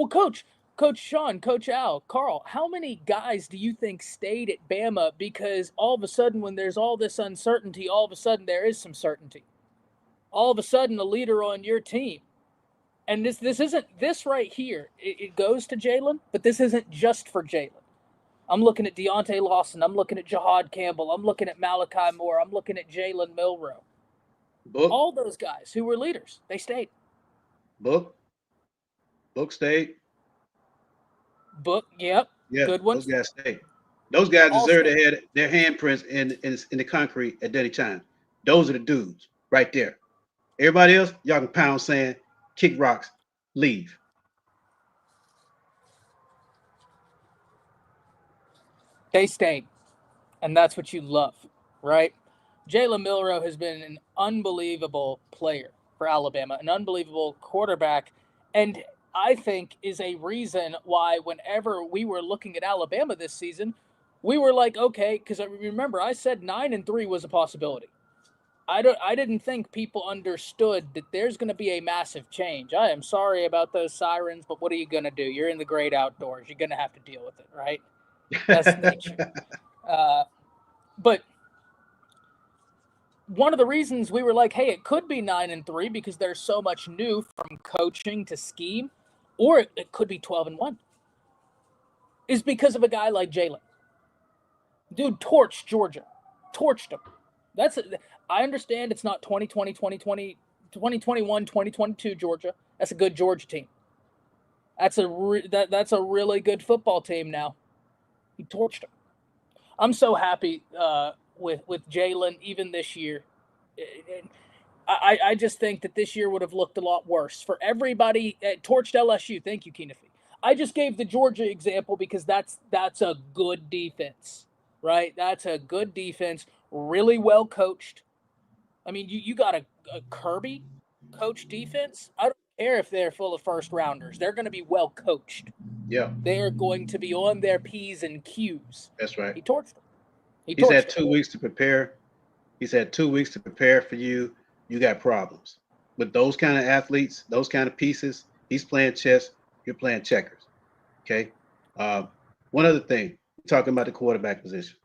Coach Sean, Coach Al, Carl, how many guys do you think stayed at Bama because all of a sudden, when there's all this uncertainty, all of a sudden there is some certainty. All of a sudden, a leader on your team, and this isn't this right here. It goes to Jalen, but this isn't just for Jalen. I'm looking at Deontay Lawson. I'm looking at Jahad Campbell. I'm looking at Malachi Moore. I'm looking at Jalen Milrow. Book, All those guys who were leaders, they stayed. book, book stayed. Book, yep, Yeah, good those ones. guys stayed. Those guys All deserve stayed. to have their handprints in the concrete at any time. Those are the dudes right there. Everybody else, y'all can pound sand, kick rocks, leave. They stayed, and that's what you love, right? Jalen Milrow has been an unbelievable player for Alabama, an unbelievable quarterback, and I think is a reason why whenever we were looking at Alabama this season, we were like, okay, because I remember I said 9-3 was a possibility. I didn't think people understood that there's going to be a massive change. I am sorry about those sirens, but what are you going to do? You're in the great outdoors. You're going to have to deal with it, right? That's nature. Uh, but one of the reasons we were like, hey, it could be 9-3 because there's so much new from coaching to scheme, or it could be 12-1, is because of a guy like Jalen. Dude torched Georgia, torched them. That's I understand it's not 2020, 2020, 2021, 2022 Georgia. That's a good Georgia team. That's a really good football team now. He torched them. I'm so happy with Jalen even this year. I just think that this year would have looked a lot worse for everybody. Torched LSU. Thank you, Keenafi. I just gave the Georgia example because that's a good defense, right? That's a good defense, really well coached. I mean, you got a Kirby coach defense. I don't care if they're full of first rounders. They're going to be well coached. Yeah, They are going to be on their P's and Q's. that's right. He torched them. He He's torched had them. 2 weeks to prepare. He's had 2 weeks to prepare for you. You got problems with those kind of athletes, those kind of pieces. He's playing chess. You're playing checkers. Okay. Uh, One other thing, talking about the quarterback position.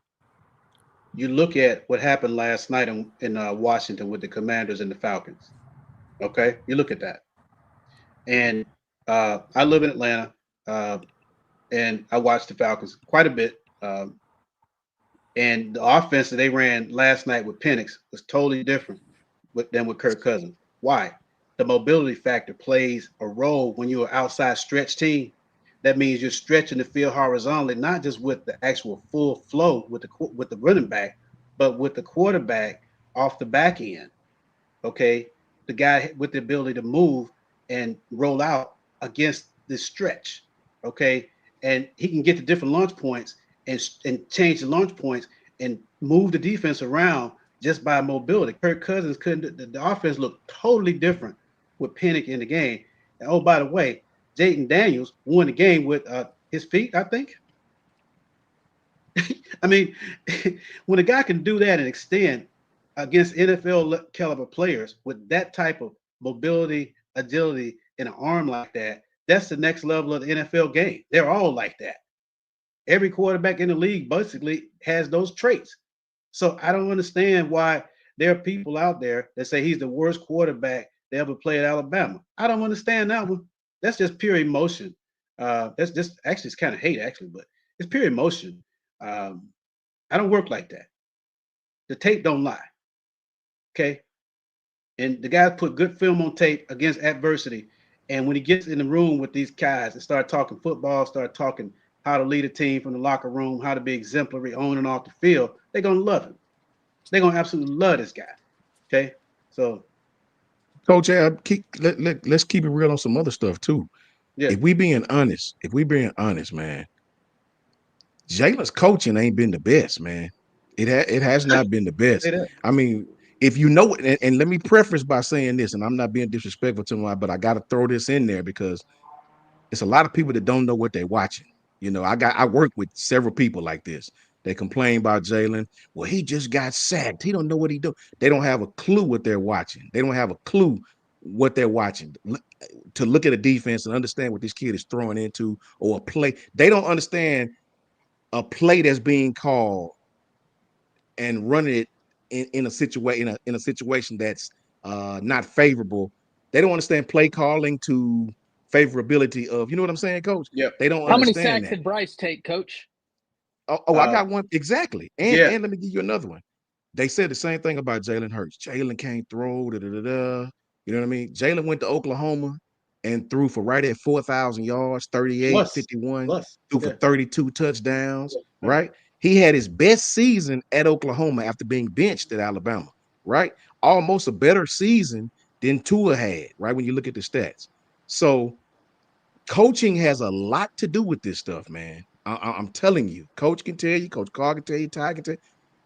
You look at what happened last night in Washington with the Commanders and the Falcons. Okay, you look at that, and I live in Atlanta, uh, and I watched the Falcons quite a bit. And the offense that they ran last night with Penix was totally different than with Kirk Cousins. Why? The mobility factor plays a role when you're an outside stretch team. That means you're stretching the field horizontally, not just with the actual full flow with the running back, but with the quarterback off the back end. Okay, the guy with the ability to move and roll out against this stretch. Okay, and he can get to different launch points and change the launch points and move the defense around just by mobility. Kirk Cousins couldn't. The offense looked totally different with Penix in the game. And oh, by the way, Jaden Daniels won the game with his feet, I think. I mean, when a guy can do that and extend against NFL caliber players with that type of mobility, agility, and an arm like that, that's the next level of the NFL game. They're all like that. Every quarterback in the league basically has those traits. So I don't understand why there are people out there that say he's the worst quarterback they ever played at Alabama. I don't understand that one. That's just pure emotion. That's just actually it's kind of hate actually, but it's pure emotion. Um, I don't work like that. The tape don't lie. Okay. And the guy put good film on tape against adversity. And when he gets in the room with these guys and start talking football, start talking how to lead a team from the locker room, how to be exemplary on and off the field, they're gonna love him. They're gonna absolutely love this guy. Okay. So Coach Ab, let's keep it real on some other stuff too. yeah, If we being honest, man, Jalen's coaching ain't been the best, man. It has not been the say best. that. I mean, if you know it, and let me preface by saying this, and I'm not being disrespectful to my, but I got to throw this in there because it's a lot of people that don't know what they're watching. I work with several people like this. They complain about Jalen. Well, he just got sacked. He don't know what he do. They don't have a clue what they're watching. They don't have a clue what they're watching, to look at a defense and understand what this kid is throwing into, or a play. They don't understand a play that's being called and running it in a situation that's not favorable. They don't understand play calling to favorability of, you know what I'm saying, Coach? Yeah. They don't How many understand sacks that. did Bryce take, Coach? I got one exactly, and Yeah. and let me give you another one. They said the same thing about Jalen Hurts. Jalen can't throw. Da, da, da, da. You know what I mean? Jalen went to Oklahoma and threw for right at 4,000 yards, 38, Plus. 51, Plus. threw for Yeah. 32 touchdowns, Yeah. right? He had his best season at Oklahoma after being benched at Alabama, right? Almost a better season than Tua had, right? When you look at the stats. So coaching has a lot to do with this stuff, man. I'm telling you, Coach can tell you, Coach Carr can tell you, Ty can tell you.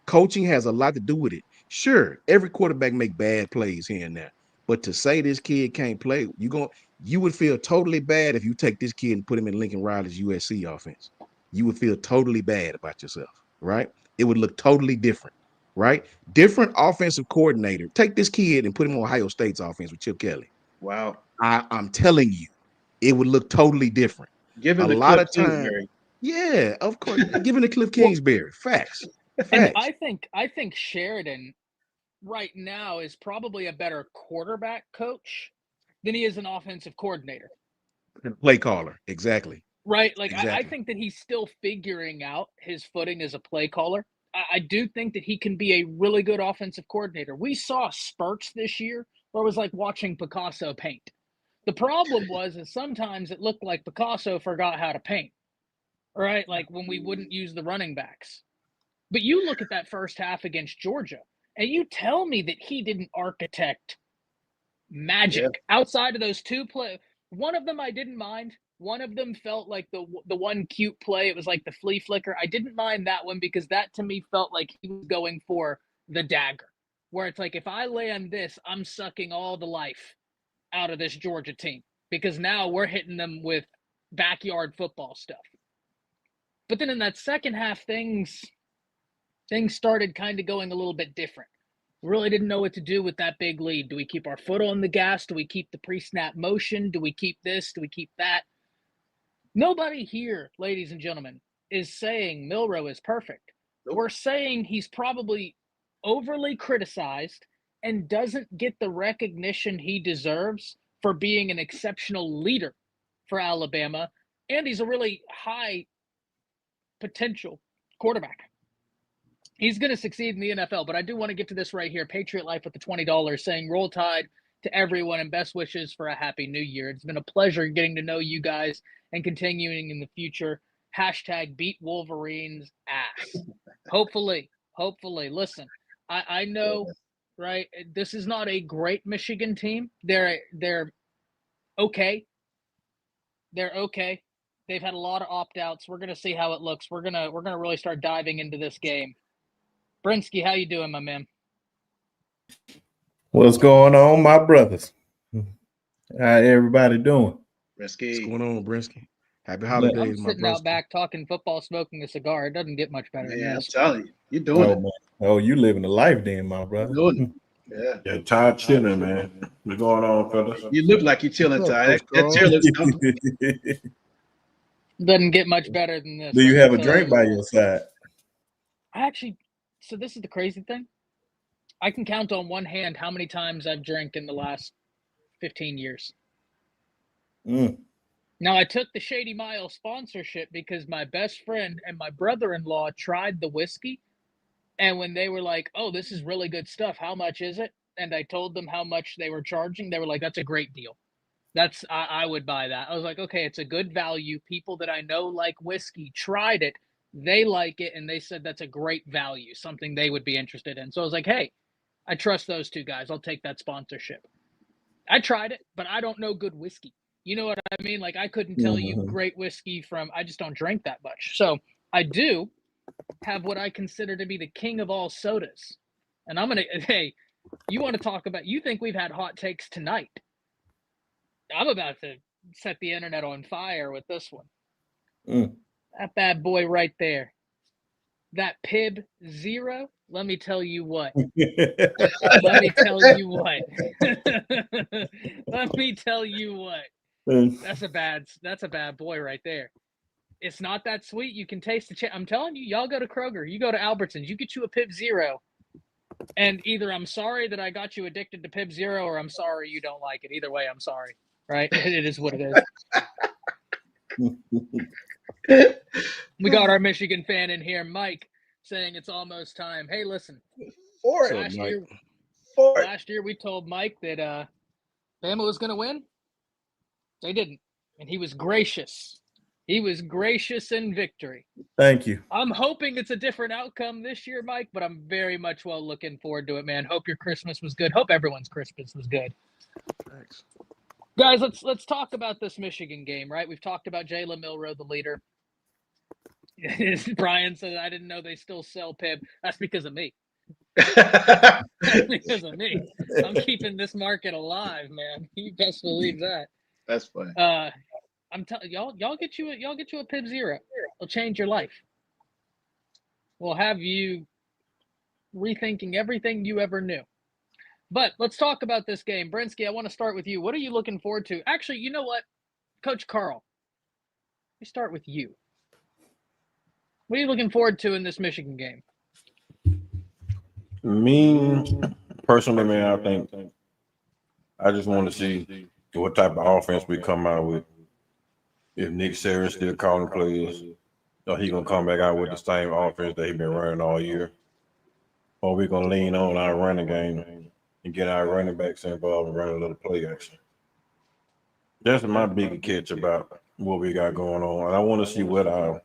Coaching has a lot to do with it. Sure, every quarterback make bad plays here and there, but to say this kid can't play, you would feel totally bad if you take this kid and put him in Lincoln Riley's USC offense. You would feel totally bad about yourself, right? It would look totally different, right? Different offensive coordinator. Take this kid and put him on Ohio State's offense with Chip Kelly. Wow. I'm telling you, it would look totally different. Give him A the lot Cliff of time, Kingsbury. yeah, of course. Giving the Cliff Kingsbury. Facts. And Facts. I think Sheridan right now is probably a better quarterback coach than he is an offensive coordinator. Play caller. Exactly. Right? Like I Exactly. think that he's still figuring out his footing as a play caller. I do think that he can be a really good offensive coordinator. We saw spurts this year where it was like watching Picasso paint. The problem was is sometimes it looked like Picasso forgot how to paint. Right? Like when we wouldn't use the running backs. But you look at that first half against Georgia, and you tell me that he didn't architect magic outside of those two play. One of them I didn't mind. One of them felt like the one cute play. It was like the flea flicker. I didn't mind that one because that to me felt like he was going for the dagger, where it's like if I land this, I'm sucking all the life out of this Georgia team because now we're hitting them with backyard football stuff. But then in that second half, things started kind of going a little bit different. Really didn't know what to do with that big lead. Do we keep our foot on the gas? Do we keep the pre-snap motion? Do we keep this? Do we keep that? Nobody here, ladies and gentlemen, is saying Milroe is perfect. We're saying he's probably overly criticized and doesn't get the recognition he deserves for being an exceptional leader for Alabama. And he's a really high potential quarterback. He's going to succeed in the NFL, but I do want to get to this right here. Patriot Life with the $20 saying, Roll Tide to everyone and best wishes for a happy new year. It's been a pleasure getting to know you guys and continuing in the future. Hashtag beat Wolverines ass. Hopefully. Listen, I know, right? This is not a great Michigan team. They're okay. They're okay. They've had a lot of opt-outs. We're going to see how it looks. We're going to really start diving into this game. Brinsky, how you doing, my man? What's going on, my brothers? How everybody doing? Risky. What's going on, Brinsky? Happy I'm holidays, my sitting brother. out back talking football, smoking a cigar. It doesn't get much better than Man, I'm this. telling you, you're doing it. Man. Oh, you living a life then, my brother. You're doing it. Yeah, Ty chilling, man. What's going on, fellas? You look like you're chilling, What's up, Ty. Coach That Carl? chair looks comfortable. Doesn't get much better than this. Do you let me have a tell drink you by what. your side? So this is the crazy thing. I can count on one hand how many times I've drank in the last 15 years. Now, I took the Shady Mile sponsorship because my best friend and my brother-in-law tried the whiskey. And when they were like, oh, this is really good stuff, how much is it? And I told them how much they were charging. They were like, that's a great deal. I would buy that. I was like, okay, it's a good value. People that I know like whiskey tried it. They like it. And they said that's a great value, something they would be interested in. So I was like, hey, I trust those two guys. I'll take that sponsorship. I tried it, but I don't know good whiskey. You know what I mean? Like I couldn't tell you great whiskey from, I just don't drink that much. So I do have what I consider to be the king of all sodas. And I'm going to, hey, you want to talk about, you think we've had hot takes tonight. I'm about to set the internet on fire with this one. That bad boy right there. That Pib Zero let me tell you what. Let me tell you what. Let me tell you what. That's a bad boy right there. It's not that sweet. You can taste the I'm telling you, y'all go to Kroger, you go to Albertsons, you get you a Pib Zero. And either I'm sorry that I got you addicted to Pib Zero, or I'm sorry you don't like it. Either way, I'm sorry. Right? It is what it is. We got our Michigan fan in here, Mike, saying it's almost time. Hey, listen. Last year we told Mike that Bama was going to win. They didn't. And he was gracious. He was gracious in victory. Thank you. I'm hoping it's a different outcome this year, Mike, but I'm very much looking forward to it, man. Hope your Christmas was good. Hope everyone's Christmas was good. Thanks. Guys, let's talk about this Michigan game, right? We've talked about Jalen Milroe, the leader. Brian said, I didn't know they still sell Pib. That's because of me. Because of me. I'm keeping this market alive, man. You best believe that. That's funny. I'm telling y'all get you a Pib Zero. It'll change your life. We'll have you rethinking everything you ever knew. But let's talk about this game. Brinsky, I want to start with you. What are you looking forward to? Actually, you know what? Coach Carl, we start with you. What are you looking forward to in this Michigan game? Me, personally, man, I think I just want to see what type of offense we come out with. If Nick Saban's still calling plays, or he gonna come back out with the same offense that he been running all year, or we gonna lean on our running game and get our running backs involved and run a little play action. That's my big catch about what we got going on. And I want to see what our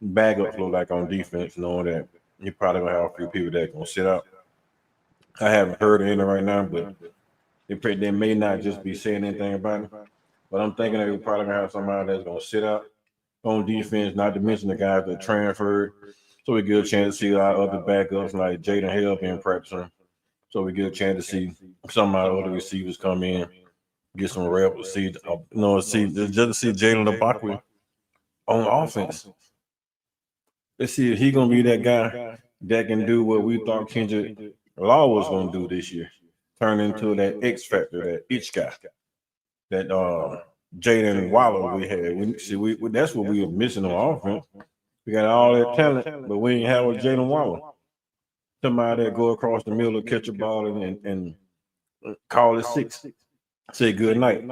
backups look like on defense, knowing that you probably gonna have a few people that gonna sit out. I haven't heard of any right now, but they may not just be saying anything about it. But I'm thinking that we're probably gonna have somebody that's gonna sit out on defense, not to mention the guys that transferred. So we get a chance to see our other backups like Jaden Hale being practicing. So we get a chance to see some of our other receivers come in, get some reps, just to see Jalen Lebakwe on offense. Let's see if he's gonna be that guy that can do what we thought Kendrick Law was gonna do this year. Turn into that X factor, that itch guy. That Jaden Waller we had. That's what we were missing on offense. We got all that talent, but we didn't have a Jaden Waller. Somebody that go across the middle, catch a ball and call it six. Say good night.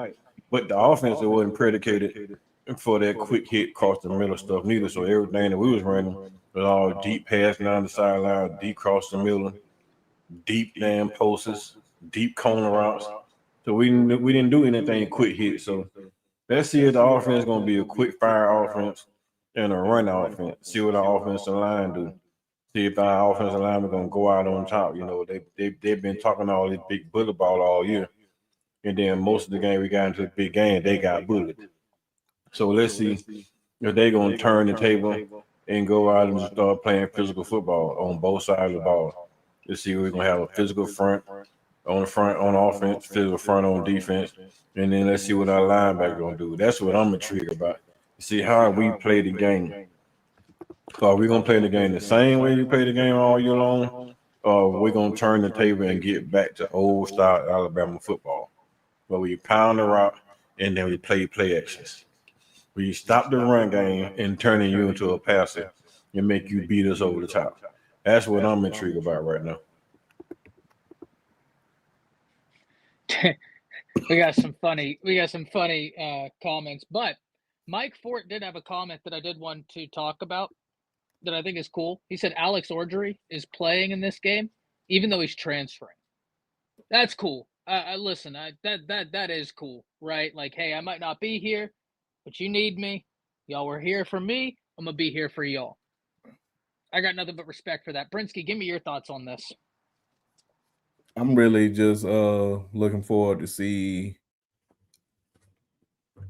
But the offense wasn't predicated for that quick hit across the middle stuff neither. So everything that we was running was all deep pass down the sideline, deep cross the middle, deep damn posts, deep corner routes. So we didn't do anything quick hit. So let's see if the offense is gonna be a quick fire offense and a run offense. See what our offensive line do. See if our offensive line is gonna go out on top. You know, they've been talking all this big bullet ball all year. And then most of the game we got into the big game, they got bullied. So let's see if they're going to turn the table and go out and start playing physical football on both sides of the ball. Let's see if we're going to have a physical front on offense, physical front on defense, and then let's see what our linebacker going to do. That's what I'm intrigued about. See how we play the game. Are we going to play the game the same way we play the game all year long, or are we going to turn the table and get back to old style Alabama football, where we pound the rock and then we play actions? We stop the run game and turning you into a passer and make you beat us over the top. That's what I'm intrigued about right now. We got some funny comments, but Mike Fort did have a comment that I did want to talk about that I think is cool. He said Alex Orgery is playing in this game, even though he's transferring. That's cool. Listen, that is cool, right? Like, hey, I might not be here, but you need me. Y'all were here for me. I'm gonna be here for y'all. I got nothing but respect for that. Brinsky, give me your thoughts on this. I'm really just looking forward to see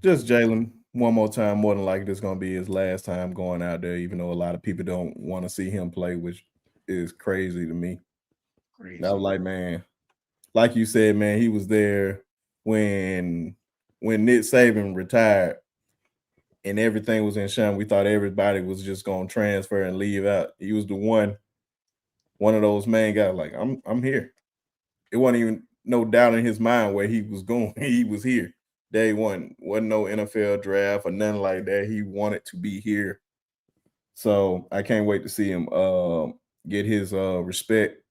just Jalen one more time. More than likely, this is going to be his last time going out there, even though a lot of people don't want to see him play, which is crazy to me. Crazy. I was like, man, like you said, man, he was there when Nick Saban retired and everything was in shine. We thought everybody was just going to transfer and leave out. He was the one one of those main guys. Like I'm here. It wasn't even no doubt in his mind where he was going. He was here. Day one. Wasn't no NFL draft or nothing like that. He wanted to be here. So I can't wait to see him get his respect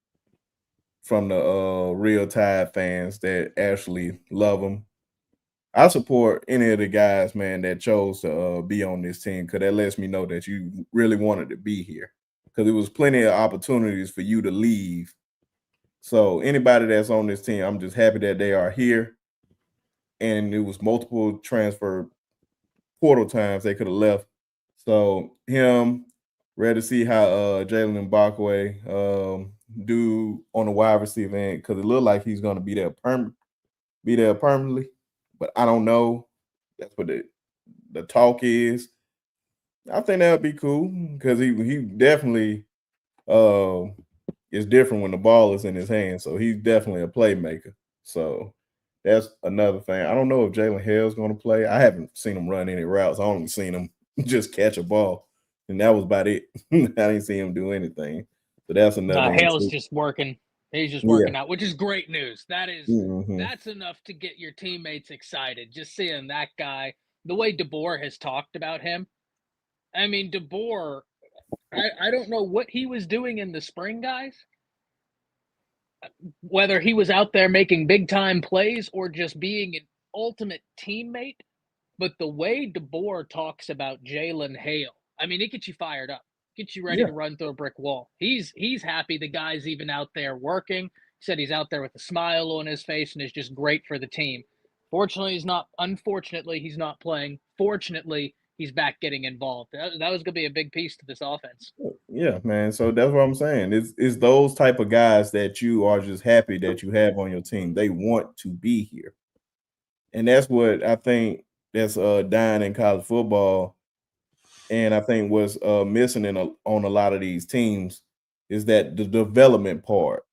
from the real Tide fans that actually love him. I support any of the guys, man, that chose to be on this team, because that lets me know that you really wanted to be here, because there was plenty of opportunities for you to leave. So anybody that's on this team, I'm just happy that they are here. And it was multiple transfer portal times they could have left. So him, ready to see how Jalen Mbakwe do on the wide receiver end, because it looked like he's going to be there permanently. But I don't know. That's what the talk is. I think that would be cool, because he definitely is different when the ball is in his hand. So he's definitely a playmaker. So that's another thing. I don't know if Jalen Hale's going to play. I haven't seen him run any routes. I only seen him just catch a ball, and that was about it. I didn't see him do anything. So that's another. Hale's just working. He's just working out, which is great news. That's enough to get your teammates excited. Just seeing that guy, the way DeBoer has talked about him. I mean, DeBoer, I don't know what he was doing in the spring, guys. Whether he was out there making big time plays or just being an ultimate teammate, but the way DeBoer talks about Jalen Hale, I mean, it gets you fired up. Get you ready to run through a brick wall. He's happy the guy's even out there working. He said he's out there with a smile on his face and is just great for the team. Unfortunately, he's not playing. Fortunately, he's back getting involved. That was going to be a big piece to this offense. Yeah, man. So that's what I'm saying. It's those type of guys that you are just happy that you have on your team. They want to be here. And that's what I think that's dying in college football. And I think what's missing on a lot of these teams is that the development part.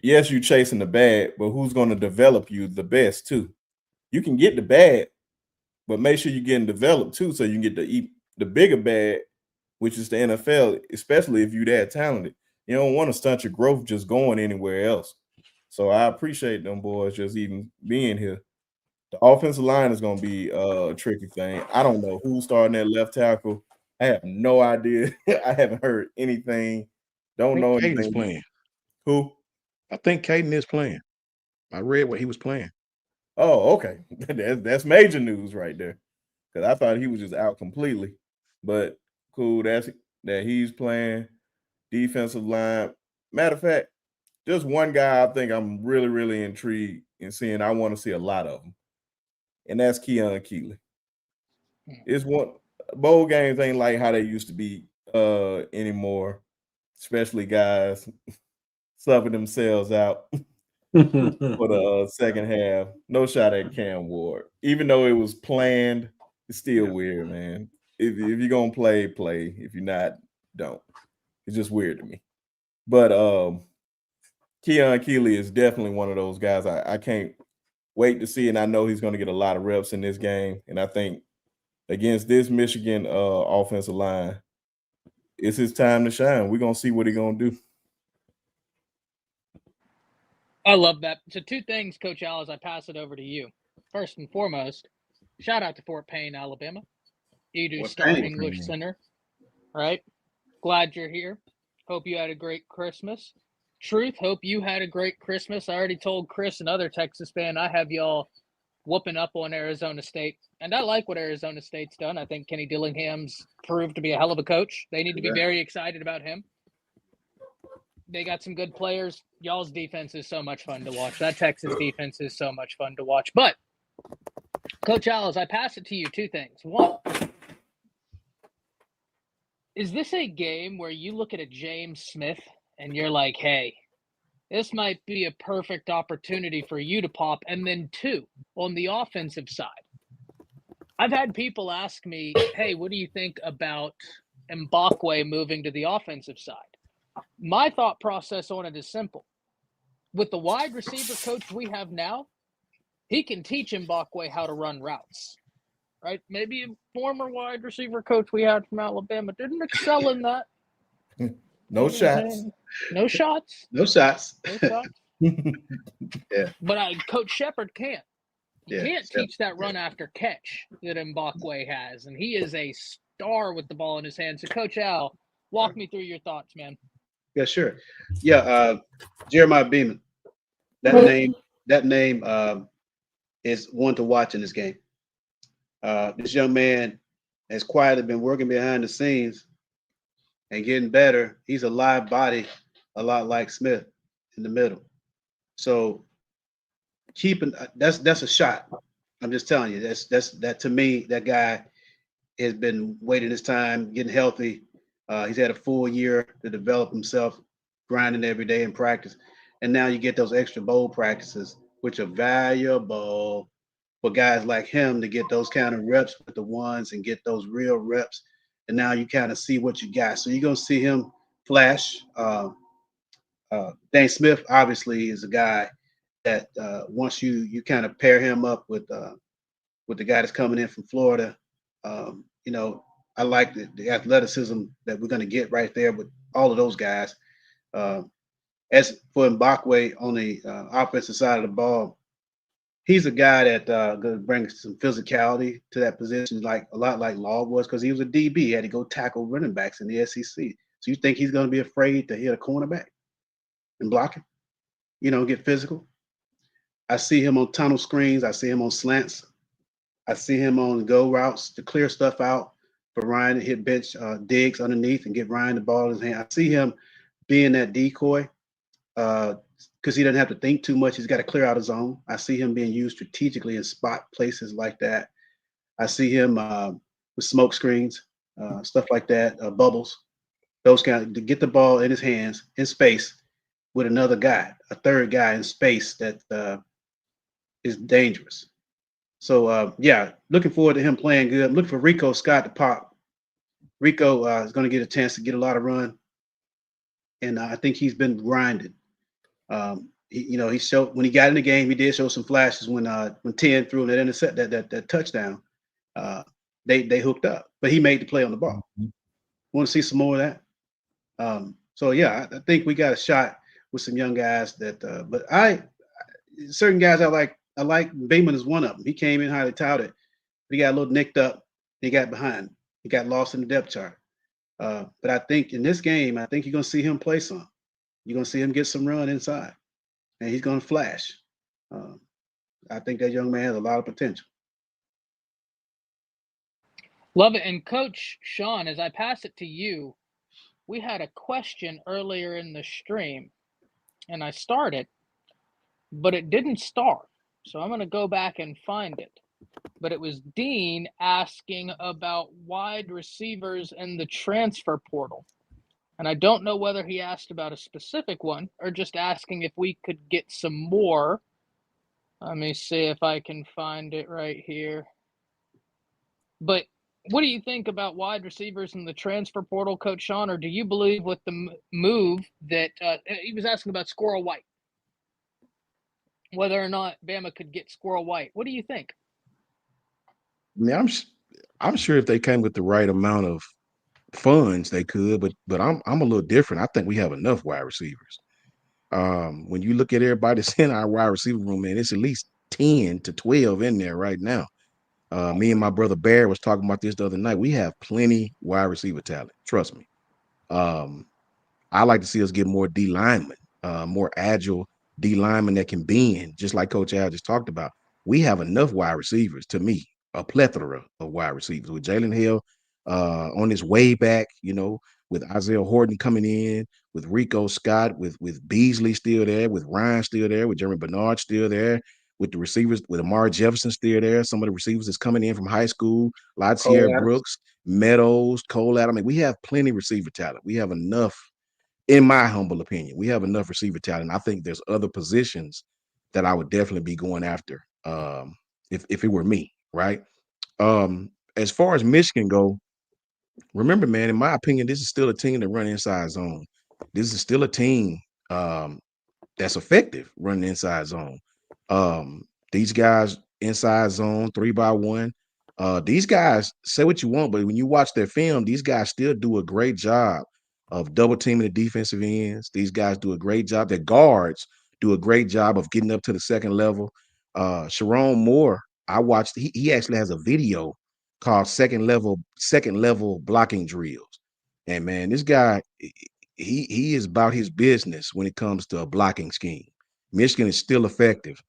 Yes, you're chasing the bag, but who's going to develop you the best too? You can get the bag, but make sure you're getting developed too, so you can get to eat the bigger bag, which is the NFL, especially if you're that talented. You don't want to stunt your growth just going anywhere else. So I appreciate them boys just even being here. The offensive line is going to be a tricky thing. I don't know who's starting at left tackle. I have no idea. I haven't heard anything. Don't know anything. Caden is playing. Who? I think Caden is playing. I read what he was playing. Oh, okay. That's major news right there, because I thought he was just out completely. But cool. That he's playing defensive line. Matter of fact, just one guy I think I'm really, really intrigued in seeing. I want to see a lot of them. And that's Keon Keeley. It's one bowl games ain't like how they used to be anymore, especially guys subbing themselves out for the second half. No shot at Cam Ward. Even though it was planned, it's still weird, man. If you're gonna play. If you're not, don't. It's just weird to me. But Keon Keeley is definitely one of those guys I can't wait to see, and I know he's going to get a lot of reps in this game. And I think against this Michigan offensive line, it's his time to shine. We're going to see what he's going to do. I love that. So 2 things, Coach Al, as I pass it over to you. First and foremost, shout out to Fort Payne, Alabama. You do Star English Center, right? Glad you're here. Hope you had a great Christmas. Truth, hope you had a great Christmas. I already told Chris, another Texas fan, I have y'all whooping up on Arizona State. And I like what Arizona State's done. I think Kenny Dillingham's proved to be a hell of a coach. They need to be very excited about him. They got some good players. Y'all's defense is so much fun to watch. That Texas defense is so much fun to watch. But, Coach Al, as I pass it to you, 2 things. One, is this a game where you look at a James Smith and you're like, hey, this might be a perfect opportunity for you to pop? And then 2, on the offensive side, I've had people ask me, hey, what do you think about Mbakwe moving to the offensive side? My thought process on it is simple. With the wide receiver coach we have now, he can teach Mbakwe how to run routes. Right? Maybe a former wide receiver coach we had from Alabama didn't excel in that. No shots. No shots. No shots. No shots. Yeah. But Coach Shepard can't. You Yeah, can't Shepard, teach that run after catch that Mbakwe has, and he is a star with the ball in his hand. So, Coach Al, walk me through your thoughts, man. Yeah, sure. Yeah, Jeremiah Beaman. That name is one to watch in this game. This young man has quietly been working behind the scenes and getting better. He's a live body, a lot like Smith in the middle. So keeping that's a shot. I'm just telling you, that to me, that guy has been waiting his time, getting healthy. He's had a full year to develop himself, grinding every day in practice. And now you get those extra bowl practices, which are valuable for guys like him to get those kind of reps with the ones and get those real reps. And now you kind of see what you got. So you're going to see him flash. Dane Smith obviously is a guy that once you kind of pair him up with the guy that's coming in from Florida, I like the athleticism that we're going to get right there with all of those guys. As for Mbakwe on the offensive side of the ball, he's a guy that going to bring some physicality to that position, like a lot like Law was, because he was a DB. He had to go tackle running backs in the SEC. So you think he's going to be afraid to hit a cornerback and block him? Get physical. I see him on tunnel screens. I see him on slants. I see him on go routes to clear stuff out for Ryan to hit bench digs underneath and get Ryan the ball in his hand. I see him being that decoy because he doesn't have to think too much. He's got to clear out his own. I see him being used strategically in spot places like that. I see him with smoke screens, stuff like that, bubbles, those kind to get the ball in his hands in space with another guy, a third guy in space that is dangerous. So, looking forward to him playing good. I'm looking for Rico Scott to pop. Rico is going to get a chance to get a lot of run. And I think he's been grinded. He showed when he got in the game, he did show some flashes when 10 threw him that intercept, that touchdown. They hooked up, but he made the play on the ball. Want to see some more of that? I think we got a shot with some young guys but certain guys I like Beaman is one of them. He came in highly touted, but he got a little nicked up. He got behind. He got lost in the depth chart. But I think in this game, I think you're going to see him play some. You're going to see him get some run inside, and he's going to flash. I think that young man has a lot of potential. Love it. And Coach Sean, as I pass it to you, we had a question earlier in the stream, and I started, but it didn't start. So I'm going to go back and find it. But it was Dean asking about wide receivers and the transfer portal. And I don't know whether he asked about a specific one or just asking if we could get some more. Let me see if I can find it right here. But what do you think about wide receivers in the transfer portal, Coach Sean? Or do you believe with the move that he was asking about Squirrel White, whether or not Bama could get Squirrel White? What do you think? I mean, I'm sure if they came with the right amount of funds, they could. But I'm a little different. I think we have enough wide receivers. When you look at everybody that's in our wide receiver room, man, it's at least 10 to 12 in there right now. Me and my brother Bear was talking about this the other night. We have plenty wide receiver talent. Trust me. I like to see us get more D linemen, more agile D linemen that can bend, just like Coach Al just talked about. We have enough wide receivers, to me, a plethora of wide receivers with Jalen Hill on his way back, with Isaiah Horton coming in, with Rico Scott, with Beasley still there, with Ryan still there, with Jeremy Bernard still there, with the receivers, with Amari Jefferson still there, some of the receivers that's coming in from high school, Latier Brooks, Meadows, Cole Adams. I mean, we have plenty of receiver talent. We have enough, in my humble opinion, we have enough receiver talent. I think there's other positions that I would definitely be going after if it were me, right? As far as Michigan go, remember, man, in my opinion, this is still a team that run inside zone. This is still a team that's effective running inside zone. These guys inside zone 3x1. These guys, say what you want, but when you watch their film, these guys still do a great job of double teaming the defensive ends. These guys do a great job. Their guards do a great job of getting up to the second level. Sharon Moore, I watched. He actually has a video called second level blocking drills. And man, this guy, he is about his business when it comes to a blocking scheme. Michigan is still effective.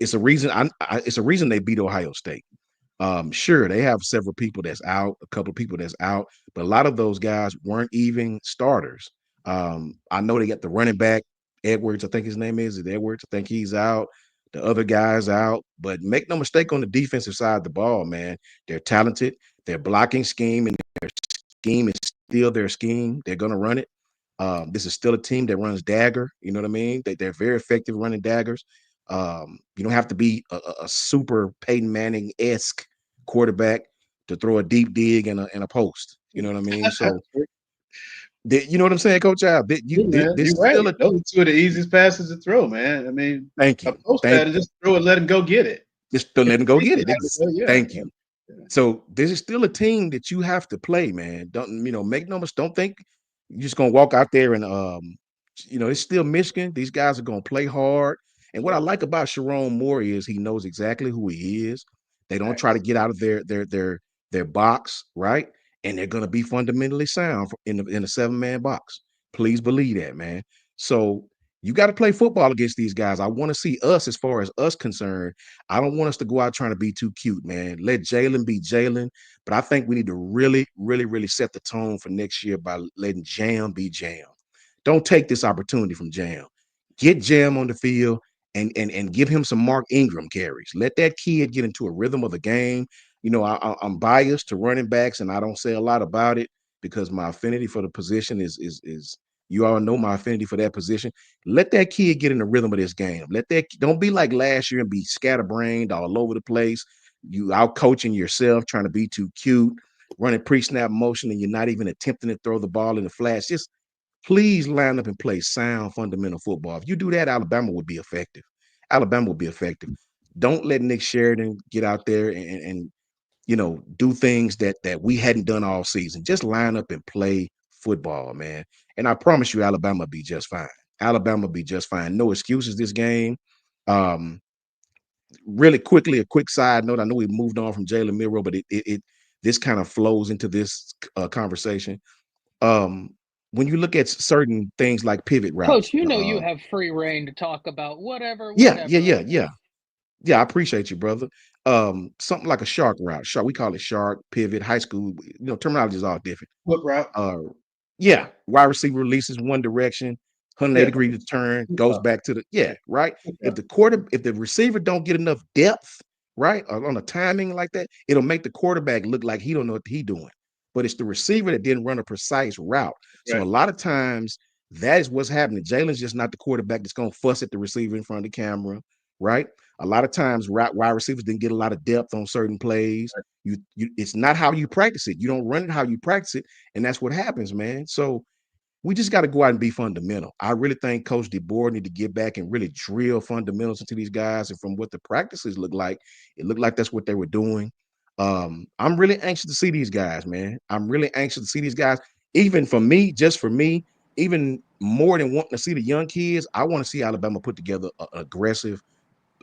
It's a reason. It's a reason they beat Ohio State. Sure, they have several people that's out, a couple of people that's out, but a lot of those guys weren't even starters. I know they got the running back, Edwards, I think his name is Edwards. I think he's out. The other guys out, but make no mistake on the defensive side of the ball, man. They're talented. Their blocking scheme and their scheme is still their scheme. They're going to run it. This is still a team that runs dagger. You know what I mean? They're very effective running daggers. You don't have to be a super Peyton Manning-esque quarterback to throw a deep dig in a post. You know what I mean? So, you know what I'm saying, Coach Al? This you're right. Those are two of the easiest passes to throw, man. I mean, thank you. Just throw it, let him go get it. Just let him go get it. Yeah. Thank you. So this is still a team that you have to play, man. Don't make no mistake. Don't think you're just gonna walk out there and it's still Michigan. These guys are gonna play hard. And what I like about Sharon Moore is he knows exactly who he is. They don't try to get out of their box, right? And they're gonna be fundamentally sound in a 7-man box. Please believe that, man. So you got to play football against these guys. I want to see us, as far as us concerned. I don't want us to go out trying to be too cute, man. Let Jalen be Jalen. But I think we need to really, really, really set the tone for next year by letting Jam be Jam. Don't take this opportunity from Jam. Get Jam on the field and give him some Mark Ingram carries. Let that kid get into a rhythm of the game. I'm biased to running backs, and I don't say a lot about it because my affinity for the position is you all know my affinity for that position. Let that kid get in the rhythm of this game. Don't be like last year and be scatterbrained all over the place. You out coaching yourself, trying to be too cute, running pre-snap motion, and you're not even attempting to throw the ball in the flash. Just please line up and play sound, fundamental football. If you do that, Alabama would be effective. Alabama will be effective. Don't let Nick Sheridan get out there and do things that we hadn't done all season. Just line up and play football, man. And I promise you, Alabama will be just fine. Alabama will be just fine. No excuses this game. Really quickly, a quick side note. I know we moved on from Jalen Milroe, but this kind of flows into this conversation. When you look at certain things like pivot routes, Coach, you have free reign to talk about whatever. Yeah. I appreciate you, brother. Something like a shark route. We call it shark, pivot, high school. Terminology is all different. What route? Wide receiver releases one direction, 180 degree turn, goes back to right. If the receiver don't get enough depth, right, on a timing like that, it'll make the quarterback look like he don't know what he's doing. But it's the receiver that didn't run a precise route. So a lot of times that is what's happening. Jalen's just not the quarterback that's going to fuss at the receiver in front of the camera, right? A lot of times wide receivers didn't get a lot of depth on certain plays. It's not how you practice it. You don't run it how you practice it, and that's what happens, man. So we just got to go out and be fundamental. I really think Coach DeBoer need to get back and really drill fundamentals into these guys. And from what the practices look like, it looked like that's what they were doing. I'm really anxious to see these guys, man. I'm really anxious to see these guys. Even for me, even more than wanting to see the young kids, I want to see Alabama put together an aggressive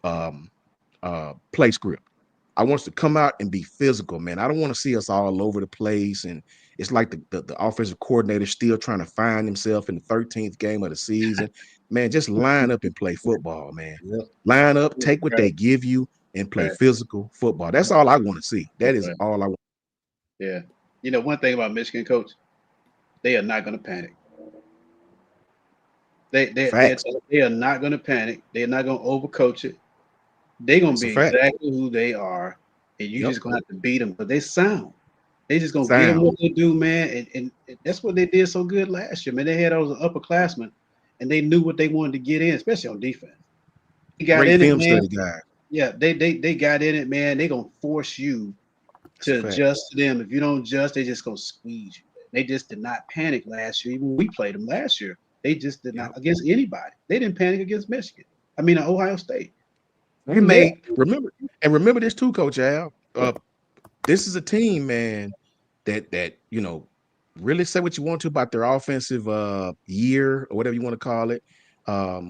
play script. I want us to come out and be physical, man. I don't want to see us all over the place. And it's like the offensive coordinator still trying to find himself in the 13th game of the season. Man, just line up and play football, man. Yep. Line up, take what they give you, and play physical football. That's all I want to see. That is all I want. Yeah. One thing about Michigan, Coach, they are not going to panic. They are not going to panic. They're not going to overcoach it. They're going to be exactly who they are, and you just going to have to beat them. But they sound. They just going to get them what they do, man. And that's what they did so good last year, man. They had those upperclassmen, and they knew what they wanted to get in, especially on defense. He got in it, man. Yeah, they got in it, man. They're going to force you to adjust to them. If you don't adjust, they just going to squeeze you. They just did not panic last year. Even when we played them last year, they just did not against anybody. They didn't panic against Michigan. Ohio State. Remember this too, Coach Al. This is a team, man, that really say what you want to about their offensive year or whatever you want to call it.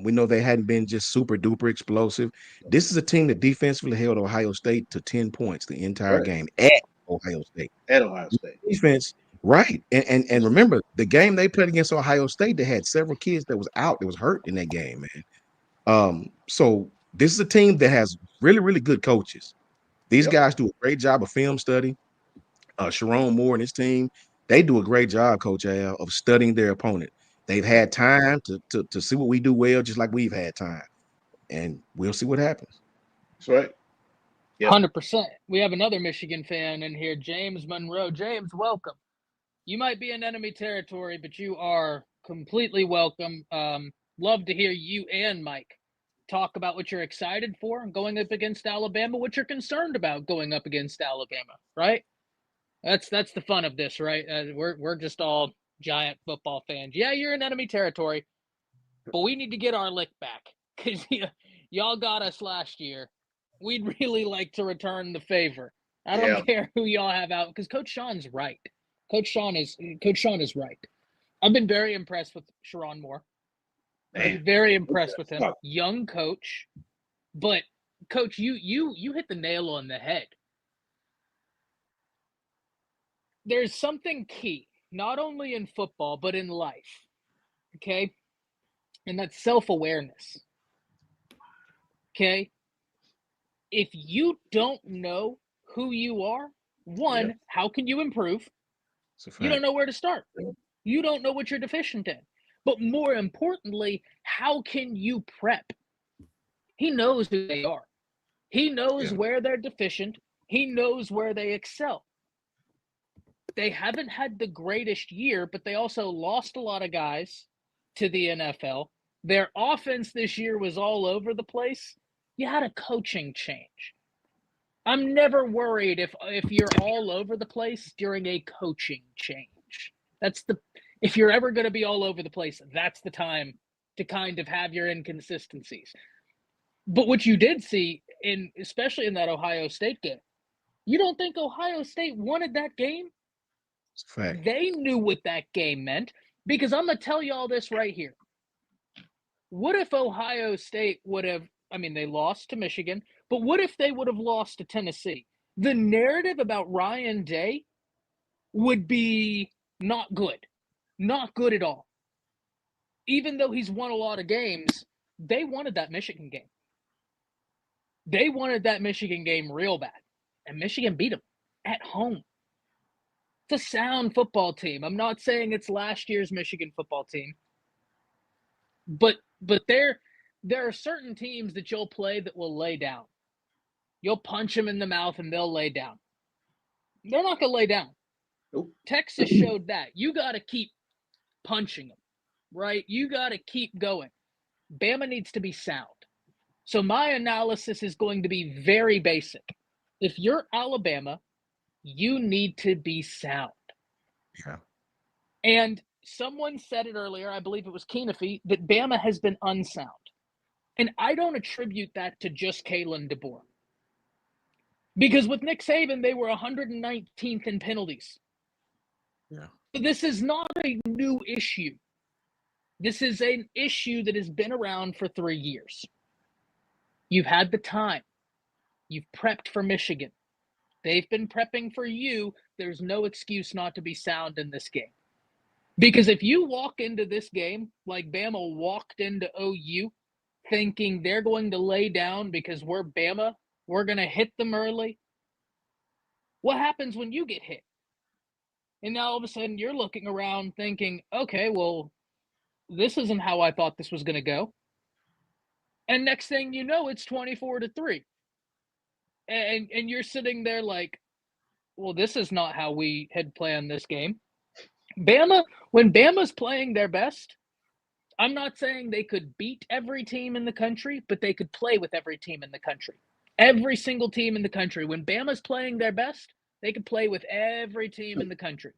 We know they hadn't been just super duper explosive. This is a team that defensively held Ohio State to 10 points the entire Right. game at Ohio State. At Ohio State. Defense, right. And remember, the game they played against Ohio State, they had several kids that was out, that was hurt in that game, man. So this is a team that has really, really good coaches. These guys do a great job of film study. Sharon Moore and his team, they do a great job, Coach Al, of studying their opponent. They've had time to see what we do well, just like we've had time. And we'll see what happens. That's right. Yep. 100%. We have another Michigan fan in here, James Monroe. James, welcome. You might be in enemy territory, but you are completely welcome. Love to hear you and Mike talk about what you're excited for going up against Alabama, what you're concerned about going up against Alabama, right? That's the fun of this, right? We're just all giant football fans. Yeah, you're in enemy territory, but we need to get our lick back because y'all got us last year. We'd really like to return the favor. I don't care who y'all have out because Coach Sean's right. Coach Sean is right. I've been very impressed with Sharon Moore. I'm very impressed with him. Young coach, but Coach, you hit the nail on the head. There's something key, not only in football, but in life, okay? And that's self-awareness, okay? If you don't know who you are, one, how can you improve? You don't know where to start. You don't know what you're deficient in. But more importantly, how can you prep? He knows who they are. He knows where they're deficient. He knows where they excel. They haven't had the greatest year, but they also lost a lot of guys to the NFL. Their offense this year was all over the place. You had a coaching change. I'm never worried if you're all over the place during a coaching change. If you're ever going to be all over the place, that's the time to kind of have your inconsistencies. But what you did see, especially in that Ohio State game, you don't think Ohio State wanted that game? It's a fact. They knew what that game meant because I'm going to tell you all this right here. What if Ohio State would have, they lost to Michigan, but what if they would have lost to Tennessee? The narrative about Ryan Day would be not good. Not good at all. Even though he's won a lot of games, they wanted that Michigan game. They wanted that Michigan game real bad. And Michigan beat them at home. It's a sound football team. I'm not saying it's last year's Michigan football team. But there are certain teams that you'll play that will lay down. You'll punch them in the mouth and they'll lay down. They're not going to lay down. Nope. Texas showed that. You got to keep punching them, right? You got to keep going. Bama needs to be sound. So my analysis is going to be very basic. If you're Alabama, you need to be sound. Yeah. And someone said it earlier, I believe it was Keenafy, that Bama has been unsound. And I don't attribute that to just Kalen DeBoer. Because with Nick Saban, they were 119th in penalties. Yeah. This is not a new issue. This is an issue that has been around for 3 years. You've had the time. You've prepped for Michigan. They've been prepping for you. There's no excuse not to be sound in this game. Because if you walk into this game like Bama walked into OU, thinking they're going to lay down because we're Bama, we're going to hit them early, what happens when you get hit? And now all of a sudden you're looking around thinking, okay, well, this isn't how I thought this was going to go. And next thing you know, it's 24-3. And you're sitting there like, well, this is not how we had planned this game. Bama, when Bama's playing their best, I'm not saying they could beat every team in the country, but they could play with every team in the country. Every single team in the country. When Bama's playing their best, they could play with every team in the country.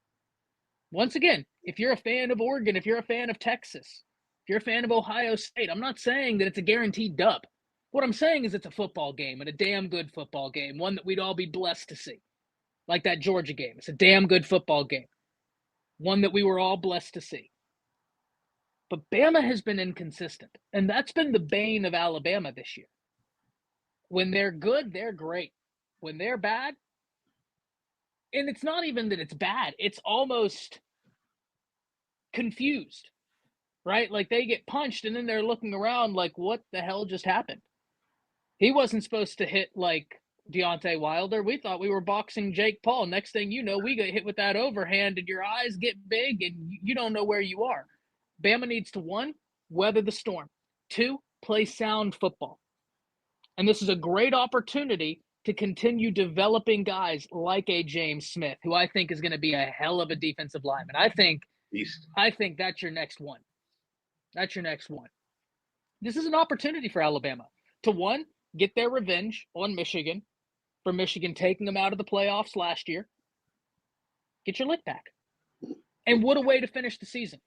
Once again, if you're a fan of Oregon, if you're a fan of Texas, if you're a fan of Ohio State, I'm not saying that it's a guaranteed dub. What I'm saying is it's a football game and a damn good football game, one that we'd all be blessed to see. Like that Georgia game. It's a damn good football game. one that we were all blessed to see. But Bama has been inconsistent, and that's been the bane of Alabama this year. When they're good, they're great. When they're bad, and it's not even that it's bad, it's almost confused, right? Like they get punched, and then they're looking around like, what the hell just happened? He wasn't supposed to hit like Deontay Wilder. We thought we were boxing Jake Paul. Next thing you know, we get hit with that overhand, and your eyes get big, and you don't know where you are. Bama needs to, 1, weather the storm. 2, play sound football. And this is a great opportunity to continue developing guys like a James Smith, who I think is going to be a hell of a defensive lineman. I think that's your next one. That's your next one. This is an opportunity for Alabama to, 1, get their revenge on Michigan for Michigan taking them out of the playoffs last year. Get your lick back. And what a way to finish the season.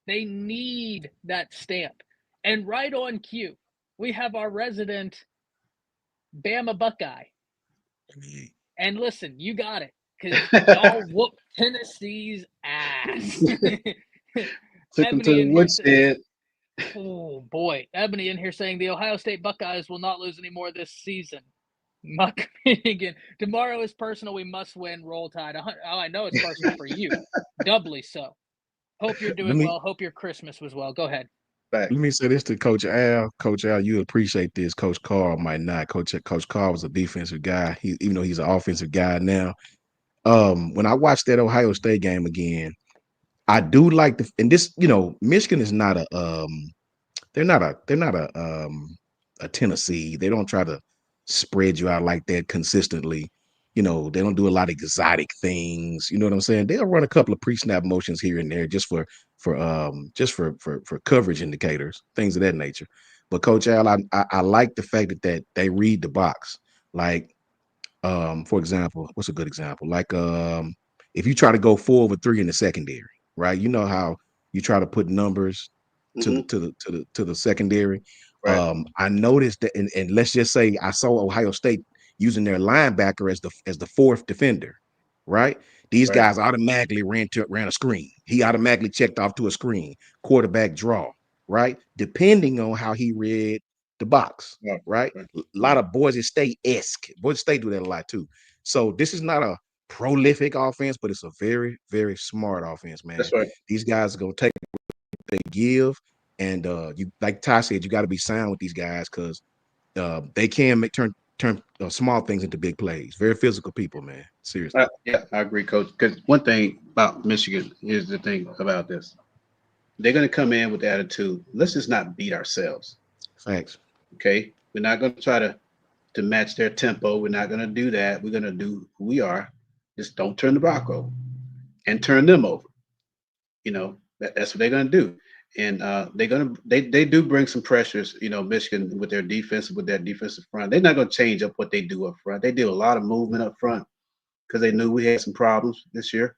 They need that stamp. And right on cue, we have our resident Bama Buckeye. And listen, you got it, because y'all whooped Tennessee's ass. Took them to the woodshed. Oh, boy. Ebony in here saying the Ohio State Buckeyes will not lose any more this season. Muck again. Tomorrow is personal. We must win. Roll Tide. Oh, I know it's personal for you. Doubly so. Hope you're doing well. Hope your Christmas was well. Go ahead. Let me say this to Coach Al. Coach Al, you appreciate this. Coach Carl might not. Coach Carl was a defensive guy. Even though he's an offensive guy now. When I watched that Ohio State game again, I do like and this, Michigan is not they're not a Tennessee. They don't try to spread you out like that consistently. They don't do a lot of exotic things. You know what I'm saying? They'll run a couple of pre-snap motions here and there just for coverage indicators, things of that nature. But Coach Al, I like the fact that they read the box. Like, for example, what's a good example? Like, if you try to go 4 over 3 in the secondary, right? You know how you try to put numbers to the secondary. Right. I noticed that, and let's just say I saw Ohio State using their linebacker as the 4th defender, right? These guys automatically ran a screen. He automatically checked off to a screen, quarterback draw, right? Depending on how he read the box, right? A lot of Boise State-esque. Boise State do that a lot too. So this is not a prolific offense, but it's a very, very smart offense, man. That's right. These guys are gonna take what they give, and you, like Ty said, you got to be sound with these guys because they can turn small things into big plays. Very physical people, man. Seriously. Yeah, I agree, Coach. Because one thing about Michigan is the thing about this. They're going to come in with the attitude, let's just not beat ourselves. Thanks. Okay? We're not going to try to match their tempo. We're not going to do that. We're going to do who we are. Just don't turn the rock over and turn them over. That's what they're going to do. And they do bring some pressures, Michigan with their defense, with their defensive front. They're not going to change up what they do up front. They do a lot of movement up front because they knew we had some problems this year.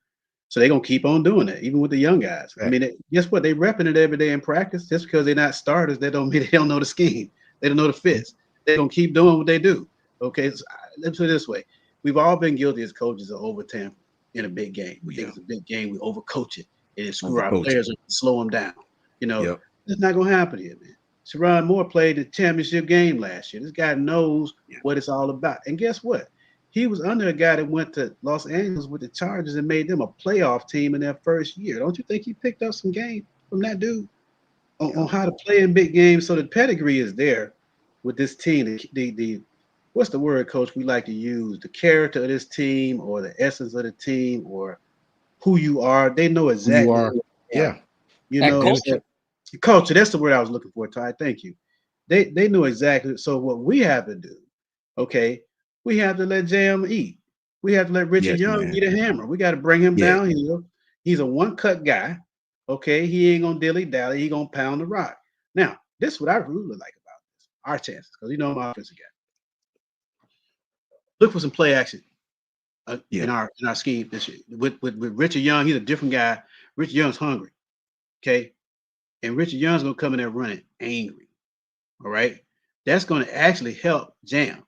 So they're going to keep on doing it, even with the young guys. Right. I mean, guess what? They repping it every day in practice. Just because they're not starters, that don't mean they don't know the scheme. They don't know the fits. They're going to keep doing what they do. Okay, so let's put it this way. We've all been guilty as coaches of over-tampering in a big game. We think it's a big game. We overcoach it. And screw our players and slow them down. It's not going to happen here, man. Sharon Moore played the championship game last year. This guy knows what it's all about. And guess what? He was under a guy that went to Los Angeles with the Chargers and made them a playoff team in their first year. Don't you think he picked up some game from that dude on how to play in big games? So the pedigree is there with this team. The what's the word, Coach, we like to use? The character of this team or the essence of the team or who you are. They know exactly who you are. Culture, that's the word I was looking for, Ty. Thank you. They know exactly. So what we have to do, okay, we have to let Jam eat. We have to let Richard Young eat a hammer. We got to bring him down here. He's a one-cut guy. Okay, he ain't gonna dilly-dally. He gonna pound the rock. Now, this is what I really like about this. Our chances, because I'm an offensive guy. Look for some play action in our scheme this year. With Richard Young, he's a different guy. Richard Young's hungry. Okay. And Richard Young's going to come in there running angry. All right. That's going to actually help Jam.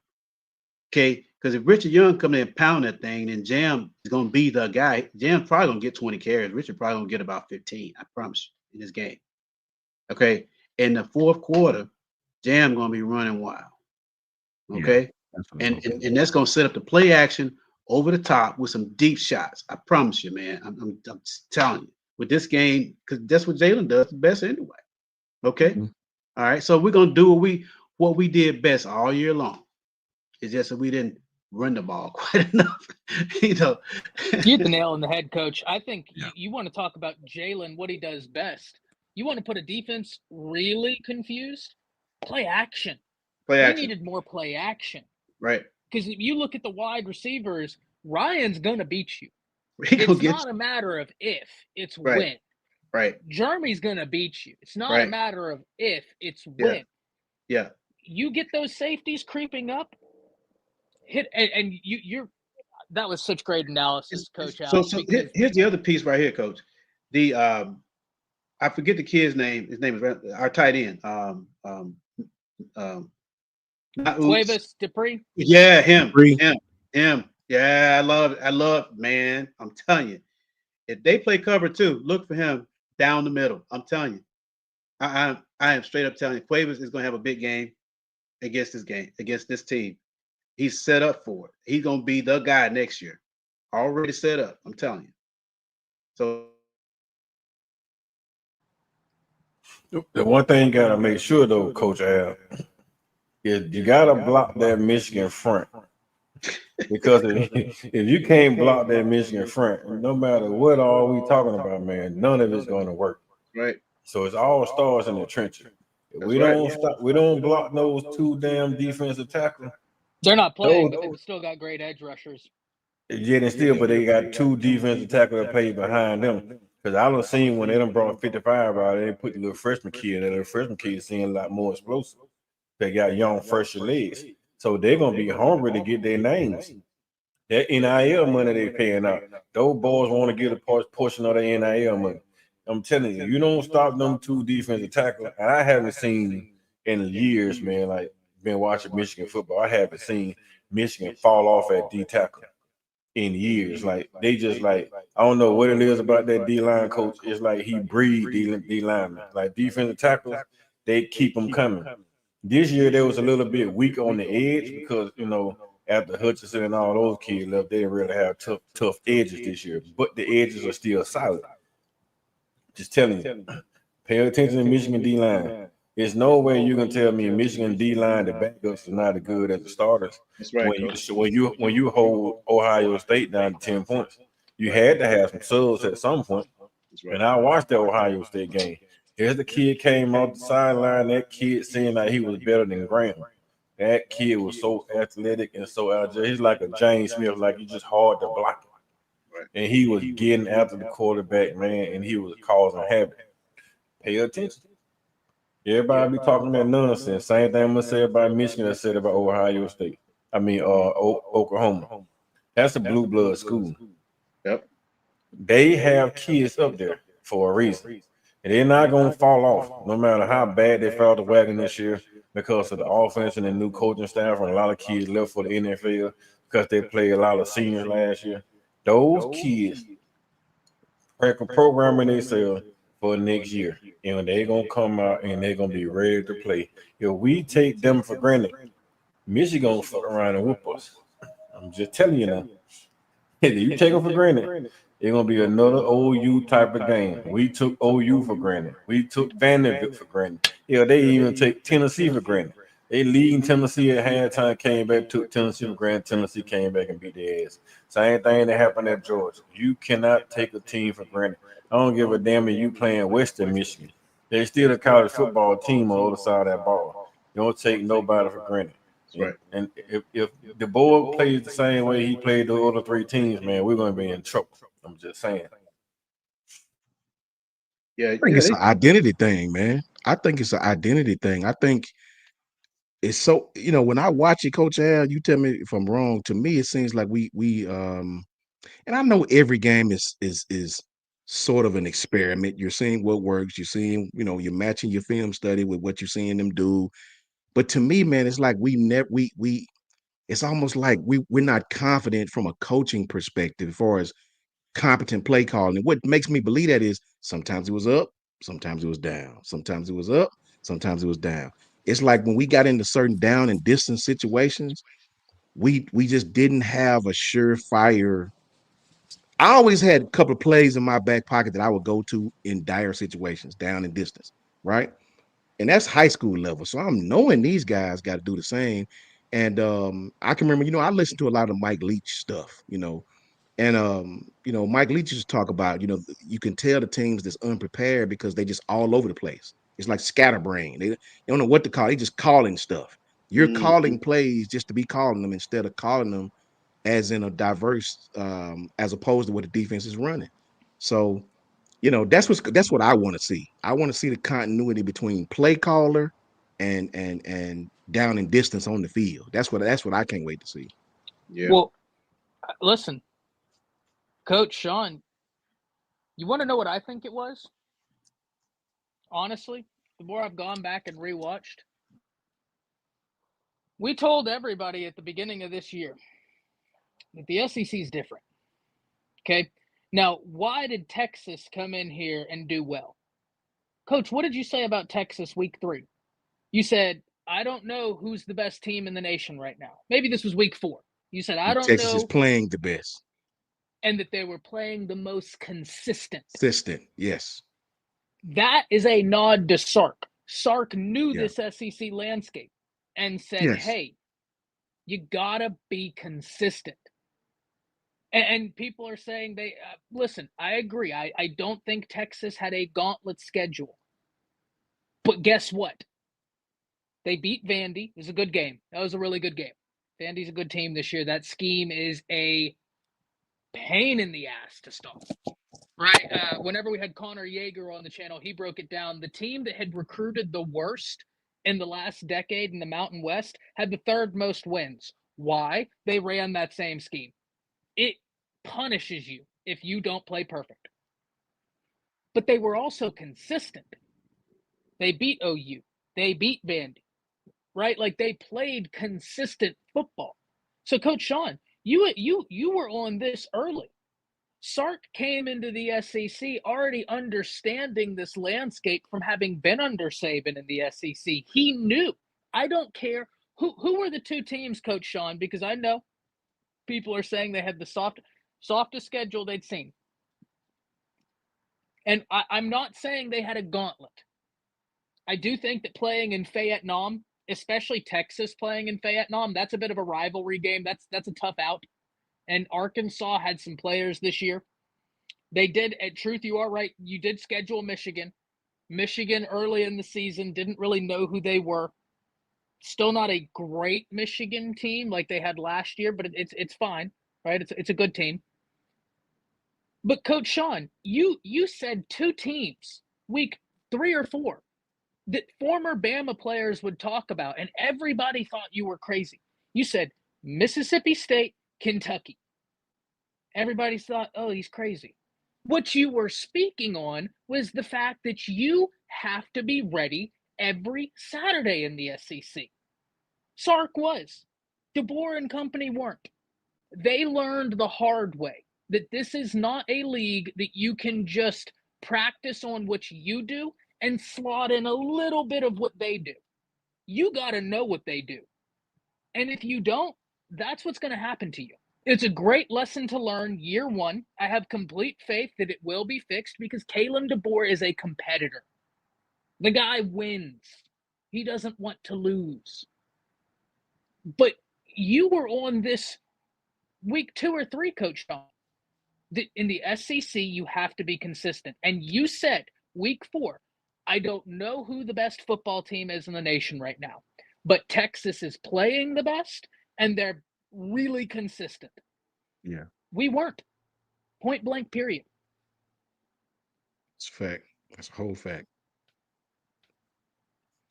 Okay. Because if Richard Young come in and pound that thing, then Jam is going to be the guy. Jam's probably going to get 20 carries. Richard probably going to get about 15. I promise you, in this game. Okay. In the fourth quarter, Jam going to be running wild. Okay. And that's going to set up the play action over the top with some deep shots. I promise you, man. I'm telling you. With this game, because that's what Jalen does the best anyway. Okay. Mhm. All right. So we're going to do what we did best all year long. It's just that we didn't run the ball quite enough. You know. You hit the nail on the head, Coach. I think Yeah. you want to talk about Jalen, what he does best. You want to put a defense really confused? Play action. Play We action. needed more play action. Right. Because if you look at the wide receivers, Ryan's going to beat you. He gonna It's get not a matter of if, it's Right. when. right. Jeremy's going to beat you. It's not a Right. matter of if, it's Yeah. when. Yeah. You get those safeties creeping up, and you're that was such great analysis, Coach Al. So here's the other piece right here, Coach. The I forget the kid's name. His name is our tight end. Not Oops. Cuevas, Dupree. Yeah, him. Dupree. Him. Yeah, I love, man. I'm telling you, if they play cover two, look for him down the middle. I'm telling you, I am straight up telling you, Cuevas is gonna have a big game against this team. He's set up for it. He's gonna be the guy next year. Already set up. I'm telling you. So The one thing you gotta make sure though, Coach Al, is you gotta block that Michigan front. Because if you can't block that Michigan front, no matter what all we talking about, man, none of it's gonna work. right. So it's all stars in the trenches. If we That's right. don't stop, we don't block those two damn defensive tackles. They're not playing, Those- but they've still got great edge rushers. Yet and still, but they got two defensive tackles that play behind them. Because I done seen when they done brought 55 out, they put the little freshman kid, and the freshman kid seeing a lot more explosive. They got young, fresher legs. So they're gonna be hungry to get their names. That NIL money they paying out. Those boys want to get a portion of the NIL money. I'm telling you, you don't stop them two defensive tackles. And I haven't seen in years, man, like been watching Michigan football. I haven't seen Michigan fall off at D tackle in years. Like they just like, I don't know what it is about that D-line coach. It's like he breed D-linemen. Like defensive tackles, they keep them coming. This year they was a little bit weak on the edge because, you know, after Hutchinson and all those kids left, they didn't really have tough edges this year. But the edges are still solid. Just telling you, pay attention to Michigan D-line. There's no way you can tell me Michigan D-line, the backups are not as good as the starters. That's right. When you hold Ohio State down to 10 points, you had to have some subs at some point. That's right. And I watched the Ohio State game. Here's the kid came off the sideline. That kid seemed like he was better than Graham. That kid was so athletic and so agile. He's like a James Smith, like he's just hard to block. Right. And he was getting after the quarterback, man, and he was causing havoc. Pay attention. Everybody be talking that nonsense. Same thing I'm gonna say about Michigan. I said about Ohio State. I mean, Oklahoma. That's a blue blood school. Yep. They have kids up there for a reason. And they're not going to fall off, no matter how bad they fell the wagon this year because of the offense and the new coaching staff. And a lot of kids left for the NFL because they played a lot of seniors last year. Those kids programming themselves for next year. And they're going to come out and they're going to be ready to play. If we take them for granted, Michigan going to fuck around and whoop us. I'm just telling you now. If you take them for granted, it's gonna be another OU type of game. We took OU for granted. We took Vanderbilt for granted. Yeah, they even take Tennessee for granted. They leading Tennessee at halftime, came back, took Tennessee for granted. Tennessee came back and beat their ass. Same thing that happened at Georgia. You cannot take a team for granted. I don't give a damn if you playing Western Michigan. They're still a college football team on the other side of that ball. You don't take nobody for granted. Right. And if the board plays the same way he played the other three teams, man, we're gonna be in trouble. I'm just saying. Yeah, I think it's an identity thing, man. I think it's an identity thing. I think it's so, you know, when I watch it, Coach Al, you tell me if I'm wrong. To me, it seems like we and I know every game is sort of an experiment. You're seeing what works. You're seeing, you know, you're matching your film study with what you're seeing them do. But to me, man, it's like we it's almost like we're not confident from a coaching perspective as far as competent play calling. And what makes me believe that is sometimes it was up, sometimes it was down, sometimes it was up, sometimes it was down. It's like when we got into certain down and distance situations, we just didn't have a surefire. I always had a couple of plays in my back pocket that I would go to in dire situations, down and distance, right? And that's high school level. So I'm knowing these guys got to do the same. And I can remember, I listened to a lot of Mike Leach stuff, and Mike Leach used to talk about, you can tell the teams that's unprepared because they just all over the place. It's like scatterbrain. They don't know what to call. They just calling stuff. You're calling plays just to be calling them instead of calling them as in a diverse, as opposed to what the defense is running. So, that's what I want to see. I want to see the continuity between play caller and down and distance on the field. That's what I can't wait to see. Yeah. Well, listen, Coach Sean, you want to know what I think it was? Honestly, the more I've gone back and rewatched, we told everybody at the beginning of this year that the SEC is different. Okay. Now, why did Texas come in here and do well? Coach, what did you say about Texas week 3? You said, I don't know who's the best team in the nation right now. Maybe this was week 4. You said, I don't Texas know. is playing the best. And that they were playing the most consistent. Consistent, yes. That is a nod to Sark. Sark knew this SEC landscape and said, hey, you got to be consistent. And people are saying listen, I agree. I don't think Texas had a gauntlet schedule. But guess what? They beat Vandy. It was a good game. That was a really good game. Vandy's a good team this year. That scheme is a pain in the ass to stop. Right? Whenever we had Connor Yeager on the channel, he broke it down. The team that had recruited the worst in the last decade in the Mountain West had the 3rd most wins. Why? They ran that same scheme. It punishes you if you don't play perfect. But they were also consistent. They beat OU. They beat Vandy. Right? Like they played consistent football. So Coach Sean, you were on this early. Sark came into the SEC already understanding this landscape from having been under Saban in the SEC. He knew. I don't care who were the 2 teams, Coach Sean, because I know people are saying they had the softest schedule they'd seen. And I'm not saying they had a gauntlet. I do think that playing in Fayette-Nam, especially Texas playing in Fayette-Nam, that's a bit of a rivalry game. That's a tough out. And Arkansas had some players this year. They did, at truth, you are right. You did schedule Michigan. Michigan early in the season didn't really know who they were. Still not a great Michigan team like they had last year, but it's fine, right? It's a good team. But Coach Sean, you said 2 teams, week 3 or 4, that former Bama players would talk about, and everybody thought you were crazy. You said Mississippi State, Kentucky. Everybody thought, oh, he's crazy. What you were speaking on was the fact that you have to be ready every Saturday in the SEC. Sark was. DeBoer and company weren't. They learned the hard way that this is not a league that you can just practice on what you do and slot in a little bit of what they do. You got to know what they do. And if you don't, that's what's going to happen to you. It's a great lesson to learn year 1. I have complete faith that it will be fixed because Kalen DeBoer is a competitor. The guy wins. He doesn't want to lose. But you were on this week 2 or 3, Coach Sean. In the SEC, you have to be consistent. And you said week 4, I don't know who the best football team is in the nation right now, but Texas is playing the best and they're really consistent. Yeah. We weren't. Point blank, period. It's a fact. That's a whole fact.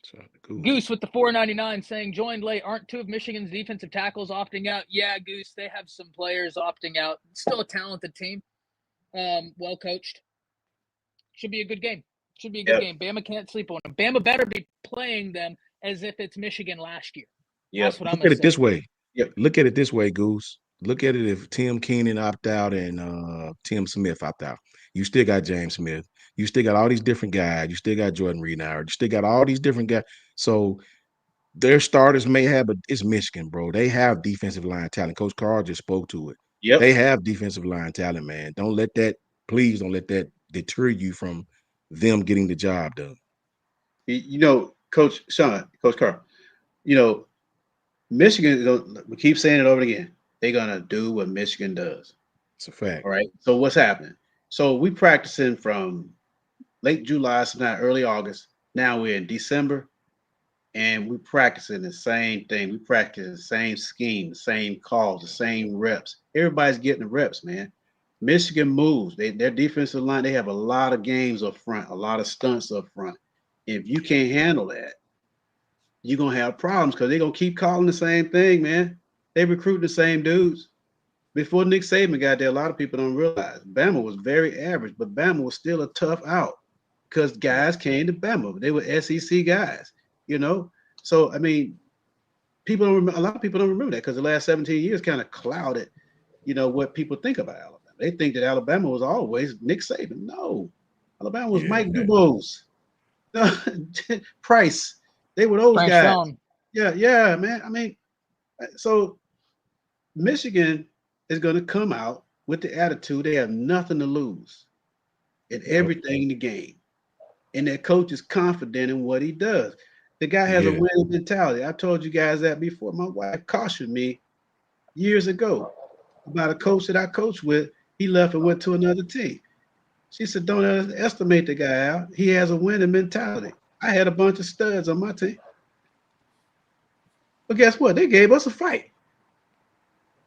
So, Goose with the $4.99 saying, joined late. Aren't 2 of Michigan's defensive tackles opting out? Yeah, Goose, they have some players opting out. Still a talented team. Well coached. Should be a good game. Should be a good game. Bama can't sleep on them. Bama better be playing them as if it's Michigan last year. Yeah. That's what I'm look at going it to this say. way. Yep. Look at it this way, Goose. Look at it if Tim Keenan opt out and Tim Smith opt out. You still got James Smith. You still got all these different guys. You still got Jordan Reed now. You still got all these different guys. So their starters may have, but it's Michigan, bro. They have defensive line talent. Coach Carl just spoke to it. Yep. They have defensive line talent, man. Please don't let that deter you from them getting the job done. You know, Coach Carl, you know, Michigan, we keep saying it over again. They're gonna do what Michigan does. It's a fact. All right. So what's happening? So we practicing from late July, sometimes early August. Now we're in December, and we practicing the same thing. We practice the same scheme, the same calls, the same reps. Everybody's getting the reps, man. Michigan moves. Their defensive line, they have a lot of games up front, a lot of stunts up front. If you can't handle that, you're gonna have problems because they're gonna keep calling the same thing, man. They recruit the same dudes. Before Nick Saban got there, a lot of people don't realize Bama was very average, but Bama was still a tough out because guys came to Bama. They were SEC guys, you know. So I mean, people don't remember. A lot of people don't remember that because the last 17 years kind of clouded, you know, what people think about Alabama. They think that Alabama was always Nick Saban. No, Alabama was Mike Dubose, Price. They were those Frank guys. Stone. Yeah, man. I mean, so Michigan is going to come out with the attitude they have nothing to lose and everything in the game. And that coach is confident in what he does. The guy has a winning mentality. I told you guys that before. My wife cautioned me years ago about a coach that I coached with. He left and went to another team. She said, don't underestimate the guy out. He has a winning mentality. I had a bunch of studs on my team. But guess what? They gave us a fight.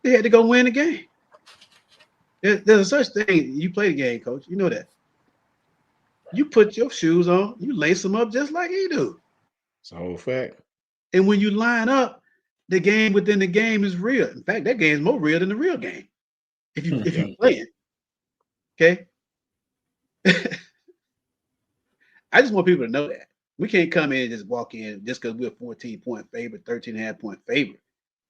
They had to go win the game. There's a such thing. You play the game, coach. You know that. You put your shoes on, you lace them up just like he do. It's a whole fact. And when you line up, the game within the game is real. In fact, that game is more real than the real game. If you play it. Okay. I just want people to know that. We can't come in and just walk in just because we're a 14-point favorite, 13.5-point favorite.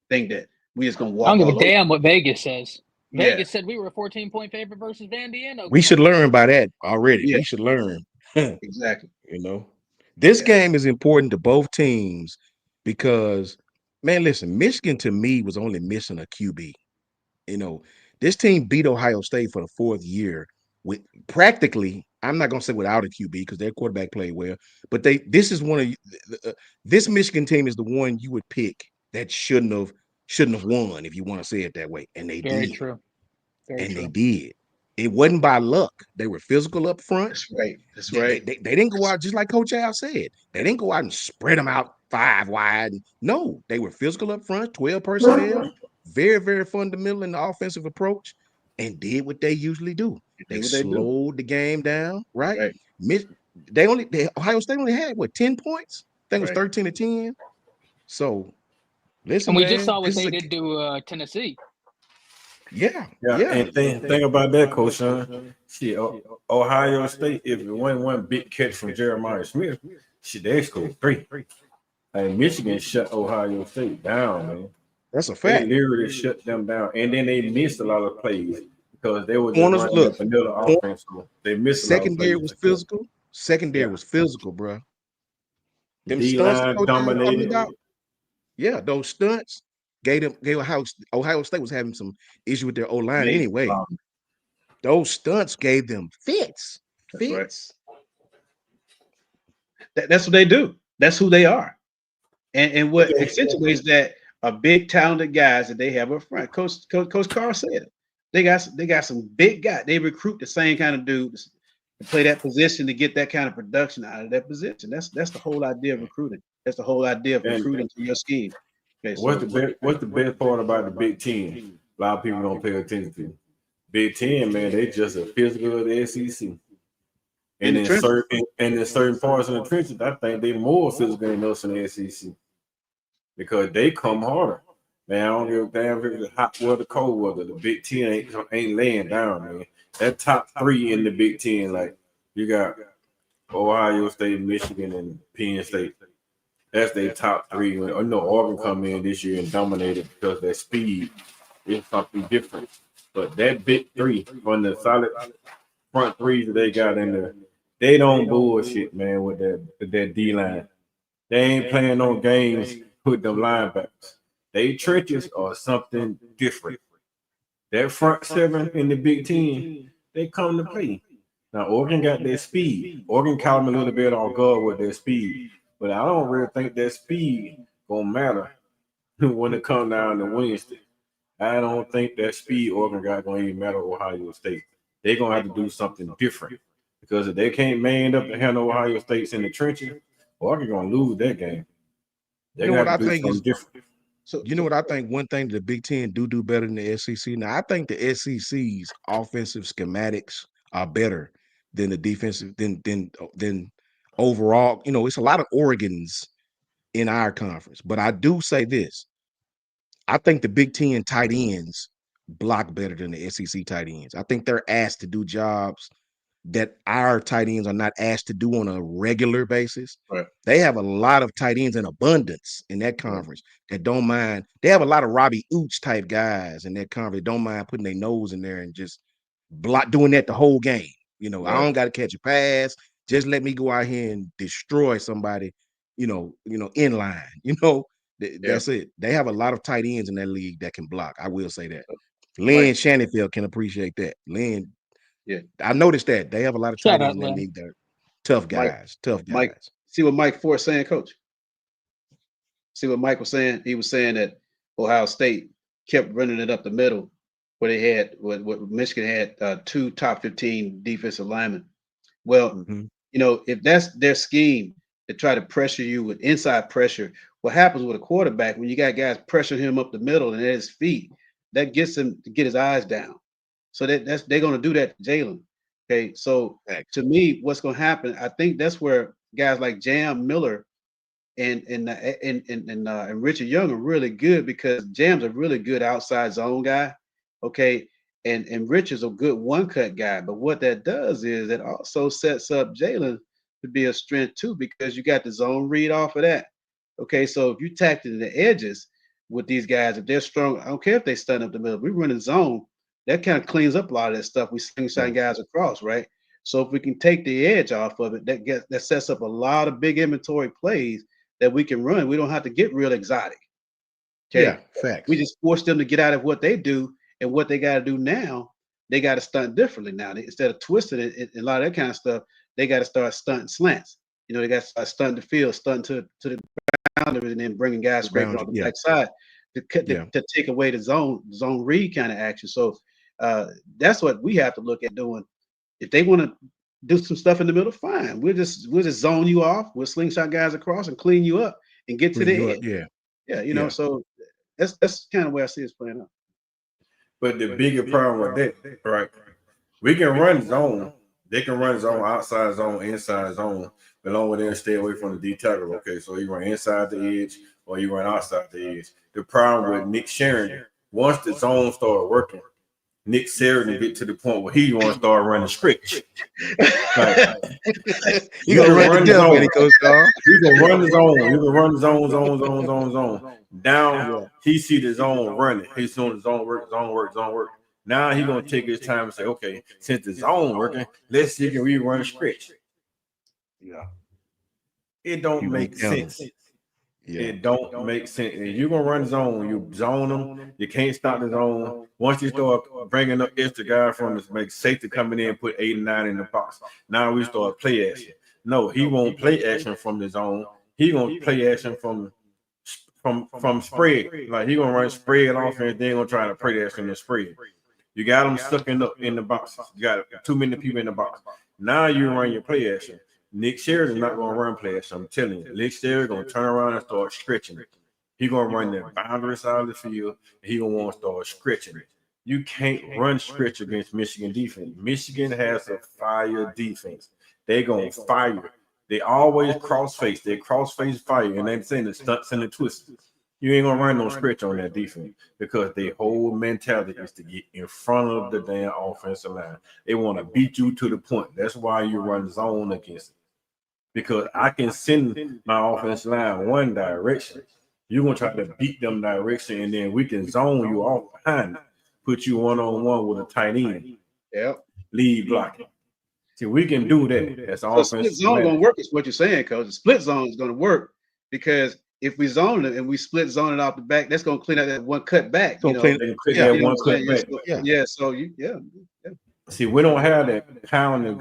Think that we just gonna walk. I don't give a damn what Vegas says. Yeah. Vegas said we were a 14-point favorite versus Vandy and Oklahoma. We should learn by that already. Yeah. We should learn. Exactly. You know, this game is important to both teams because, man, listen, Michigan to me was only missing a QB. You know, this team beat Ohio State for the fourth year with practically, I'm not going to say without a QB because their quarterback played well, but this is one of this Michigan team is the one you would pick that shouldn't have won, if you want to say it that way. And they Very did. true. Very and true. they did. It wasn't by luck. They were physical up front. That's right. That's right. They didn't go out, just like Coach Al said. They didn't go out and spread them out 5 wide. No, they were physical up front, 12 personnel, very, very fundamental in the offensive approach, and did what they usually do. They slowed the game down, right? Ohio State only had 10 points? I think it was 13-10. So listen, and we man, just saw what they did to Tennessee. Yeah. And think about that, Coach Sean. Shit, Ohio State, if it wasn't one big catch from Jeremiah Smith, shit, they scored 3. And Michigan shut Ohio State down, man. That's a fact. They literally shut them down, and then they missed a lot of plays because they were just running vanilla offense. So they missed. Secondary was physical. Secondary was physical, bro. Them stunts dominated. Yeah, those stunts gave Ohio State was having some issue with their O-line anyway. Those stunts gave them fits. Right. That's what they do. That's who they are. And what accentuates that are big talented guys that they have up front. Coach Carl said it. They got some big guys. They recruit the same kind of dudes to play that position to get that kind of production out of that position. That's the whole idea of recruiting. That's the whole idea of recruiting to your scheme. Okay, what's the best part about the Big Ten? A lot of people don't pay attention to. Big Ten, man, they just a physical of the SEC. And in certain parts of the trenches, I think they more physical than us in the SEC. Because they come harder. Man, I don't give a damn if it's hot weather, cold weather. The Big Ten ain't laying down, man. That top 3 in the Big Ten, like you got Ohio State, Michigan, and Penn State. That's their top three. I know Oregon come in this year and dominated because their speed is something different. But that big three from the solid front threes that they got in there, they don't bullshit, man, with that D line. They ain't playing no games with them linebackers. They trenches are something different. That front seven in the Big Ten, they come to play. Now Oregon got their speed. Oregon caught them a little bit off guard with their speed, but I don't really think that speed gonna matter when it comes down to Wednesday. I don't think that speed Oregon got gonna even matter Ohio State. They're gonna have to do something different because if they can't man up and handle Ohio State's in the trenches, Oregon gonna lose that game. They're You know what gonna I have to do think is something different. So you know what I think one thing the Big Ten do better than the SEC. Now I think the SEC's offensive schematics are better than the defensive than overall. You know, it's a lot of Oregons in our conference, but I do say this. I think the Big Ten tight ends block better than the SEC tight ends. I think they're asked to do jobs that our tight ends are not asked to do on a regular basis. Right. They have a lot of tight ends in abundance in that conference that don't mind. They have a lot of Robbie Ooch type guys in that conference that don't mind putting their nose in there and just block doing that the whole game. You know, I don't got to catch a pass. Just let me go out here and destroy somebody, in line. That's it. They have a lot of tight ends in that league that can block. I will say that. Lynn Shannonfield can appreciate that. Lynn, I noticed that they have a lot of tight Shout ends out, in that Lynn. league. They're tough guys. Mike, see what Mike Ford saying, Coach? See what Mike was saying? He was saying that Ohio State kept running it up the middle where they had what Michigan had 2 top 15 defensive linemen. Well, if that's their scheme to try to pressure you with inside pressure, what happens with a quarterback when you got guys pressuring him up the middle and at his feet, that gets him to get his eyes down. So they're going to do that to Jalen. Okay, so to me, what's going to happen? I think that's where guys like Jam Miller and Richard Young are really good because Jam's a really good outside zone guy. Okay, and Richard's a good one-cut guy. But what that does is it also sets up Jalen to be a strength too because you got the zone read off of that. Okay, so if you tacked in the edges with these guys, if they're strong, I don't care if they stun up the middle. We run a zone. That kind of cleans up a lot of that stuff. We slingshot guys across, right? So if we can take the edge off of it, that sets up a lot of big inventory plays that we can run. We don't have to get real exotic. Okay. Yeah, facts. We just force them to get out of what they do, and what they got to do now, they got to stunt differently now. Instead of twisting it and a lot of that kind of stuff, they got to start stunting slants. They got to start stunting the field, stunting to the boundary, and then bringing guys scraping on the backside to take away the zone read kind of action. So that's what we have to look at doing. If they want to do some stuff in the middle, fine. We'll just zone you off. We'll slingshot guys across and clean you up and get to the edge. Yeah. So that's kind of where I see it's playing out. But the bigger problem with that, right? We can run zone. They can run zone, outside zone, inside zone, but long with them stay away from the D tackle. Okay, so you run inside the edge or you run outside the edge. The problem with Nick Sheridan, once the zone started working, Nick Sheridan get to the point where he want to start running script. You gonna run the zone, Coach Dawg. You can run the zone. You can run the zone. Now he see the zone running. He's doing the zone work. Now he gonna take his time and say, okay, since the zone working, let's see can we run a script. Yeah, it don't make sense. Yeah. It don't make sense. If you're gonna run zone, you zone them. You can't stop the zone. Once you start bringing up extra guy from this, make safety coming in, put 8 and 9 in the box. Now we start play action. No, he won't play action from the zone. He gonna play action from spread. Like he gonna run spread offense. Then gonna try to play action in the spread. You got them sucking up in the boxes. You got too many people in the box. Now you run your play action. Nick Sheridan's not going to run play action. I'm telling you. Nick Sheridan going to turn around and start stretching it. He's going to run the boundary side of the field, and he's going to want to start stretching it. You can't run stretch against Michigan defense. Michigan has a fire defense. They're going to fire. They always cross-face. They cross-face fire, and they're saying the stunts and the twists. You ain't going to run no stretch on that defense because their whole mentality is to get in front of the damn offensive line. They want to beat you to the point. That's why you run zone against it. because I can send my offensive line one direction. You're gonna try to beat them direction, and then we can zone you off behind it, put you one-on-one with a tight end, Yep. lead blocking. See, we can do that. That's So split offensive zone line. gonna work is what you're saying, coach. The split zone is gonna work because if we zone it and we split zone it off the back, that's gonna clean out that one cut back. You know, They can click Yeah. that you know one what I'm cut saying? back. Yeah, so, yeah. So yeah. See, we don't have that pound you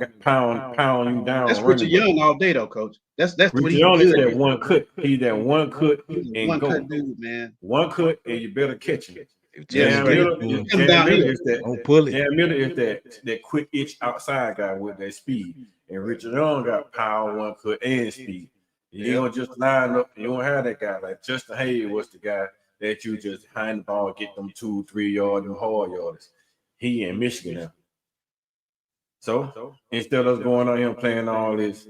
down. That's Richard running back. Young all day though, coach. That's what Richard he's Young is good that at. one cut. He's that one cut He's a and one go. cut dude, man. One cut and you better catch it. Yeah, Jam straight Miller, up. is- Come Jam down Miller here. is that. Don't pull it. Jam Miller is that quick itch outside guy with that speed. And Richard Young got power, one cut, and speed. You don't just line up. You don't have that guy like Justin Hayes was the guy that you just hand the ball, get them 2-3 yards, them hard yards. He in Michigan now. So instead of us going on here playing all this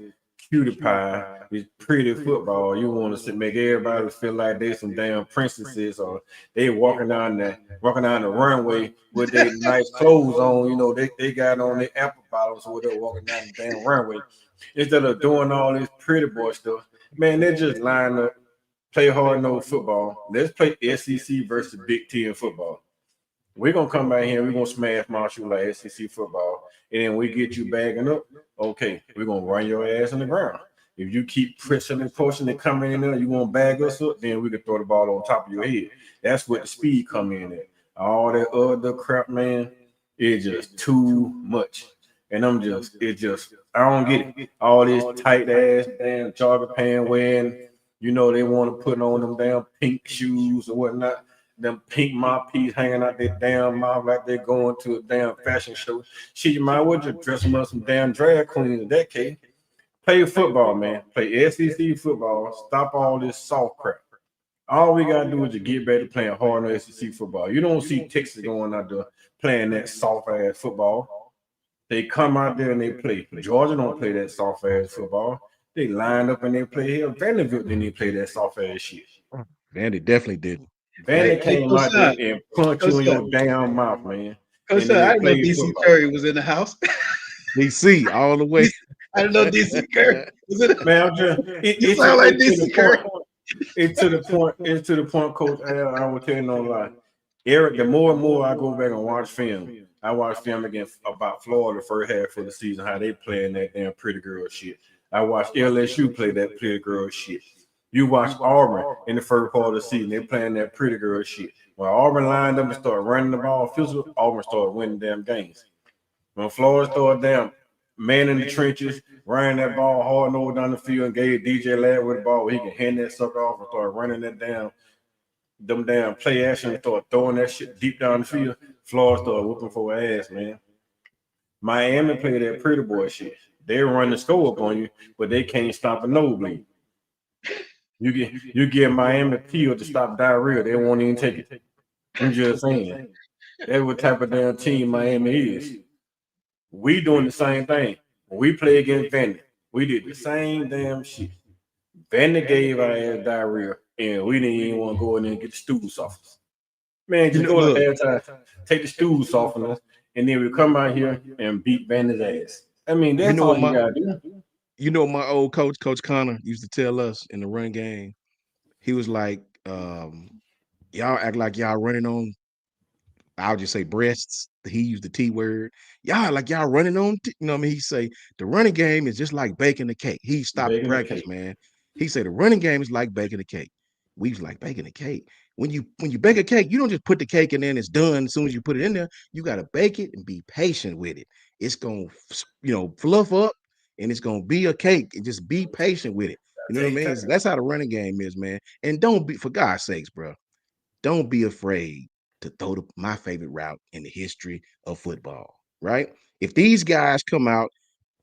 cutie pie, this pretty football, you want to make everybody feel like they some damn princesses, or they walking down the runway with their nice clothes on. You know, they got on their apple bottoms or they're walking down the damn runway. Instead of doing all this pretty boy stuff, man, they just line up, play hard nosed football. Let's play SEC versus Big Ten football. We're gonna come back here, we're gonna smash Marshall like SEC football, and then we get you bagging up. Okay, we're gonna run your ass on the ground. If you keep pressing and pushing and coming in there, you gonna bag us up, then we can throw the ball on top of your head. That's what the speed come in at. All that other crap, man, it's just too much. And I don't get it. All this tight ass damn jogger pant wearing, you know, they want to put on them damn pink shoes or whatnot. Them pink mouthpiece hanging out their damn mouth like they're going to a damn fashion show. Shit, you might well just dress them up some damn drag queen in that case. Play football, man. Play SEC football. Stop all this soft crap. All we gotta do is just get back to playing hard on SEC football. You don't see Texas going out there playing that soft ass football. They come out there and they play. Georgia don't play that soft ass football. They line up and they play here. Vanderbilt didn't play that soft ass shit. Vandy definitely didn't. Vandy came out there and punched you in your damn mouth, man. Coach, I didn't know DC Curry was in the house. DC all the way. I didn't know DC Curry was in the Man, You sound like DC Curry. It's to the point, Coach Al, I will tell you no lie. Eric, the more and more I go back and watch film, I watch film again about Florida the first half of the season, how they playing that damn pretty girl shit. I watched LSU play that pretty girl shit. You watch Auburn in the first part of the season, they playing that pretty girl shit. When Auburn lined up and started running the ball physical, Auburn started winning damn games. When Florida started damn man in the trenches, running that ball hard and over down the field and gave DJ Ladd with the ball where he can hand that sucker off and start running that them damn play action and start throwing that shit deep down the field, Florida started whooping for ass, man. Miami played that pretty boy shit. They run the score up on you, but they can't stop a nosebleed. You give Miami a pill to stop diarrhea, they won't even take it. I'm just saying. That's what type of damn team Miami is. We doing the same thing. When we play against Vandy, we did the same damn shit. Vandy gave our ass diarrhea, and we didn't even want to go in there and get the stools off us. Man, just go to halftime, take the stools off of us, and then we come out here and beat Vandy's ass. I mean, that's all you gotta do. You know, my old coach, Coach Connor, used to tell us in the run game, he was like, y'all act like y'all running on, I'll just say breasts. He used the T word. Y'all like y'all running on, you know what I mean? He say, the running game is just like baking the cake. He stopped the practice, man. He said, the running game is like baking the cake. We was like, baking the cake. When you bake a cake, you don't just put the cake in there and it's done as soon as you put it in there. You got to bake it and be patient with it. It's going to, fluff up and it's going to be a cake, and just be patient with it. You know what I mean? So that's how the running game is, man. And don't be, for God's sakes, bro, don't be afraid to throw my favorite route in the history of football, right? If these guys come out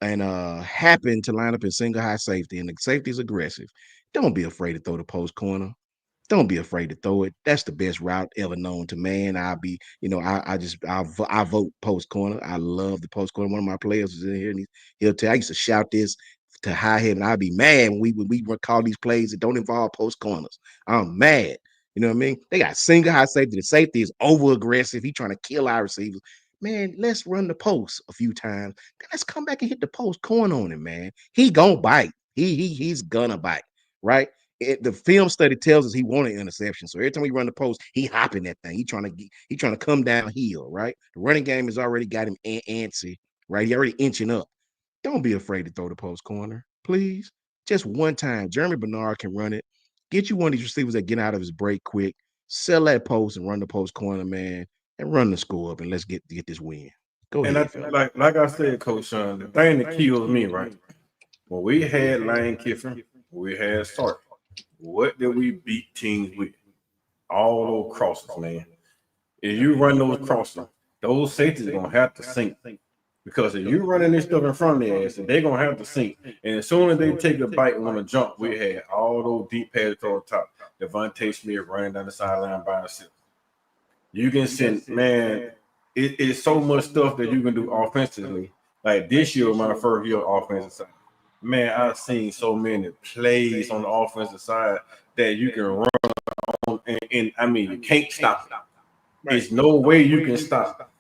and happen to line up in single high safety and the safety is aggressive, don't be afraid to throw the post corner. Don't be afraid to throw it. That's the best route ever known to man. I'll be, I vote post corner. I love the post corner. One of my players is in here and he'll tell, I used to shout this to high head, and I'd be mad when we call these plays that don't involve post corners. I'm mad. You know what I mean? They got single high safety. The safety is over aggressive. He trying to kill our receivers. Man, let's run the post a few times. Then let's come back and hit the post corner on him, man. He gonna bite. He's gonna bite, right? The film study tells us he wanted an interception. So every time we run the post, he hopping that thing. He trying to come downhill, right? The running game has already got him antsy, right? He already inching up. Don't be afraid to throw the post corner, please. Just one time. Jeremy Bernard can run it. Get you one of these receivers that get out of his break quick, sell that post and run the post corner, man, and run the score up, and let's get this win. Go And ahead, Phil. like I said, Coach Sean, the thing that kills me, right? When we had Lane Kiffin, we had Sark. What did we beat teams with? All those crosses, man. If you run those crosses, those safeties are gonna have to sink. Because if you running this stuff in front of their ass, they're gonna have to sink. And as soon as they take a bite and want to jump, we had all those deep passes on top. Devontae Smith running down the sideline by himself. You can send, man, it's so much stuff that you can do offensively. Like this year, my first year offensive side. Man, I've seen so many plays on the offensive side that you can run on, and I mean, you can't stop it. There's no way you can stop.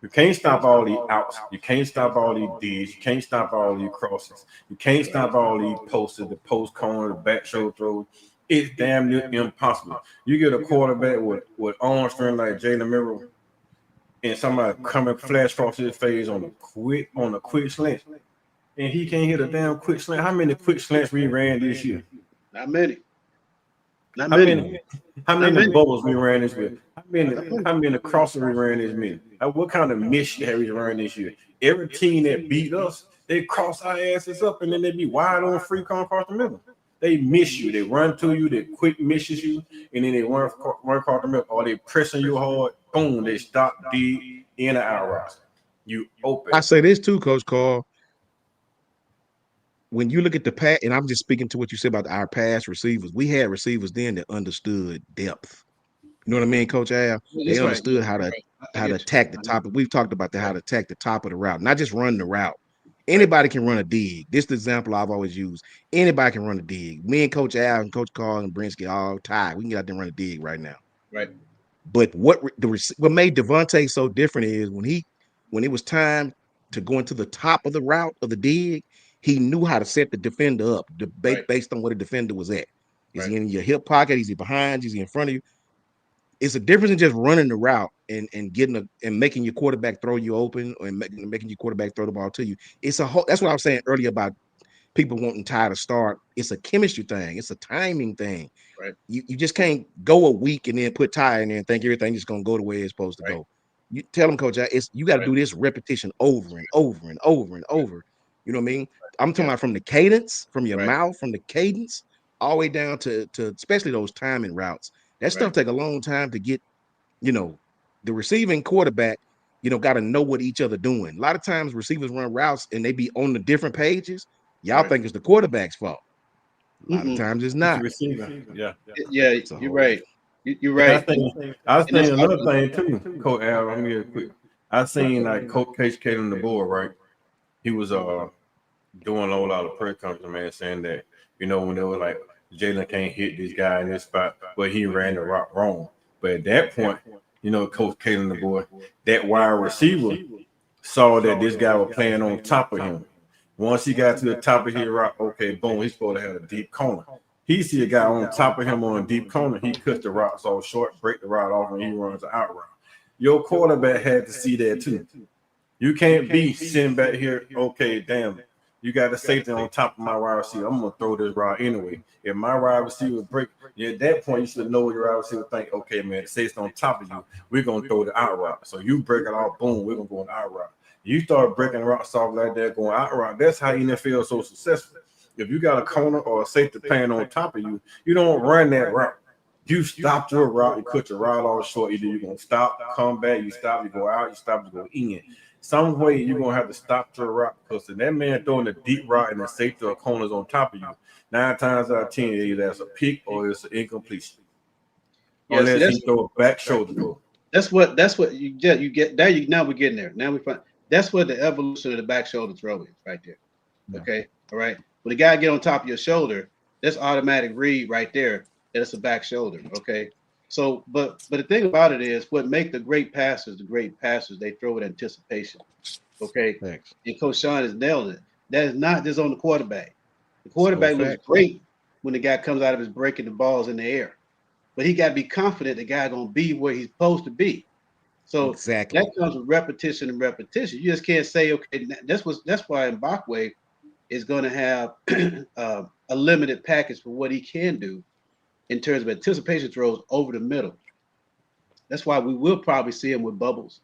You can't stop all these outs. You can't stop all these Ds. You can't stop all these crosses. You can't stop all these posts, the post corner, the back shoulder throws. It's damn near impossible. You get a quarterback with arm strength like Jalen Milroe, and somebody coming flash across his face on a quick slant, and he can't hit a damn quick slant. How many quick slants we ran this year? Not many. How many bubbles we ran this year? How many crosses we ran this year? What kind of miss have we run this year? Every team that beat us, they cross our asses up, and then they be wide on free come across the middle. They miss you. They run to you. They quick misses you, and then they run across the middle. Or they pressing you hard. Boom! They stop deep in and out routes. You open. I say this too, Coach Carl. When you look at the pass, and I'm just speaking to what you said about our pass receivers, we had receivers then that understood depth. You know what I mean, Coach Al? They understood how to attack the top. We've talked about how to attack the top of the route, not just run the route. Anybody can run a dig. This is the example I've always used. Anybody can run a dig. Me and Coach Al and Coach Carl and Brinsky all tied. We can get out there and run a dig right now. Right. But what made Devontae so different is when it was time to go into the top of the route of the dig, he knew how to set the defender up based on where the defender was at. Is he in your hip pocket? Is he behind you? Is he in front of you? It's a difference in just running the route and getting and making your quarterback throw you open or making your quarterback throw the ball to you. It's a whole. That's what I was saying earlier about people wanting Ty to start. It's a chemistry thing. It's a timing thing. Right. You just can't go a week and then put Ty in there and think everything's just gonna go the way it's supposed to go. You tell them, Coach, you got to do this repetition over and over and over and over. You know what I mean? I'm talking about from the cadence, from your mouth, from the cadence, all the way down to especially those timing routes. That stuff take a long time to get, the receiving quarterback, got to know what each other doing. A lot of times receivers run routes and they be on the different pages. Y'all think it's the quarterback's fault. A lot of times it's not. Yeah, you're right. You're right. I was thinking another thing too, Coach Al. I'm here quick. I seen like Coach Kalen the board, right? He was doing a lot of press conference, man, saying that when they were like Jalen can't hit this guy in this spot, but he ran the route wrong. But at that point, Coach Kalen the boy, that wide receiver saw that this guy was playing on top of him. Once he got to the top of his route, okay, boom, he's supposed to have a deep corner. He see a guy on top of him on a deep corner. He cuts the route so short, break the route off, and he runs the out route. Your quarterback had to see that too. You can't be sitting back here, okay, damn, you got a safety on top of my wide receiver. I'm going to throw this route anyway. If my wide receiver break, at that point, you should know your wide receiver think, okay, man, the safety on top of you, we're going to throw the out route. So you break it off, boom, we're going to go on the out route. You start breaking routes off like that, going out route. That's how NFL is so successful. If you got a corner or a safety playing on top of you, you don't run that route. You stop your route, you cut your route off short. Either you're going to stop, come back, you stop, you go out, you stop, you go in. Some way you're going to have to stop your route because if that man throwing a deep route and the safety or corners on top of you, 9 times out of 10, either that's a pick or it's an incompletion. Unless he throw a back shoulder throw. That's what you get. Now we're getting there. Now we find that's what the evolution of the back shoulder throw is right there. Yeah. Okay. All right. When the guy get on top of your shoulder, that's automatic read right there that it's a back shoulder. Okay. So, but the thing about it is what make the great passers, they throw with anticipation. Okay. Thanks. And Coach Sean has nailed it. That is not just on the quarterback. The quarterback So looks fact. great when the guy comes out of his breaking the balls in the air, but he got to be confident the guy gonna be where he's supposed to be. So Exactly. that comes with repetition and repetition. You just can't say, okay, that's why Mbakwe is going to have a limited package for what he can do in terms of anticipation throws over the middle. That's why we will probably see him with bubbles.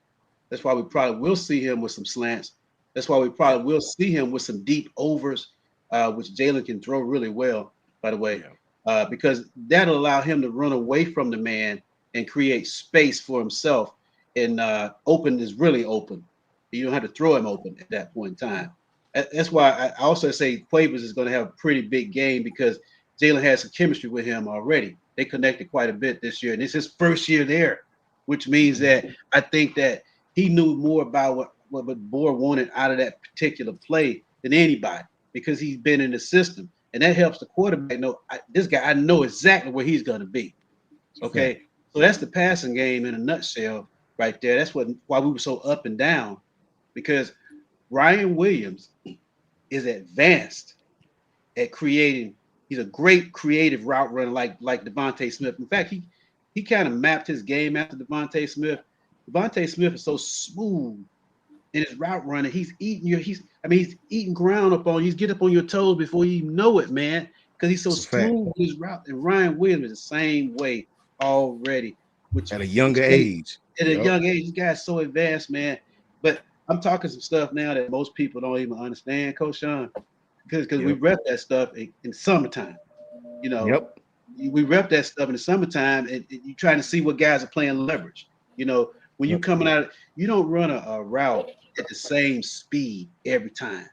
That's why we probably will see him with some slants. That's why we probably will see him with some deep overs, which Jalen can throw really well, by the way, because that'll allow him to run away from the man and create space for himself. And open is really open. You don't have to throw him open at that point in time. That's why I also say Quavers is going to have a pretty big game because Jalen has some chemistry with him already. They connected quite a bit this year, and it's his first year there, which means that I think that he knew more about what Bohr wanted out of that particular play than anybody because he's been in the system, and that helps the quarterback know this guy. I know exactly where he's going to be. Okay, so that's the passing game in a nutshell. Right there. That's why we were so up and down, because Ryan Williams is advanced at creating. He's a great creative route runner, like Devontae Smith. In fact, he kind of mapped his game after Devontae Smith. Devontae Smith is so smooth in his route running. He's eating ground up on you. He's get up on your toes before you even know it, man, because he's so smooth in his route. And Ryan Williams is the same way already, which at a younger age. At a young age, this guy's so advanced, man. But I'm talking some stuff now that most people don't even understand, Coach Sean, because we rep that stuff in summertime. You know, we rep that stuff in the summertime, and you're trying to see what guys are playing leverage. You know, when you're coming out, you don't run a route at the same speed every time.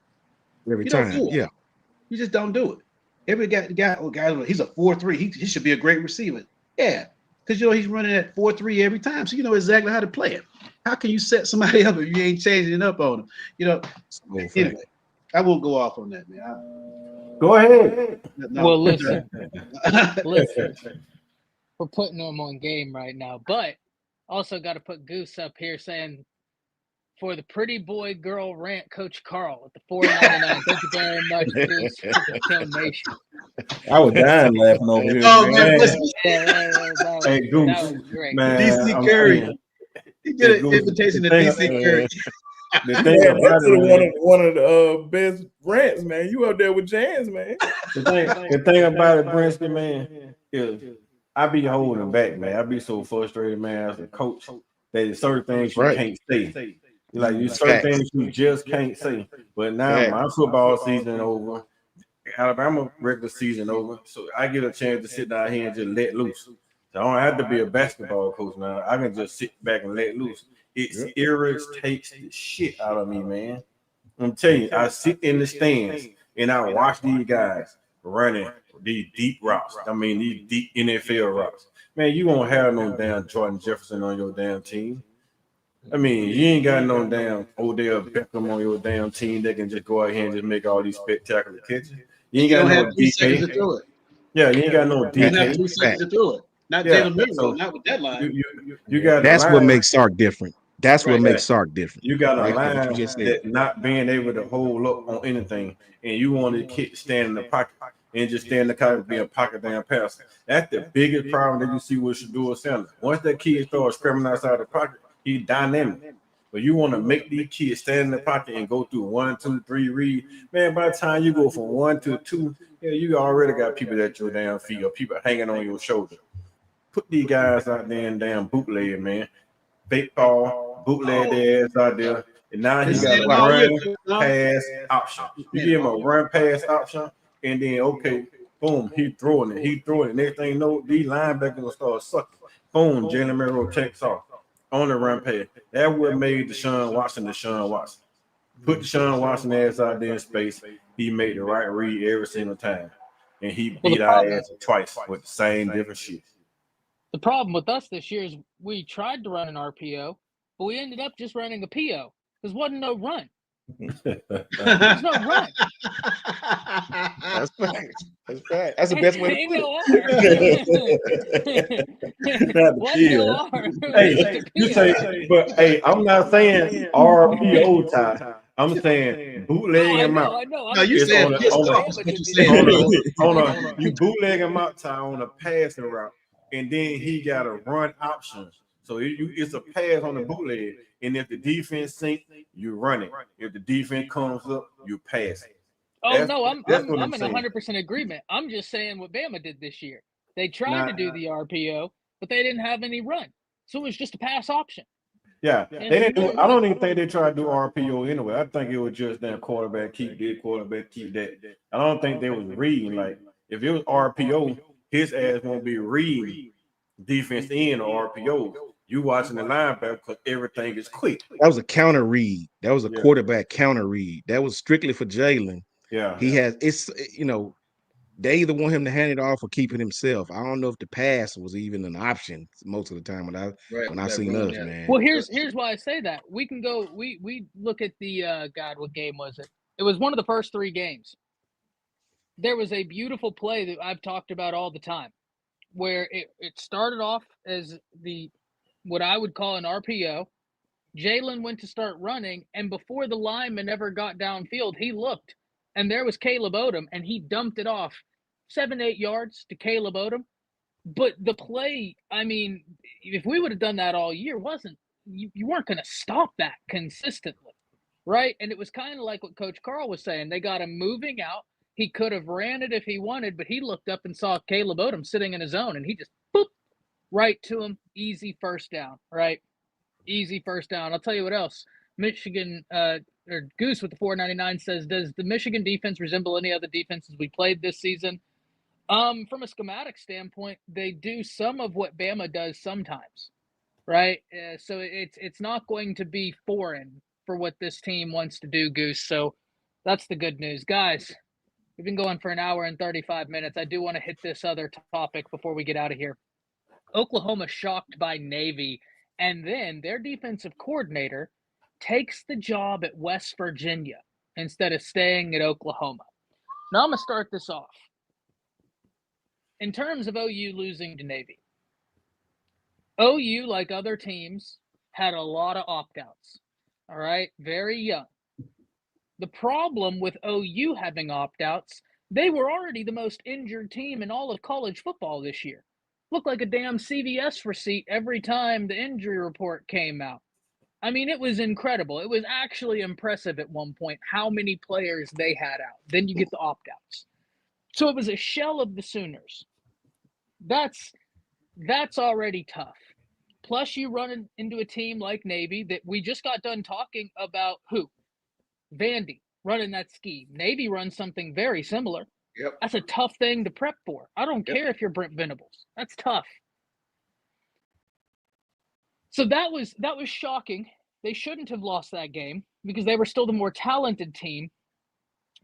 Every you time, don't do it. You just don't do it. Every guy, he's a 4.3. He should be a great receiver. Yeah. Because, you know, he's running at 4.3 every time. So you know exactly how to play it. How can you set somebody up if you ain't changing it up on them? You know, anyway, I won't go off on that, man. Go ahead. No. Well, listen. We're putting them on game right now. But also got to put Goose up here saying, for the pretty boy girl rant, Coach Carl at the $4.99. Thank you very much, Goose, for the donation. I was dying laughing over here. Oh, man. Hey, Goose, that was great. man. DC Curry. You get an invitation to DC Curry. The thing about it, one of the best rants, man. You up there with Jans, man. The thing about it, Brinsky, man, is I be holding back, man. I be so frustrated, man, as a coach, that there's certain things you can't say. Like you certain things you just can't say. But now my football season over, Alabama regular season over, so I get a chance to sit down here and just let loose. So I don't have to be a basketball coach now. I can just sit back and let loose. It irritates the shit out of me, man. I'm telling you, I sit in the stands and I watch these guys running these deep routes. I mean, these deep NFL routes. Man, you won't have no damn Jordan Jefferson on your damn team. I mean, you ain't got no damn Odell Beckham on your damn team that can just go out here and just make all these spectacular catches. You ain't got no DK. Yeah, you ain't got no DK. You have 3 seconds to do it. Not Jalen Milroe, not with that line. You got that's what makes Sark different. That's what makes Sark different. You got a line that not being able to hold up on anything, and you want to kid stand in the pocket and just stand in the pocket and be a pocket damn passer. That's the biggest problem that you see with Shedeur Sanders. Once that kid starts screaming outside the pocket, he's dynamic. But you want to make these kids stand in the pocket and go through 1, 2, 3 read. Man, by the time you go from 1 to 2, yeah, you already got people at your damn feet or people hanging on your shoulder. Put these guys out there and damn bootleg, man. Fake ball, bootleg their ass out there. And now he got a run pass option. You give him a run pass option, and then okay, boom, he throwing it. Next thing you know, these linebackers will start sucking. Boom, Jalen Milroe takes off on the run pass. That what made Deshaun Watson. Put Deshaun Watson ass out there in space. He made the right read every single time. And he beat our ass twice with the same different shit. The problem with us this year is we tried to run an RPO, but we ended up just running a PO. There wasn't no run. There's no run. That's fact. That's fact. That's the best way to put it. Hey, you say, but hey, I'm not saying RPO time. I'm saying bootlegging him out. I know. No, you It's said on the- pissed on the- off. That's what you said. you bootleg him out, Ty, on a passing route, and then he got a run option. So it's a pass on the bootleg, and if the defense sink, you run it. If the defense comes up, you pass it. Oh no, I'm what I'm in saying. 100% agreement. I'm just saying what Bama did this year. They tried to Nah. do the RPO, but they didn't have any run, so it was just a pass option. Yeah, they didn't do. I don't even think they tried to do RPO anyway. I think it was just that quarterback keep this, quarterback keep that. I don't think they was reading. Like if it was RPO, his ass won't be reading defense in or RPO. You watching the linebacker because everything is quick. That was a counter read. That was a Yeah. quarterback counter read. That was strictly for Jalen. Yeah, He has they either want him to hand it off or keep it himself. I don't know if the pass was even an option most of the time when I seen us, man. Well, here's why I say that. We can go. We look at the God. What game was it? It was one of the first 3 games. There was a beautiful play that I've talked about all the time, where it started off as what I would call an RPO. Jalen went to start running, and before the lineman ever got downfield, he looked, and there was Caleb Odom, and he dumped it off 7-8 yards to Caleb Odom. But the play, I mean, if we would have done that all year, you weren't going to stop that consistently, right? And it was kind of like what Coach Carl was saying. They got him moving out. He could have ran it if he wanted, but he looked up and saw Caleb Odom sitting in his zone, and he just boop right to him. Easy first down, right? Easy first down. I'll tell you what else. Michigan or Goose with the 499 says, does the Michigan defense resemble any other defenses we played this season? From a schematic standpoint, they do some of what Bama does sometimes, right? So it's not going to be foreign for what this team wants to do, Goose. So that's the good news. Guys, we've been going for an hour and 35 minutes. I do want to hit this other topic before we get out of here. Oklahoma shocked by Navy, and then their defensive coordinator takes the job at West Virginia instead of staying at Oklahoma. Now I'm going to start this off. In terms of OU losing to Navy, OU, like other teams, had a lot of opt-outs, all right? Very young. The problem with OU having opt-outs, they were already the most injured team in all of college football this year. Looked like a damn CVS receipt every time the injury report came out. I mean, it was incredible. It was actually impressive at one point how many players they had out. Then you get the opt-outs. So it was a shell of the Sooners. That's already tough. Plus, you run into a team like Navy that we just got done talking about who? Vandy running that scheme. Navy runs something very similar. Yep. That's a tough thing to prep for. I don't care if you're Brent Venables. That's tough. So that was shocking. They shouldn't have lost that game because they were still the more talented team.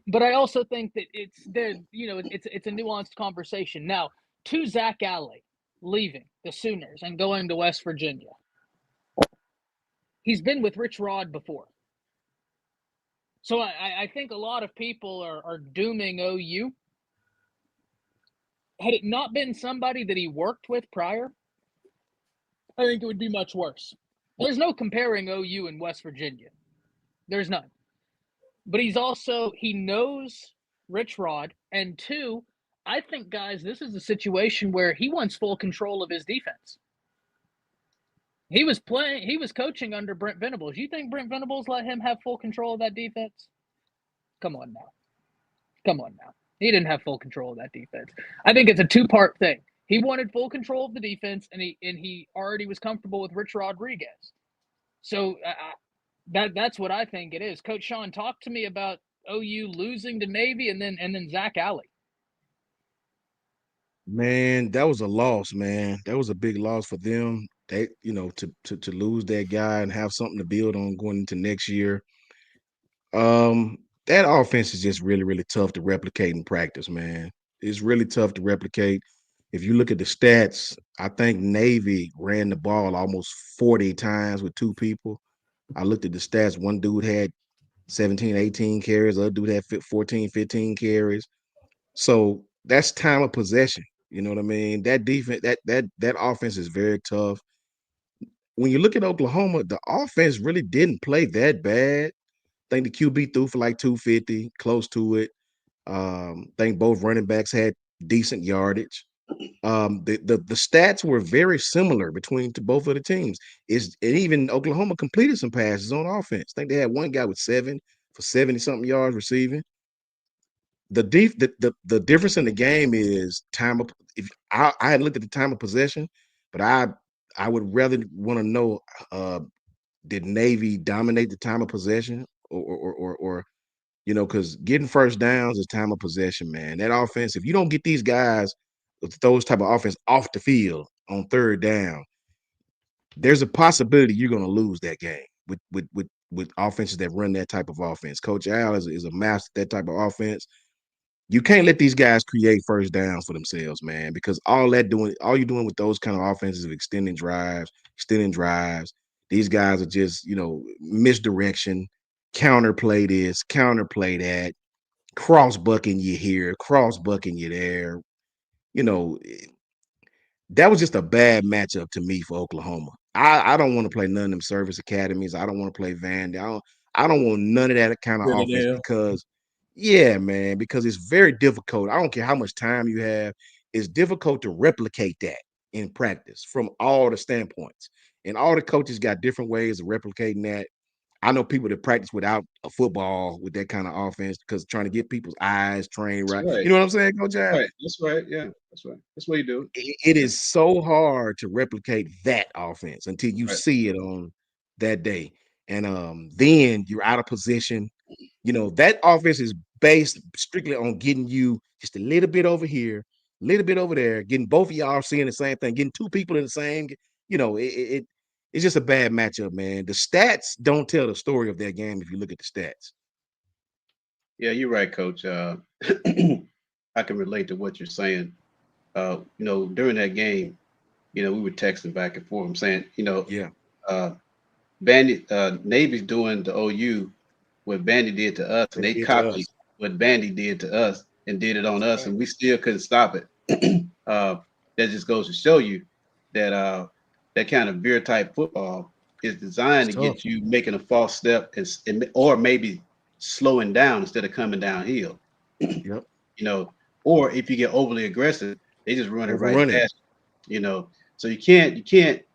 But I also think that it's a nuanced conversation. Now, to Zach Alley leaving the Sooners and going to West Virginia. He's been with Rich Rod before. So I think a lot of people are dooming OU. Had it not been somebody that he worked with prior, I think it would be much worse. There's no comparing OU and West Virginia. There's none. But he knows Rich Rod. And 2, I think, guys, this is a situation where he wants full control of his defense. He was coaching under Brent Venables. You think Brent Venables let him have full control of that defense? Come on now. He didn't have full control of that defense. I think it's a 2-part thing. He wanted full control of the defense, and he already was comfortable with Rich Rodriguez. So that's what I think it is. Coach Sean, talk to me about OU losing to Navy and then Zach Alley. Man, that was a loss, man. That was a big loss for them. They, to lose that guy and have something to build on going into next year. That offense is just really, really tough to replicate in practice, man. It's really tough to replicate. If you look at the stats, I think Navy ran the ball almost 40 times with 2 people. I looked at the stats. One dude had 17, 18 carries. The other dude had 14, 15 carries. So that's time of possession. You know what I mean? That defense, that offense is very tough. When you look at Oklahoma, the offense really didn't play that bad. think the QB threw for like 250, close to it. Think both running backs had decent yardage. The stats were very similar between both of the teams. And even Oklahoma completed some passes on offense. I think they had one guy with 7 for 70-something yards receiving. The difference in the game is time of if I had looked at the time of possession, but I would rather want to know did Navy dominate the time of possession or because getting first downs is time of possession, man. That offense, if you don't get these guys with those type of offense off the field on third down, there's a possibility you're going to lose that game with offenses that run that type of offense. Coach Al is a master at that type of offense. You can't let these guys create first downs for themselves, man, because all you're doing with those kind of offenses is extending drives. These guys are just, misdirection, counterplay this, counterplay that, cross bucking you here, cross bucking you there. That was just a bad matchup to me for Oklahoma. I don't want to play none of them service academies. I don't want to play Vandy. I don't want none of that kind of offense because it's very difficult. I don't care how much time you have. It's difficult to replicate that in practice from all the standpoints. And all the coaches got different ways of replicating that. I know people that practice without a football with that kind of offense because trying to get people's eyes trained right. You know what I'm saying, Coach Al? Right. That's right. Yeah, that's right. That's what you do. It is so hard to replicate that offense until you see it on that day. And then you're out of position. That offense is based strictly on getting you just a little bit over here, a little bit over there, getting both of y'all seeing the same thing, getting two people in the same, it's just a bad matchup, man. The stats don't tell the story of that game if you look at the stats. Yeah, you're right, Coach. I can relate to what you're saying. During that game, we were texting back and forth. I'm saying, Navy's doing the OU what Vandy did to us, and they copied what Vandy did to us and did it on us, and we still couldn't stop it. That just goes to show you that that kind of beer type football is designed to get you making a false step or maybe slowing down instead of coming downhill. Yep. Or if you get overly aggressive, they just run it right past you. So you can't get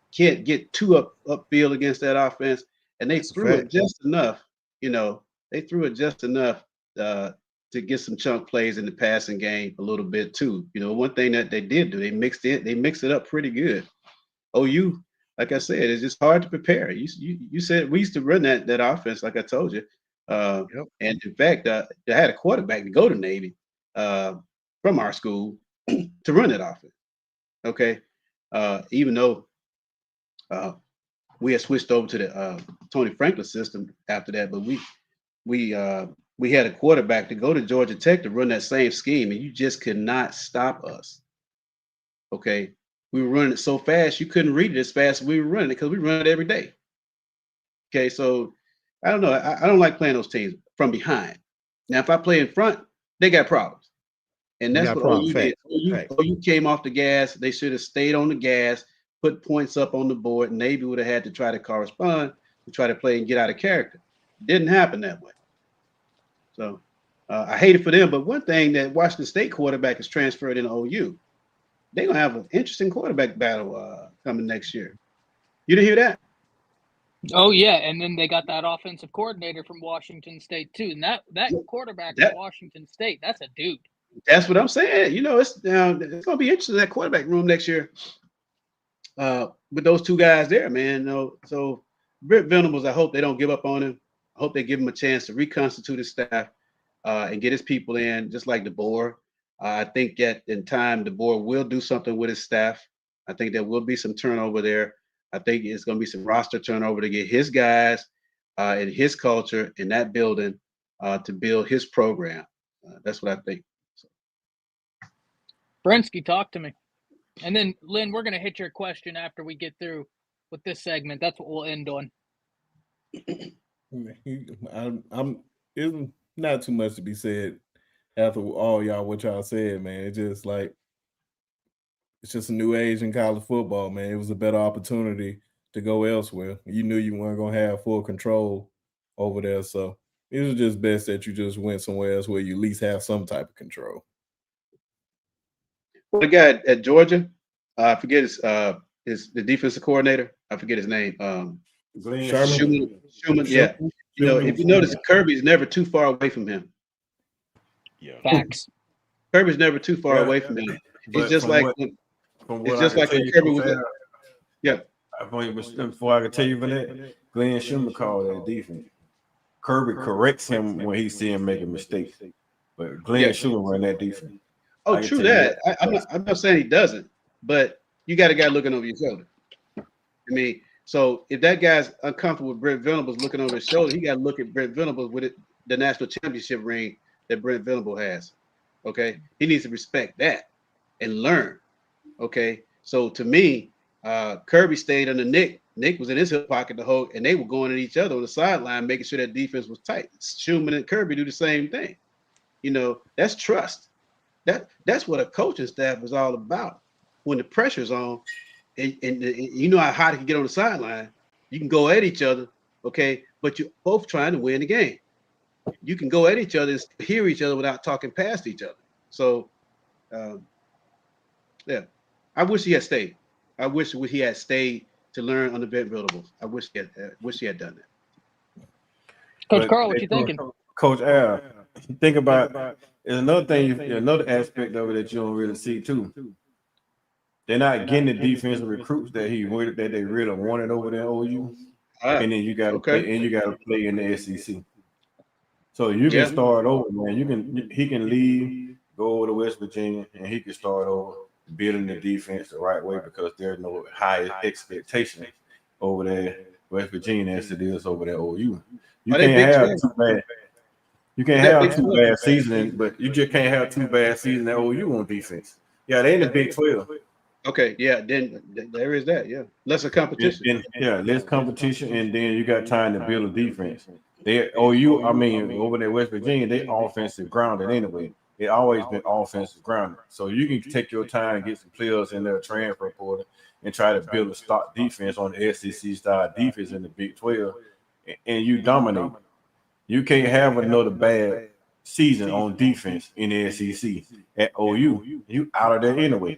too upfield against that offense. And they threw it just enough, they threw it just enough to get some chunk plays in the passing game a little bit too. One thing that they did do, they mixed it up pretty good. OU, like I said, it's just hard to prepare. You said we used to run that offense, like I told you. And in fact, I had a quarterback to go to Navy from our school to run that offense. Okay. Even though we had switched over to the Tony Franklin system after that, but we had a quarterback to go to Georgia Tech to run that same scheme, and you just could not stop us. Okay. We were running it so fast, you couldn't read it as fast as we were running it because we run it every day. Okay, so I don't know. I don't like playing those teams from behind. Now, if I play in front, they got problems. And that's what OU did. OU came off the gas. They should have stayed on the gas, put points up on the board. Navy would have had to try to correspond to try to play and get out of character. Didn't happen that way. So I hate it for them. But one thing that Washington State quarterback is transferred into OU. They're going to have an interesting quarterback battle coming next year. You didn't hear that? Oh, yeah. And then they got that offensive coordinator from Washington State, too. And that quarterback from Washington State, that's a dude. That's what I'm saying. It's going to be interesting, that quarterback room next year with those two guys there, man. So Britt Venables, I hope they don't give up on him. I hope they give him a chance to reconstitute his staff and get his people in, just like DeBoer. I think that in time, DeBoer will do something with his staff. I think there will be some turnover there. I think it's going to be some roster turnover to get his guys and his culture in that building to build his program. That's what I think. So. Brensky, talk to me. And then, Lynn, we're going to hit your question after we get through with this segment. That's what we'll end on. It's not too much to be said after all what y'all said, man. It's just like it's just a new age in college football, man. It was a better opportunity to go elsewhere. You knew you weren't gonna have full control over there. So It was just best that you just went somewhere else where you at least have some type of control. Well, the guy at Georgia, I forget his the defensive coordinator. I forget his name. Glenn Sherman? Schumann. Yeah. You know, if you notice, Kirby's never too far away from him. Yeah. Facts. Kirby's never too far Yeah. away from him. But It's just from like what- From it's what just I can like tell when you, Kirby Coach was Al, yeah. before I can tell you for that, Glenn Schumann called that defense. Kirby corrects him when he see him making mistakes, but Glenn Yeah. Schumann run that defense. Oh, I can true tell you that. I'm not saying he doesn't, but you got a guy looking over your shoulder. I mean, so if that guy's uncomfortable with Brent Venables looking over his shoulder, he got to look at Brent Venables with the national championship ring that Brent Venable has. Okay, he needs to respect that and learn. Okay, so to me, Kirby stayed under Nick. Nick was in his hip pocket the whole, and they were going at each other on the sideline, making sure that defense was tight. Schumann and Kirby do the same thing. You know, that's trust. That's what a coaching staff is all about. When the pressure's on, and you know how hot it can get on the sideline, you can go at each other, okay, but you're both trying to win the game. You can go at each other and hear each other without talking past each other. So, yeah, I wish he had stayed. I wish he had stayed to learn on the Brent Venables. I wish he had done that. Coach But Carl, what you thinking? Coach Al, think about there's another thing, another aspect of it that you don't really see too. They're not getting the defensive recruits that they really wanted over there OU, and then you got to play, and you got to play in the SEC. So you can start over, man. He can leave, go over to West Virginia, and he can start over building the defense the right way because there's no high expectation over there West Virginia as it is over there OU. You can't have too bad. You can't have two bad seasons, but you just can't have two bad seasons at OU on defense. Yeah, they in the Big 12. Okay, yeah, then there is that. Yeah, lesser competition. Less competition, and then you got time to build a defense. They OU, I mean, over there West Virginia, they offensive grounded anyway. It always been offensive grounded. So you can take your time and get some players in their transfer portal and try to build a stock defense on the SEC style defense in the Big 12, and you dominate. You can't have another bad season on defense in the SEC at OU. You out of there anyway.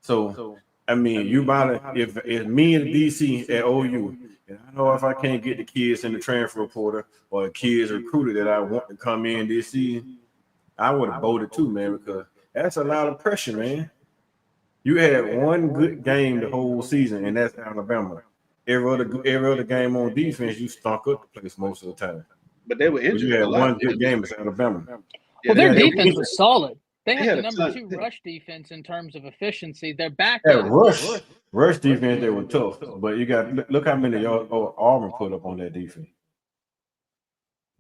So I mean, you about if me and DC at OU, and I know if I can't get the kids in the transfer portal or the kids recruited that I want to come in this season, I would have voted too, man, because that's a lot of pressure, man. You had one good game the whole season, and that's Alabama. Every other game on defense, you stunk up the place most of the time. But they were injured. You had one good game as Alabama. Well, their defense was solid. They They had had the a number ton. 2 rush defense in terms of efficiency. Their backup Yeah, rush defense, they were tough. But you got look how many Auburn put up on that defense.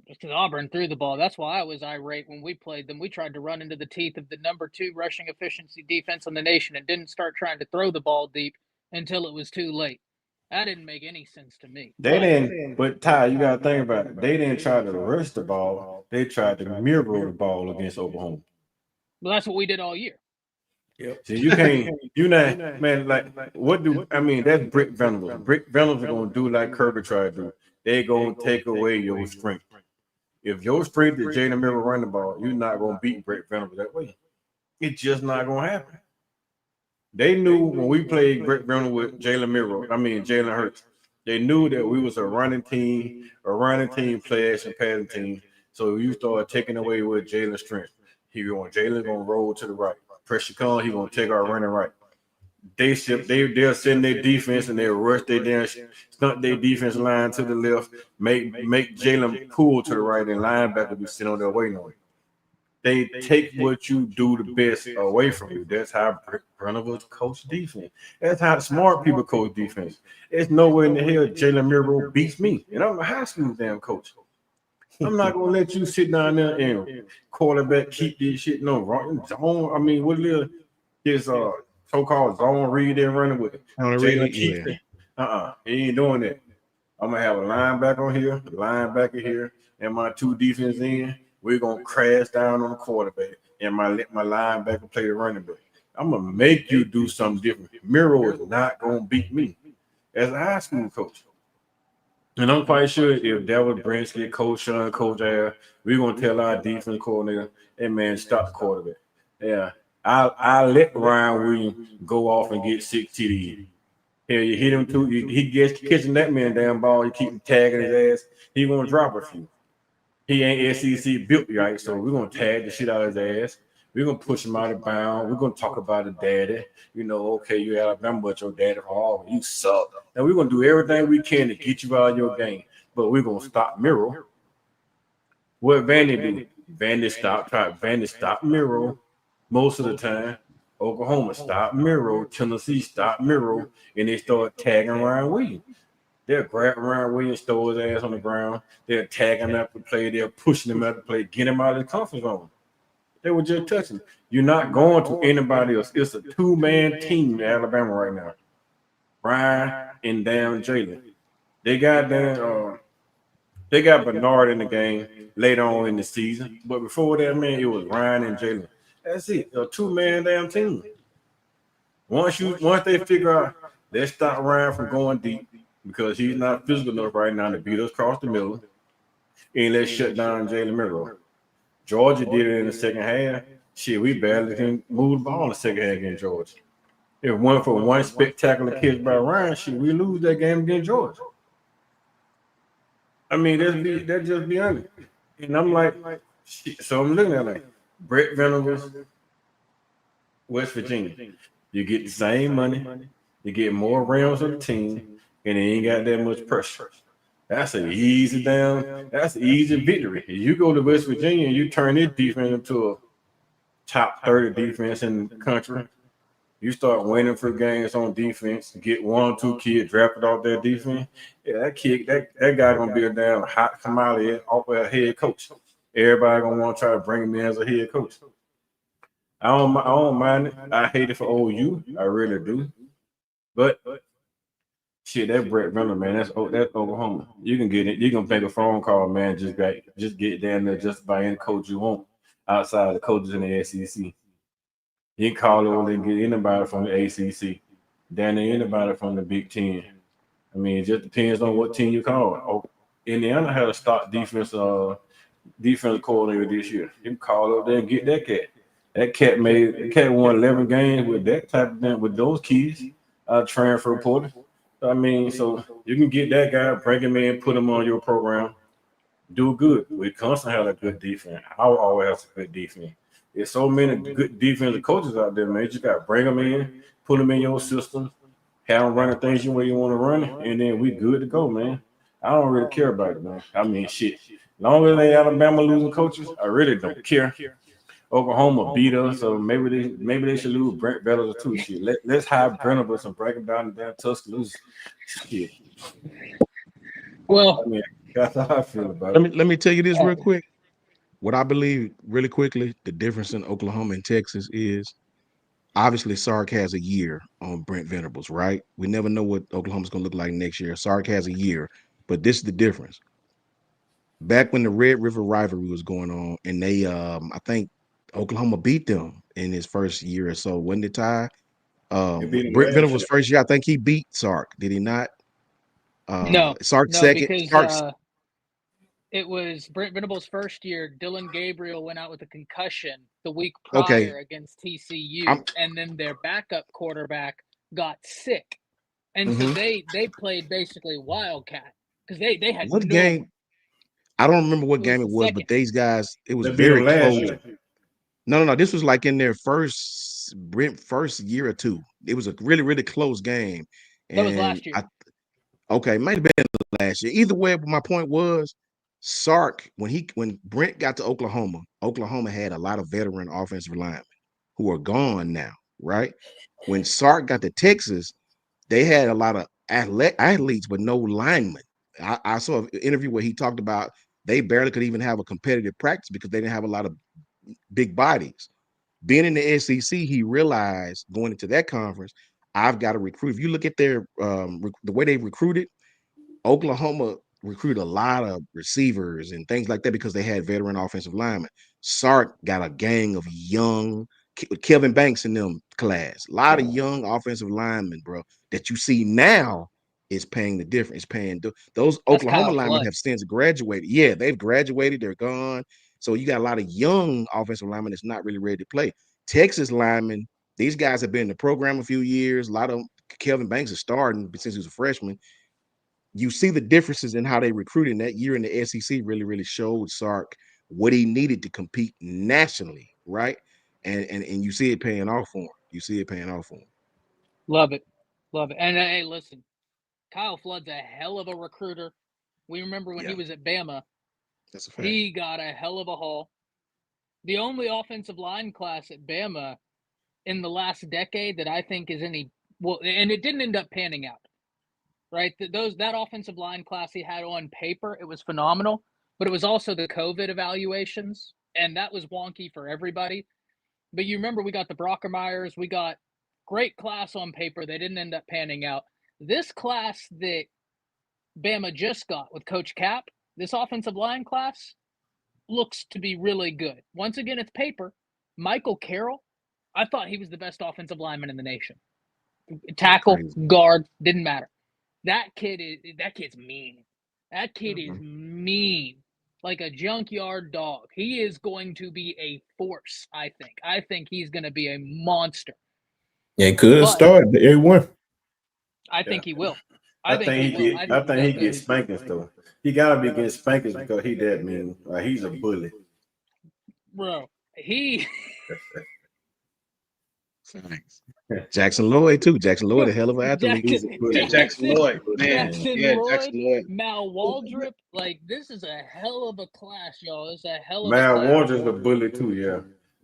because Auburn threw the ball. That's why I was irate when we played them. We tried to run into the teeth of the number 2 rushing efficiency defense in the nation and didn't start trying to throw the ball deep until it was too late. That didn't make any sense to me. They didn't, but Ty, you got to think about it. They didn't try to rush the ball. They tried to mirror the ball against Oklahoma. Well, that's what we did all year. Yep. So you can't, man, like, what do, I mean, that's Brick Venables. Brick Venables are going to do like Kirby tried to do. They're going to take away your strength. If your strength is Jalen Miller run the ball, you're not going to beat Brick Venables that way. It's just not going to happen. They knew when we played Brick Venables with Jalen Hurts, they knew that we was a running team play action passing team. So you start taking away with Jalen's strength. Jalen's gonna roll to the right. Pressure come, he gonna take our running right. They'll send their defense and they'll rush their down, stunt their defense line to the left, make Jalen pull to the right, and linebacker be sitting on their waiting on it. They take what you do the best away from you. That's how Venables coach defense. That's how smart people coach defense. There's nowhere in the hell Jalen Miro beats me. And I'm a high school damn coach. I'm not gonna let you sit down there and quarterback keep this shit no wrong zone. I mean, what is his so-called zone read they're running with? Jalen keep it. He ain't doing that. I'm gonna have a linebacker here, and my 2 defense in. We're gonna crash down on the quarterback, and let my linebacker play the running back. I'm gonna make you do something different. Miro is not gonna beat me as a high school coach. And I'm quite sure if that was Brinsky, Coach Sean, Coach Al, we're gonna tell our defense coordinator, hey man, stop the quarterback. Yeah. I let Ryan Williams go off and get 6 TDs. Yeah, you hit him too. He gets catching that man damn ball. You keep tagging his ass. He gonna drop a few. He ain't SEC built right, so we're gonna tag the shit out of his ass. We're gonna push him out of bounds. We're gonna talk about his daddy. You know, okay, you Alabama, but your daddy from Auburn, you suck. And we're gonna do everything we can to get you out of your game. But we're gonna stop Miro. What Vandy do? Vandy stop Miro most of the time. Oklahoma stop Miro. Tennessee stop Miro, and they start tagging Ryan Williams. They'll grab Ryan Williams, throw his ass on the ground. They're tagging him after the play. They're pushing him after the play, get him out of the comfort zone. They were just touching. You're not going to anybody else. It's a two-man team in Alabama right now. Ryan and damn Jalen. They got Bernard in the game later on in the season. But before that, man, it was Ryan and Jalen. That's it. A two-man damn team. Once they figure out, let's stop Ryan from going deep because he's not physical enough right now to beat us across the middle. And let's shut down Jalen Miro. Georgia did it in the second half. Shit, we barely can move the ball in the second half against Georgia. If one spectacular catch by Ryan, shit, we lose that game against Georgia. I mean, that's just be honest. And I'm like, shit. So I'm looking at like Brett Venables, West Virginia. You get the same money, you get more rounds of the team, and it ain't got that much pressure. That's an easy victory. If you go to West Virginia and you turn this defense into a top 30 defense in the country, you start winning for games on defense, get 1 or 2 kids drafted off their defense. Yeah, that guy gonna be a damn hot commodity off a head coach. Everybody gonna want to try to bring him in as a head coach. I don't mind it. I hate it for OU. I really do. But shit, that Brett Venables, man, that's Oklahoma. You can get it. You can make a phone call, man. Just get down there just by any coach you want outside of the coaches in the SEC. You can call over and get anybody from the ACC, down there anybody from the Big Ten. I mean, it just depends on what team you call. Indiana had a start defense coordinator this year. You can call over there and get that cat. That cat won 11 games with that type of thing, with those keys, transfer portal. I mean, so you can get that guy, bring him in, put him on your program, do good. We constantly have a good defense. I always have a good defense. There's so many good defensive coaches out there, man. You just got to bring them in, put them in your system, have them running things the way you want to run it, and then we good to go, man. I don't really care about it, man. I mean, shit. As long as they Alabama losing coaches, I really don't care. Oklahoma beat us, so maybe they should lose Brent Venables too. Shit. Let's hire Venables and break him down to damn Tuscaloosa. Shit. Well, I mean, that's how I feel about it. Let me tell you this real quick. What I believe really quickly, the difference in Oklahoma and Texas is obviously Sark has a year on Brent Venables, right? We never know what Oklahoma's gonna look like next year. Sark has a year, but this is the difference. Back when the Red River rivalry was going on, and they I think Oklahoma beat them in his first year or so. When did Ty? Brent Venables' first year, I think he beat Sark. Did he not? No, Sark second. because it was Brent Venables' first year. Dylan Gabriel went out with a concussion the week prior against TCU, and then their backup quarterback got sick, and so they played basically Wildcat because they had what game? I don't remember what game it was, but these guys, it was very close. No. This was like in their first year or two. It was a really, really close game. And that was last year. Might have been last year. Either way, my point was Sark, when Brent got to Oklahoma had a lot of veteran offensive linemen who are gone now, right? When Sark got to Texas, they had a lot of athletes, but no linemen. I saw an interview where he talked about they barely could even have a competitive practice because they didn't have a lot of big bodies. Being in the SEC, he realized going into that conference, I've got to recruit. If you look at their the way they recruited, Oklahoma recruited a lot of receivers and things like that because they had veteran offensive linemen. Sark got a gang of young, Kevin Banks in them class, a lot of young offensive linemen, bro, that you see now is paying the difference. It's paying those That's Oklahoma Kyle linemen Flood. have since graduated. Yeah, they've graduated. They're gone. So you got a lot of young offensive linemen that's not really ready to play. Texas linemen, these guys have been in the program a few years. A lot of them, Kelvin Banks is starting since he was a freshman. You see the differences in how they recruited. That year in the SEC really showed Sark what he needed to compete nationally, right? And you see it paying off for him. You see it paying off for him. Love it. Love it. And hey, listen, Kyle Flood's a hell of a recruiter. We remember when he was at Bama, That's a fact. he got a hell of a haul. The only offensive line class at Bama in the last decade that I think is any well, and it didn't end up panning out, right? That offensive line class he had on paper, it was phenomenal, but it was also the COVID evaluations, and that was wonky for everybody. But you remember we got the Brockermeyers, we got great class on paper. They didn't end up panning out. This class that Bama just got with Coach Cap, this offensive line class looks to be really good. Once again, it's paper. Michael Carroll, I thought he was the best offensive lineman in the nation. Tackle, guard, didn't matter. That kid's mean. That kid is mean. Like a junkyard dog. He is going to be a force, I think. I think he's going to be a monster. Yeah, he could start everyone. I think he will. I think he gets spankings though. He gotta be getting spankings because he that mean. Like he's a bully. Bro, he Jackson Lloyd too. Jackson Lloyd, a hell of an athlete. Jackson Lloyd, man. Jackson Lloyd, Mal Waldrop. Like this is a hell of a class, y'all. It's a hell of Mal a class. Waldrop's a bully too, yeah.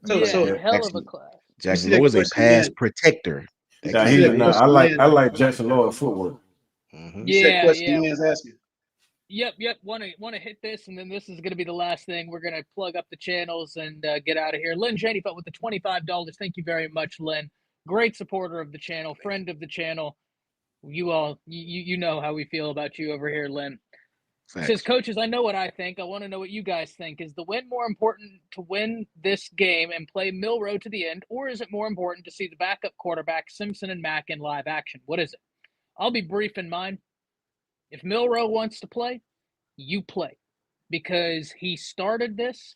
So hell of a class. Jackson Lloyd is a pass protector. I like Jackson Lloyd footwork. Yeah. Asking. Yep. Want to hit this, and then this is going to be the last thing. We're going to plug up the channels and get out of here. Lynn Janey with the $25. Thank you very much, Lynn. Great supporter of the channel, friend of the channel. You all, you know how we feel about you over here, Lynn. Says, coaches, I know what I think. I want to know what you guys think. Is the win more important to win this game and play Milroe to the end, or is it more important to see the backup quarterback, Simpson and Mack, in live action? What is it? I'll be brief in mine. If Milroe wants to play, you play. Because he started this.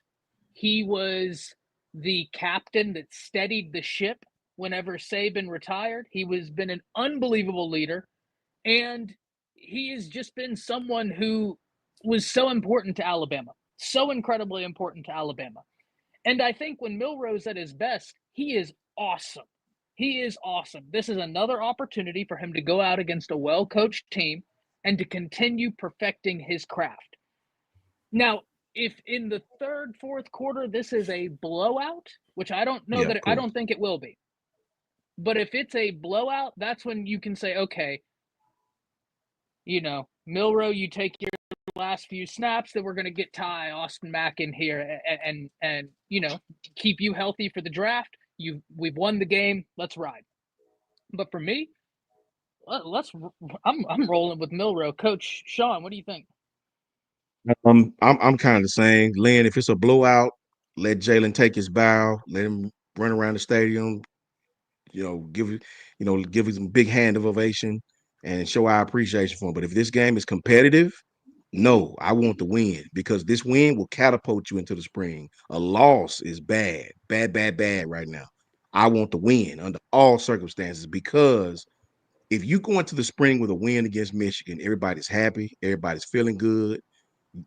He was the captain that steadied the ship whenever Saban retired. He was been an unbelievable leader. And he has just been someone who was so important to Alabama. So incredibly important to Alabama. And I think when Milroe's at his best, he is awesome. He is awesome. This is another opportunity for him to go out against a well-coached team and to continue perfecting his craft. Now, if in the third, fourth quarter, this is a blowout, which I don't know I don't think it will be. But if it's a blowout, that's when you can say, okay, Milroe, you take your last few snaps, then we're going to get Ty Austin Mack in here and keep you healthy for the draft. We've won the game. Let's ride. But for me, I'm rolling with Milroe. Coach Sean, what do you think? I'm kind of the same. Lynn, if it's a blowout, let Jalen take his bow, let him run around the stadium, give him a big hand of ovation and show our appreciation for him. But if this game is competitive, no, I want the win because this win will catapult you into the spring. A loss is bad right now. I want the win under all circumstances because if you go into the spring with a win against Michigan, everybody's happy, everybody's feeling good.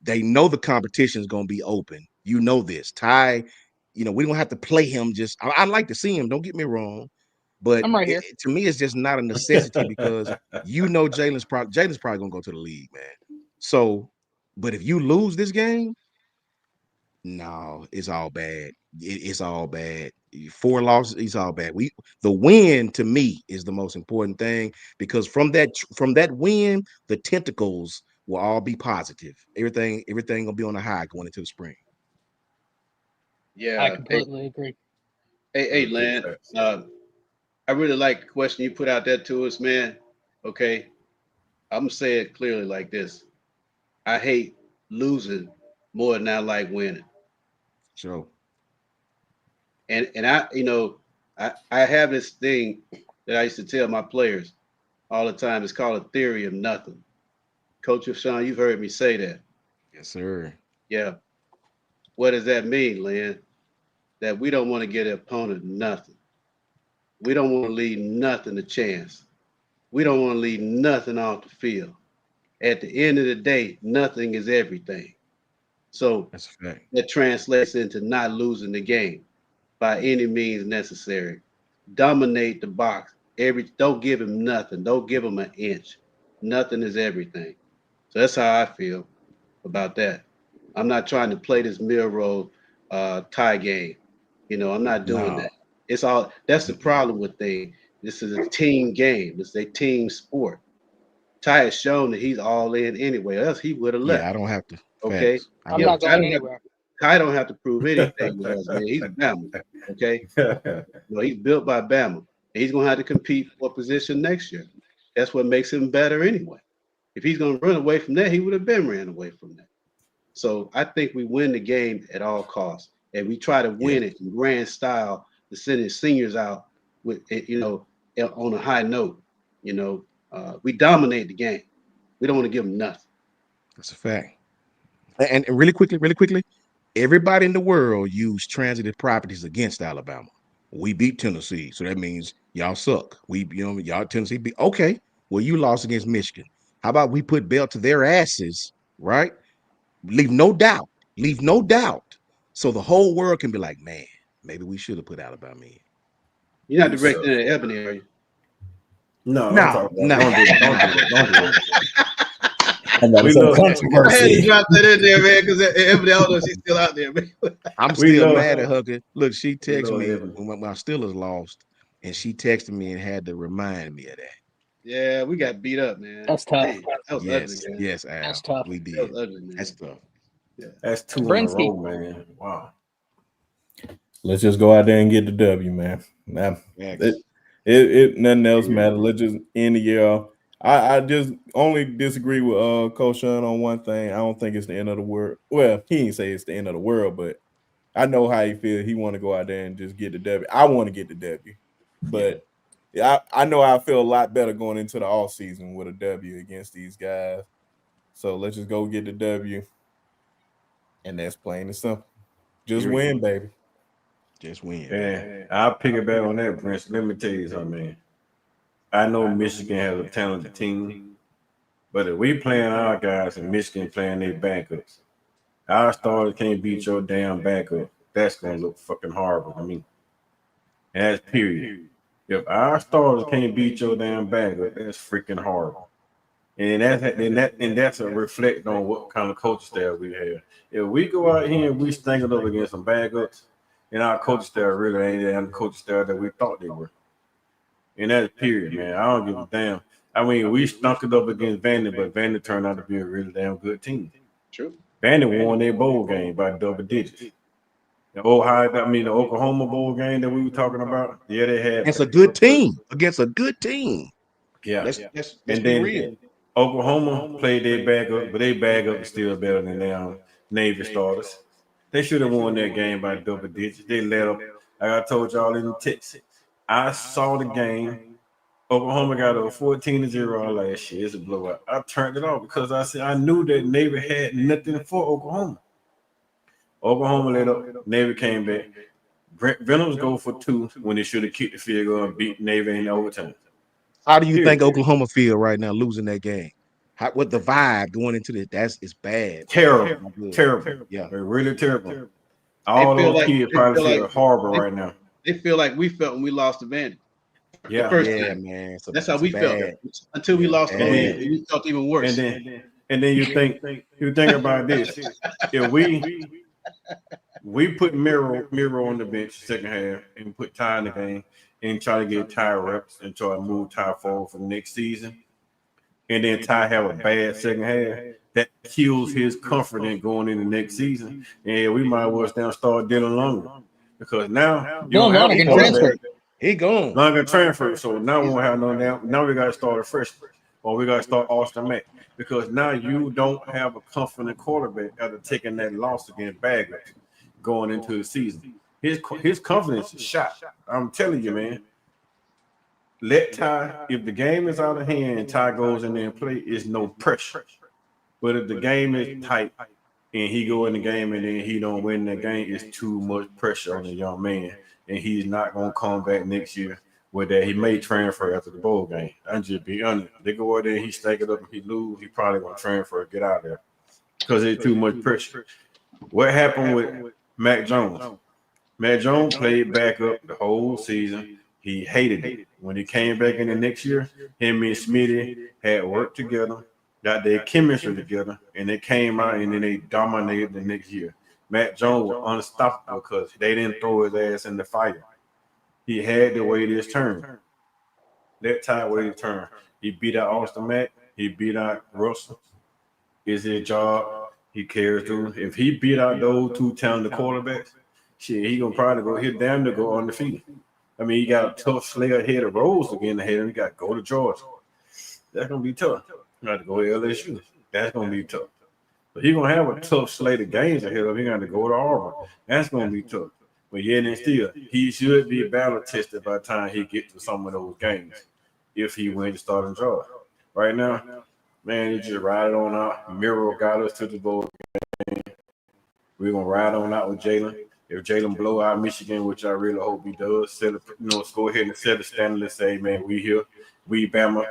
They know the competition is going to be open. You know this. Ty, we don't have to play him. I'd like to see him. Don't get me wrong. But I'm right here. To me, it's just not a necessity because Jalen's probably going to go to the league, man. So, but if you lose this game, no, it's all bad. It's all bad. 4 losses, it's all bad. The win to me is the most important thing because from that win, the tentacles will all be positive. Everything gonna be on a high going into the spring. Yeah, I completely agree. Hey, Lance, I really like the question you put out there to us, man. Okay, I'm gonna say it clearly like this: I hate losing more than I like winning. Sure. And I have this thing that I used to tell my players: all the time. It's called a theory of nothing. Coach Sean, you've heard me say that. Yes, sir. Yeah. What does that mean, Lynn? That we don't want to give the opponent nothing. We don't want to leave nothing to chance. We don't want to leave nothing off the field. At the end of the day, nothing is everything. So That's a fact. that translates into not losing the game by any means necessary. Dominate the box. Don't give him nothing. Don't give him an inch. Nothing is everything. So that's how I feel about that. I'm not trying to play this Milroe tie game. I'm not doing No. that. It's all that's the problem with things. This is a team game. It's a team sport. Ty has shown that he's all in anyway, else he would have left. Yeah, I don't have to. Okay. Facts. I'm not going anywhere. Ty don't have to prove anything to us, man. He's Bama. Okay. He's built by Bama. And he's gonna have to compete for a position next year. That's what makes him better anyway. If he's gonna run away from that, he would have been ran away from that. So I think we win the game at all costs, and we try to win it in grand style to send his seniors out with on a high note. We dominate the game. We don't want to give them nothing. That's a fact. And really quickly, everybody in the world used transitive properties against Alabama. We beat Tennessee, so that means y'all suck. Y'all Tennessee beat. Okay, well, you lost against Michigan. How about we put belt to their asses, right? Leave no doubt. So the whole world can be like, man, maybe we should have put Alabama in. You're not directing it at Ebony, are you? No. No. Don't do it. I got We some love- I had to controversy. drop that in there, man, because Ebony, I don't know if she's still out there, man. I'm We still love- mad at her. Look, she texted love me Ebony. when my Steelers lost, and she texted me and had to remind me of that. Yeah, we got beat up, man. That's tough. Hey, that was Yes, ugly, man. yes, Al. That's tough. We That did. was ugly, man. That's tough. That's 2 in a Brinsky. row, man. Wow. Let's just go out there and get the W, man. Now, Facts. it nothing else matter. Let's just end the year. I just only disagree with Coach Sean on one thing. I don't think it's the end of the world. Well, he didn't say it's the end of the world, but I know how he feels. He want to go out there and just get the W. I want to get the W, but I know I feel a lot better going into the off season with a W against these guys. So let's just go get the W, and that's plain and simple. Just Period. win, baby. Just win. Man, I'll piggyback on that, Prince. Let me tell you something, man. I know Michigan has a talented team, but if we playing our guys and Michigan playing their backups, our starters can't beat your damn backup. That's gonna look fucking horrible to me. And that's period. If our starters can't beat your damn backup, that's freaking horrible. And that's a reflect on what kind of coach staff we have. If we go out here and we stink it up against some backups, and our coach staff really ain't the coach staff that we thought they were. And that's period, man. I don't give a damn. I mean, we stunk it up against Vandy, but Vandy turned out to be a really damn good team. True. Vandy won their bowl game by double digits. The Oklahoma bowl game that we were talking about. Yeah, they had. It's a good team against a good team. Yeah. Let's And be then real. Oklahoma played their backup, but their backup is still better than their Navy starters. They should have won that game by double digits. They let up. Like I told y'all in the text, I saw the game. Oklahoma got a 14-0 last year. It's a blowout. I turned it off because I knew that Navy had nothing for Oklahoma. Oklahoma let up. Navy came back. Venoms go for 2 when they should have kicked the field goal and beat Navy in overtime. How do you think Period. Oklahoma feel right now losing that game? What the vibe going into this? It's bad. Terrible. Good. Terrible. Yeah. They're really terrible. All feel those like- kids they probably feel feel like- horrible right now. They feel like we felt when we lost to Vandy. Yeah. first Yeah, time. man. That's how we felt until we lost to Yeah. Vandy. We felt even worse. And then you think about this. If we put Miro on the bench second half and put Ty in the game and try to get Ty reps and try to move Ty forward for the next season, and then Ty have a bad second half, that kills his confidence going into next season. And we might well start Dylan Longer because now you don't Dylan have Longer a can quarterback. transfer. He gone. Longer transfer, so now we won't have no now we got to start a freshman or we got to start Austin Mack because now you don't have a confident quarterback after taking that loss against Baggers going into the season. His confidence is shot. I'm telling you, man. let Ty, if the game is out of hand and Ty goes in there and play, it's no pressure. But if the game is tight and he go in the game and then he don't win the game, it's too much pressure on the young man. And he's not going to come back next year with that. He may transfer after the bowl game. I'm just be honest. They go out there, he stake it up, and he lose, he probably going to transfer, get out there. Because it's too much pressure. What happened with Mac Jones? Mac Jones played backup the whole season. He hated it. When he came back in the next year, him and Smitty had worked together, got their chemistry together, and they came out and then they dominated the next year. Mac Jones was unstoppable because they didn't throw his ass in the fire. He had to wait his turn. Let Ty wait his turn. He beat out Austin Mack. He beat out Russell. It's his job. He cares to. If he beat out those two talented quarterbacks, shit, he gonna probably go hit damn to go undefeated. I mean, he got a tough slate ahead of Rose again ahead of him. He got to go to Georgia. That's gonna be tough. You got to go to LSU. That's gonna be tough. But he's gonna have a tough slate of games ahead of him. He got to go to Auburn. That's gonna be tough. But yet and still, he should be battle tested by the time he gets to some of those games if he wins the starting job. Right now, man, he just ride it on out. Miro got us to the bowl game. We're gonna ride on out with Jalen. If Jalen blow out Michigan, which I really hope he does, let's go ahead and set the standard and say, man, we here, we Bama.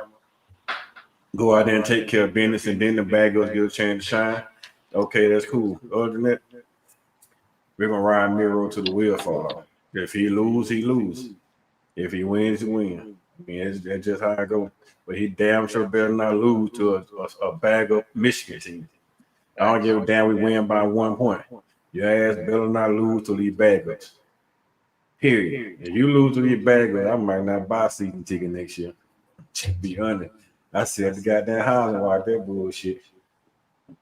Go out there and take care of business, and then the Bagels get a chance to shine. Okay, that's cool. Other than that, we're gonna ride Miro to the wheel fall off. If he lose, he lose. If he wins, he win. I mean, that's just how I go. But he damn sure better not lose to a bag up Michigan team. I don't give a damn. We win by 1 point. Your ass better not lose to these backups. Period. If you lose to these backups, I might not buy a season ticket next year. To be honest, I said the goddamn house and watch that bullshit.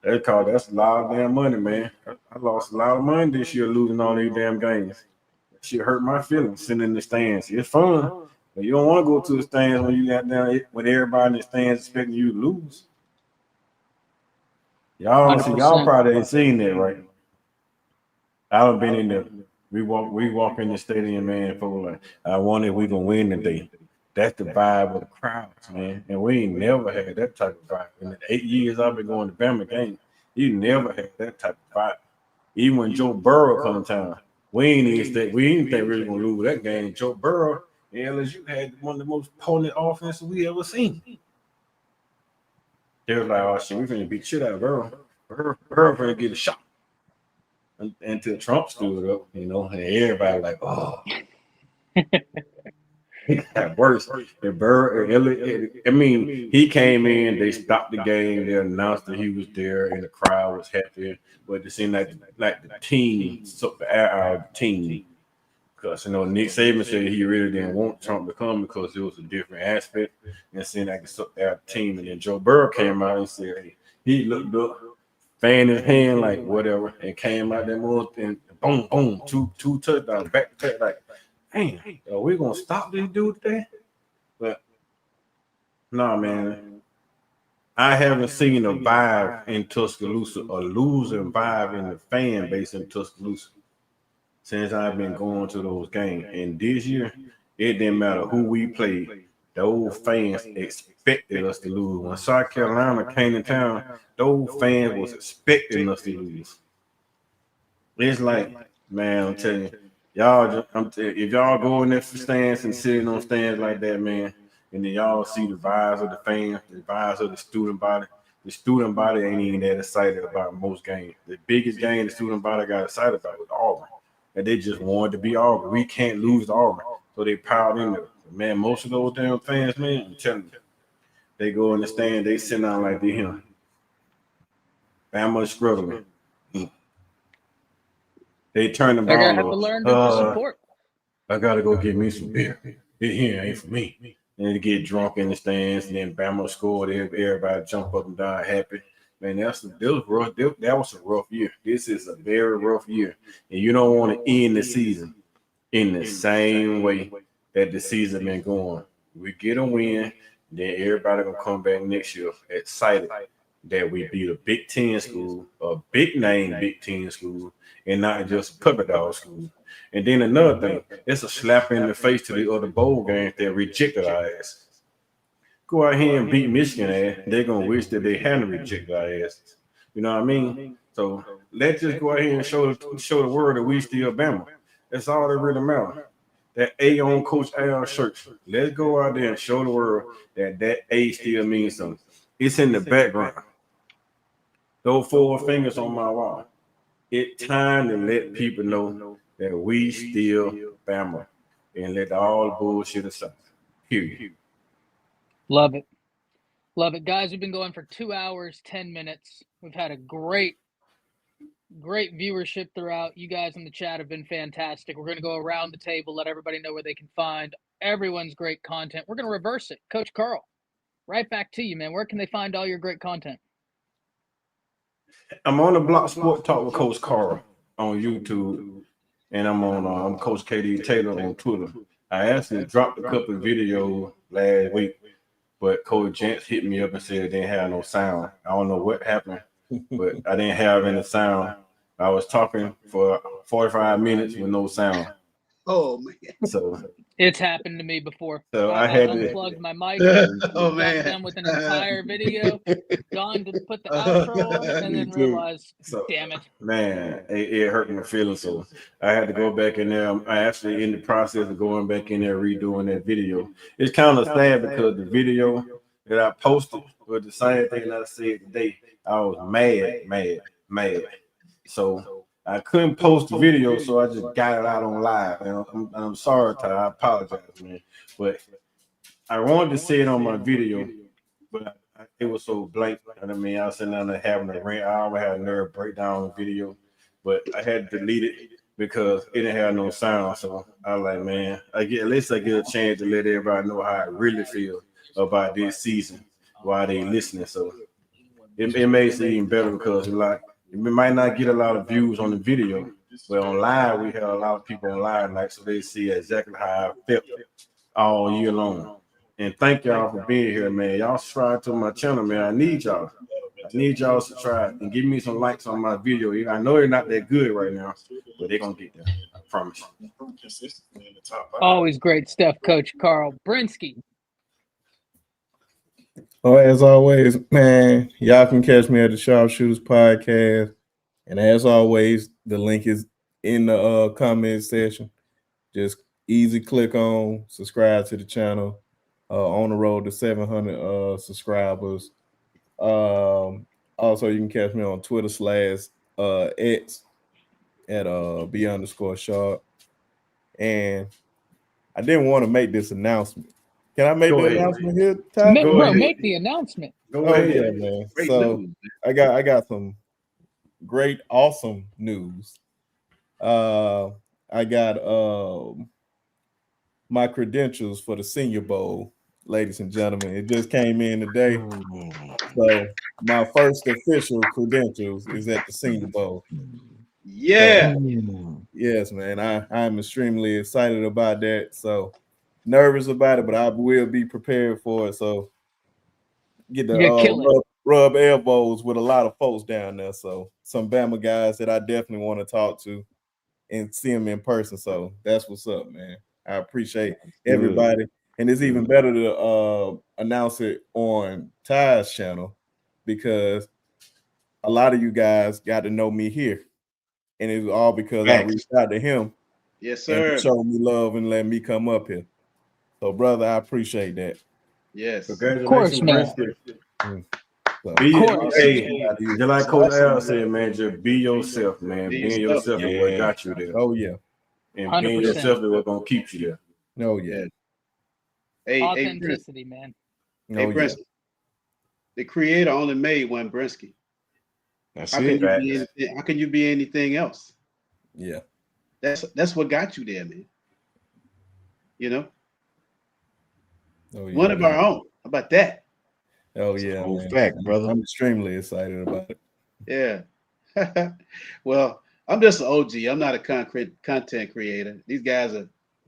That's a lot of damn money, man. I lost a lot of money this year losing all these damn games. That shit hurt my feelings sitting in the stands. It's fun, but you don't want to go to the stands when you got down when everybody in the stands expecting you to lose. Y'all 100%. probably ain't seen that, right? I've been in the we walk in the stadium, man, for like I wonder if we gonna win today. That's the vibe of the crowds, man. And we ain't never had that type of vibe. In the 8 years I've been going to Bama games, you never had that type of vibe. Even when Joe Burrow come to town, we didn't think we were really gonna lose that game. Joe Burrow and LSU had one of the most potent offenses we ever seen. They was like, oh shit, we finna beat the shit out of Burrow. Burrow finna get a shot. Until Trump stood up, and everybody like, oh. It got worse. I mean, he came in, they stopped the game, they announced that he was there, and the crowd was happy. But it seemed like the team sucked the air out of the team. Because Nick Saban said he really didn't want Trump to come because it was a different aspect. And it seemed like it sucked out the team. And then Joe Burrow came out and said, hey, he looked up, fanned his hand like whatever, and came out there more and boom, boom, two touchdowns back to back, like. Damn, are we gonna stop this dude today? But no, man. I haven't seen a vibe in Tuscaloosa, a losing vibe in the fan base in Tuscaloosa since I've been going to those games. And this year, it didn't matter who we played. Those fans expected us to lose. When South Carolina came to town, those fans was expecting us to lose. It's like, man, I'm telling you. Y'all, if y'all go in there for stands and sitting on stands like that, man, and then y'all see the vibes of the fans, the vibes of the student body. The student body ain't even that excited about most games. The biggest game the student body got excited about was Auburn, and they just wanted to be Auburn. We can't lose to Auburn, so they piled in there. Man, most of those damn fans, man, I'm telling you, they go in the stand, they sit down like they him. Bama struggling. They turn the ball. They're gonna have to learn to support. I gotta go get me some beer. It here ain't for me. And they get drunk in the stands, and then Bama scored. Everybody jump up and down happy. Man, that was rough. That was a rough year. This is a very rough year, and you don't want to end the season in the same way that the season been going. We get a win, then everybody gonna come back next year excited that we beat a Big Ten school, a big name Big Ten school, and not just puppet dog school. And then another thing, it's a slap in the face to the other bowl games that rejected our ass. Go out here and beat Michigan ass, they're gonna wish that they hadn't rejected our asses. You know what I mean? So let's just go out here and show the world that we still Bama. That's all that really matters. That A on Coach Al shirt. Let's go out there and show the world that A still means something. It's in the background. Those 4 fingers on my wall. It's time to let people know that we still Bama and let all the bullshit aside. Period. Love it. Love it. Guys, we've been going for 2 hours, 10 minutes. We've had a great viewership throughout. You guys in the chat have been fantastic. We're going to go around the table, let everybody know where they can find everyone's great content. We're going to reverse it. Coach Carl, right back to you, man. Where can they find all your great content? I'm on the Block Sport Talk with Coach Carl on YouTube, and I'm on Coach KD Taylor on Twitter. I actually dropped a couple of videos last week, but Coach Jantz hit me up and said it didn't have no sound. I don't know what happened, but I didn't have any sound. I was talking for 45 minutes with no sound. Oh man! So it's happened to me before. So I had unplugged my mic. Oh man! Got done with an entire video, gone to put the outro on, and then realized, damn it, man, it hurt my feelings. So I had to go back in there. I actually in the process of going back in there redoing that video. It's kind of sad because the video that I posted was the same thing that I said today. I was mad. So I couldn't post the video, so I just got it out on live. And I'm sorry, Ty. I apologize, man. But I wanted to say it on my video, but it was so blank. I mean, I was sitting down there having a rant. I always had a nerve breakdown on the video, but I had to delete it because it didn't have no sound. So I was like, man, at least I get a chance to let everybody know how I really feel about this season while they listening. So it makes it even better because we might not get a lot of views on the video, but on live, we have a lot of people on live night, so they see exactly how I felt all year long. And thank y'all for being here, man. Y'all subscribe to my channel, man. I need y'all. I need y'all to subscribe and give me some likes on my video. I know they're not that good right now, but they're going to get there. I promise you. Always great stuff, Coach Carl Brinsky. Oh, as always, man, y'all can catch me at the Sharpshooters Podcast. And as always, the link is in the comment section. Just easy click on, subscribe to the channel. On the road to 700 subscribers. Also, you can catch me on Twitter / X at B_Sharp. And I didn't want to make this announcement. Can I make the announcement here, Ty? Make the announcement. Go ahead, yeah, man. Great so news. I got some great, awesome news. I got my credentials for the Senior Bowl, ladies and gentlemen. It just came in today. So my first official credentials is at the Senior Bowl. Yeah. So, yes, man. I'm extremely excited about that. So nervous about it, but I will be prepared for it. So get the rub elbows with a lot of folks down there. So some Bama guys that I definitely want to talk to and see them in person. So that's what's up, man. I appreciate everybody. And it's even better to announce it on Ty's channel because a lot of you guys got to know me here. And it's all because I reached out to him. Yes, sir. And showed me love and let me come up here. So, brother, I appreciate that. Yes. Of course, man. Just like Coach Al said, man, just be yourself, man. Being yourself is what got you there. Oh, yeah. And 100%. Being yourself is what's going to keep you there. Oh, yeah. Authenticity, man. Hey, Brinsky. The creator only made one Brinsky. That's how can you be anything else? Yeah. That's what got you there, man. You know? Oh, yeah, one of our own. How about that? Oh, yeah. Fact, brother. I'm extremely excited about it. Yeah. Well, I'm just an OG. I'm not a content creator. These guys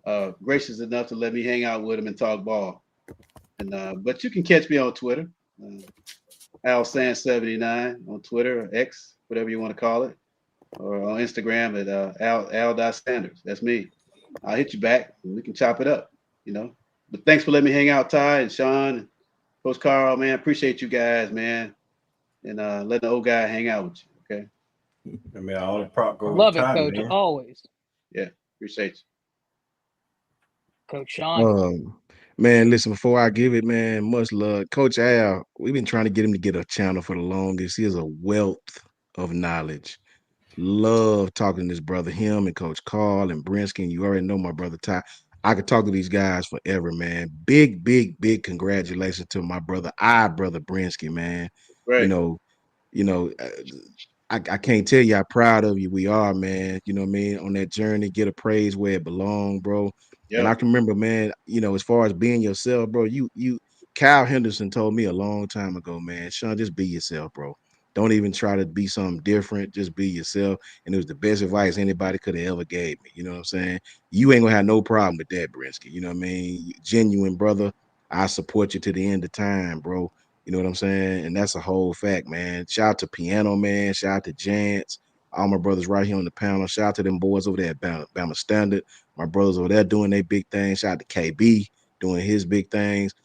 are gracious enough to let me hang out with them and talk ball. And but you can catch me on Twitter. AlSan79 on Twitter or X, whatever you want to call it. or on Instagram at al.sanders. That's me. I'll hit you back and we can chop it up, you know. But thanks for letting me hang out, Ty and Sean, and Coach Carl, man. Appreciate you guys, man. And letting the old guy hang out with you. Okay. I mean, all the prop goes Love it, time, Coach. man. Always. Yeah, appreciate you. Coach Sean. Man, listen, before I give it, man, much love. Coach Al, we've been trying to get him to get a channel for the longest. He has a wealth of knowledge. Love talking to this brother, him and Coach Carl and Brinsky. And you already know my brother Ty. I could talk to these guys forever, man. Big, big, big congratulations to my brother, brother Brinsky, man. Right. You know, I can't tell you how proud of you we are, man. You know what I mean? On that journey, get a praise where it belongs, bro. Yep. And I can remember, man, as far as being yourself, bro, Kyle Henderson told me a long time ago, man, Sean, just be yourself, bro. Don't even try to be something different. Just be yourself. And it was the best advice anybody could have ever gave me. You know what I'm saying? You ain't gonna have no problem with that, Brinsky. You know what I mean? Genuine brother. I support you to the end of time, bro. You know what I'm saying? And that's a whole fact, man. Shout out to Piano Man. Shout out to Jance. All my brothers right here on the panel. Shout out to them boys over there at Bama Standard. My brothers over there doing their big things. Shout out to KB doing his big things.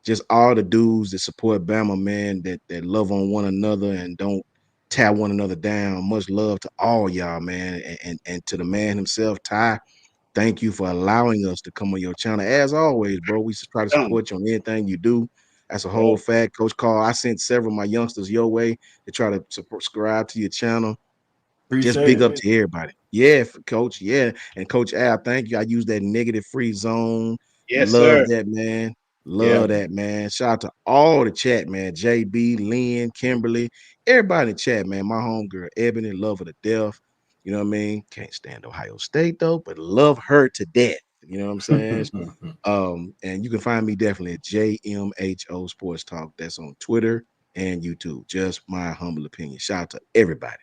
Just all the dudes that support Bama, man, that love on one another and don't tear one another down. Much love to all y'all, man. And to the man himself, Ty, thank you for allowing us to come on your channel. As always, bro, we try to support you on anything you do. That's a whole fact. Coach Carl, I sent several of my youngsters your way to try to subscribe to your channel. Just big up to everybody. Yeah, Coach. Yeah. And Coach Al, thank you. I use that negative free zone. Yes, Love sir. that, man. Love that, man. Shout out to all the chat, man. JB, Lynn, Kimberly, everybody in the chat, man. My homegirl, Ebony, love her to death. You know what I mean? Can't stand Ohio State, though, but love her to death. You know what I'm saying? And you can find me definitely at JMHO Sports Talk. That's on Twitter and YouTube. Just my humble opinion. Shout out to everybody.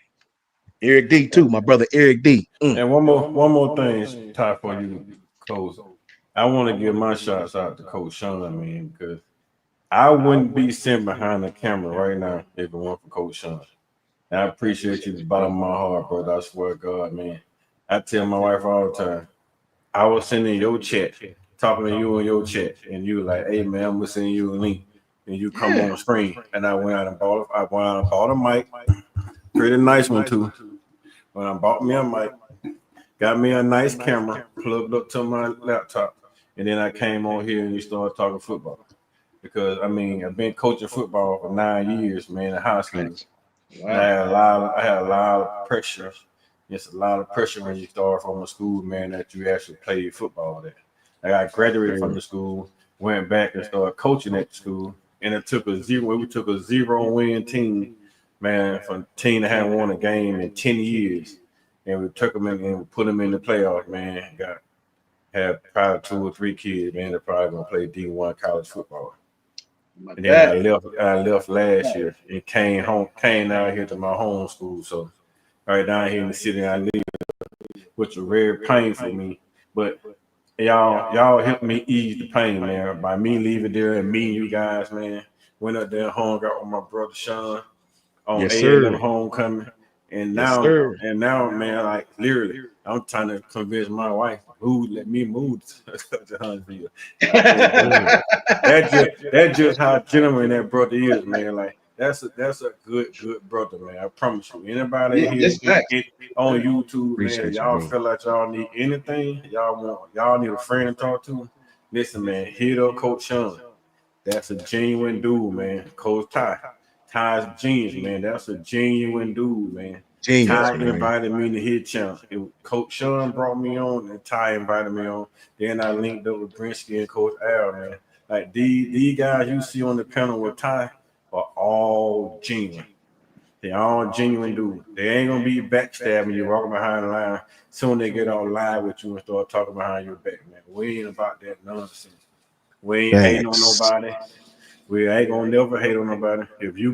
Eric D too, my brother Eric D. And one more thing, Ty, for you, Coach. I want to give my shots out to Coach Sean, man, because I wouldn't be sitting behind the camera right now if it weren't for Coach Sean. And I appreciate you to the bottom of my heart, brother. I swear to God, man. I tell my wife all the time, I was sending your chat, talking to you on your chat, and you were like, hey, man, I'm going to send you a link. And you come on the screen. And I went out and bought a mic, pretty nice one, too. When I bought me a mic, got me a nice camera, plugged up to my laptop, and then I came on here and we started talking football. Because, I mean, I've been coaching football for 9 years, man, in high school. Wow. I had a lot of pressure. It's a lot of pressure when you start from a school, man, that you actually play football there. Like I graduated from the school, went back and started coaching at the school, and we took a 0-win team, man, from a team that hadn't won a game in 10 years. And we took them in and we put them in the playoffs, man. Had probably 2 or 3 kids, man, that probably gonna play D1 college football. And then I left last year and came out here to my home school. So right down here in the city I live, which was very painful for me. But y'all helped me ease the pain, man, by me leaving there and meeting you guys, man. Went up there and hung out with my brother Sean on A&M homecoming. And now, man, like literally, I'm trying to convince my wife who let me move to Huntsville. That's just how genuine that brother is, man. Like that's a good brother, man. I promise you. Anybody here on YouTube, man, y'all feel like y'all need anything, y'all need a friend to talk to. Listen, man, hit up Coach Sean. That's a genuine dude, man. Coach Ty. Ty's genius, man. That's a genuine dude, man. Ty invited me to his channel. Coach Sean brought me on, and Ty invited me on. Then I linked up with Brinsky and Coach Al, man. Like these guys you see on the panel with Ty are all genuine. They all genuine dudes. They ain't gonna be backstabbing you walking behind the line. Soon they get on live with you and start talking behind your back, man. We ain't about that nonsense. We ain't hating on nobody. We ain't gonna never hate on nobody. If you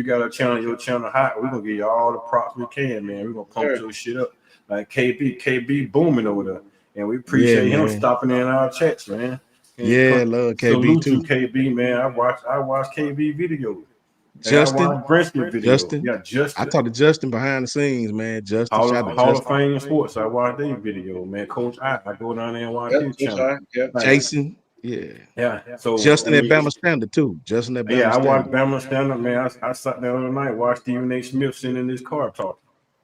got a channel, your channel hot, we're gonna give you all the props we can, man. We're gonna pump your shit up. Like KB booming over there. And we appreciate him stopping in our chats, man. And love KB salute too. To KB, man. I watch KB videos. Justin, Gretzky video. Justin. Yeah, Justin. I talked to Justin behind the scenes, man. Justin, Hall shout out to of Justin. Fame sports. I watch their video, man. Coach I go down there and watch his channel. Like, Jason, yeah. So Justin I at mean, Bama Standard too. Justin at Bama yeah, I watched Standard. Bama stand up, man. I sat there the other night, watched Stephen A. Smith sitting in his car talking.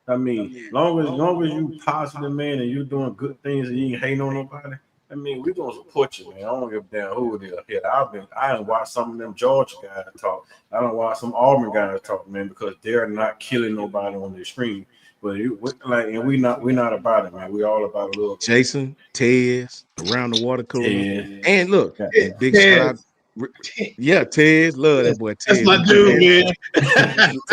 I mean, long as you positive, man, and you doing good things and you ain't hating on nobody, I mean, we gonna support you, man. I don't give a damn who it is. Here, I done watched some of them Georgia guys talk. I done watched some Auburn guys talk, man, because they're not killing nobody on their screen. But we not about it, man. We all about a little Jason, Tez, around the water cooler, Ted. and look, Yeah. and big shout out. Yeah, Tez, love that boy. Tez. That's my dude, man.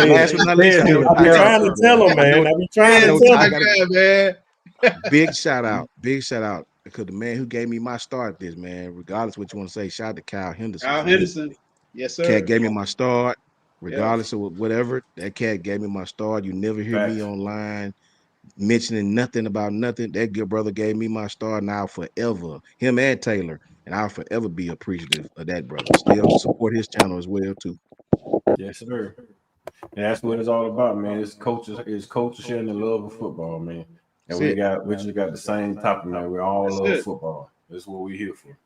Last but not least, I know I be Ty trying to got tell him, man. I be trying to tell My him. God, man. big shout out because the man who gave me my start, this man, regardless of what you want to say, shout out to Kyle Henderson. Kyle Henderson. Yes, sir. Cat gave me my start, regardless of whatever. That cat gave me my start. You never hear me online mentioning nothing about nothing. That good brother gave me my start, and I'll forever, him and Taylor, and I'll forever be appreciative of that brother. Still support his channel as well too. Yes, sir. And that's what it's all about, man. It's coaches sharing the love of football, man. And we just got the same topic, man. We all love football. That's what we're here for.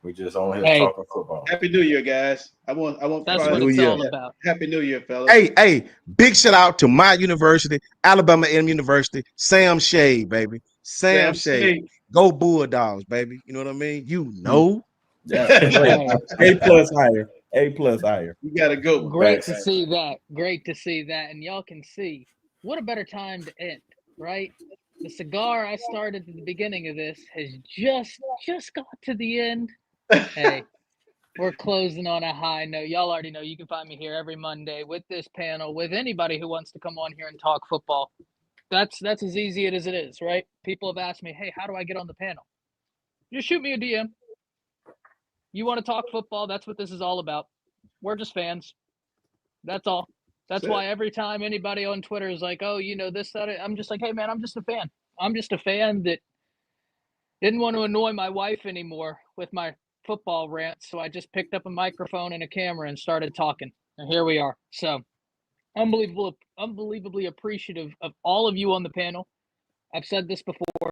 We just on here talking football. Happy New Year, guys. I want That's what it's all about. Happy New Year, fellas. Hey, big shout out to my university, Alabama A&M University, Sam Shade, baby. Sam Shade. Go Bulldogs, baby. You know what I mean? You know. Yeah, A+ higher. A+ higher. You gotta go. Great to see that. Great to see that. And y'all can see what a better time to end, right? The cigar I started at the beginning of this has just got to the end. Hey, we're closing on a high note. Y'all already know you can find me here every Monday with this panel, with anybody who wants to come on here and talk football. That's as easy as it is, right? People have asked me, hey, how do I get on the panel? Just shoot me a DM. You want to talk football? That's what this is all about. We're just fans. That's all. That's why every time anybody on Twitter is like, oh, you know, this, that, I'm just like, hey, man, I'm just a fan. I'm just a fan that didn't want to annoy my wife anymore with my football rants. So I just picked up a microphone and a camera and started talking. And here we are. So unbelievably appreciative of all of you on the panel. I've said this before,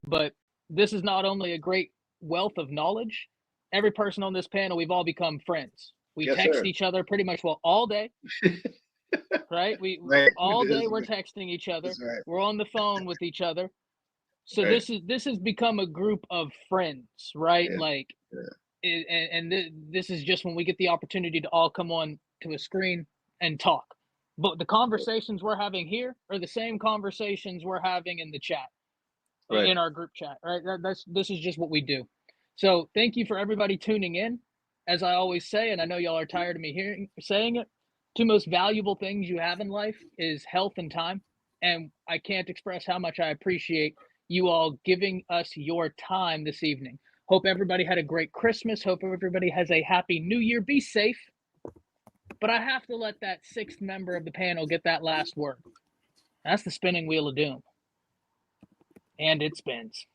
but this is not only a great wealth of knowledge. Every person on this panel, we've all become friends. We text each other pretty much all day. Right? All day we're texting each other. Right. We're on the phone with each other. So this has become a group of friends, right? This is just when we get the opportunity to all come on to a screen and talk. But the conversations we're having here are the same conversations we're having in the chat, in our group chat, right? This is just what we do. So thank you for everybody tuning in. As I always say, and I know y'all are tired of me saying it, two most valuable things you have in life is health and time. And I can't express how much I appreciate you all giving us your time this evening. Hope everybody had a great Christmas. Hope everybody has a happy New Year. Be safe. But I have to let that sixth member of the panel get that last word. That's the spinning wheel of doom. And it spins.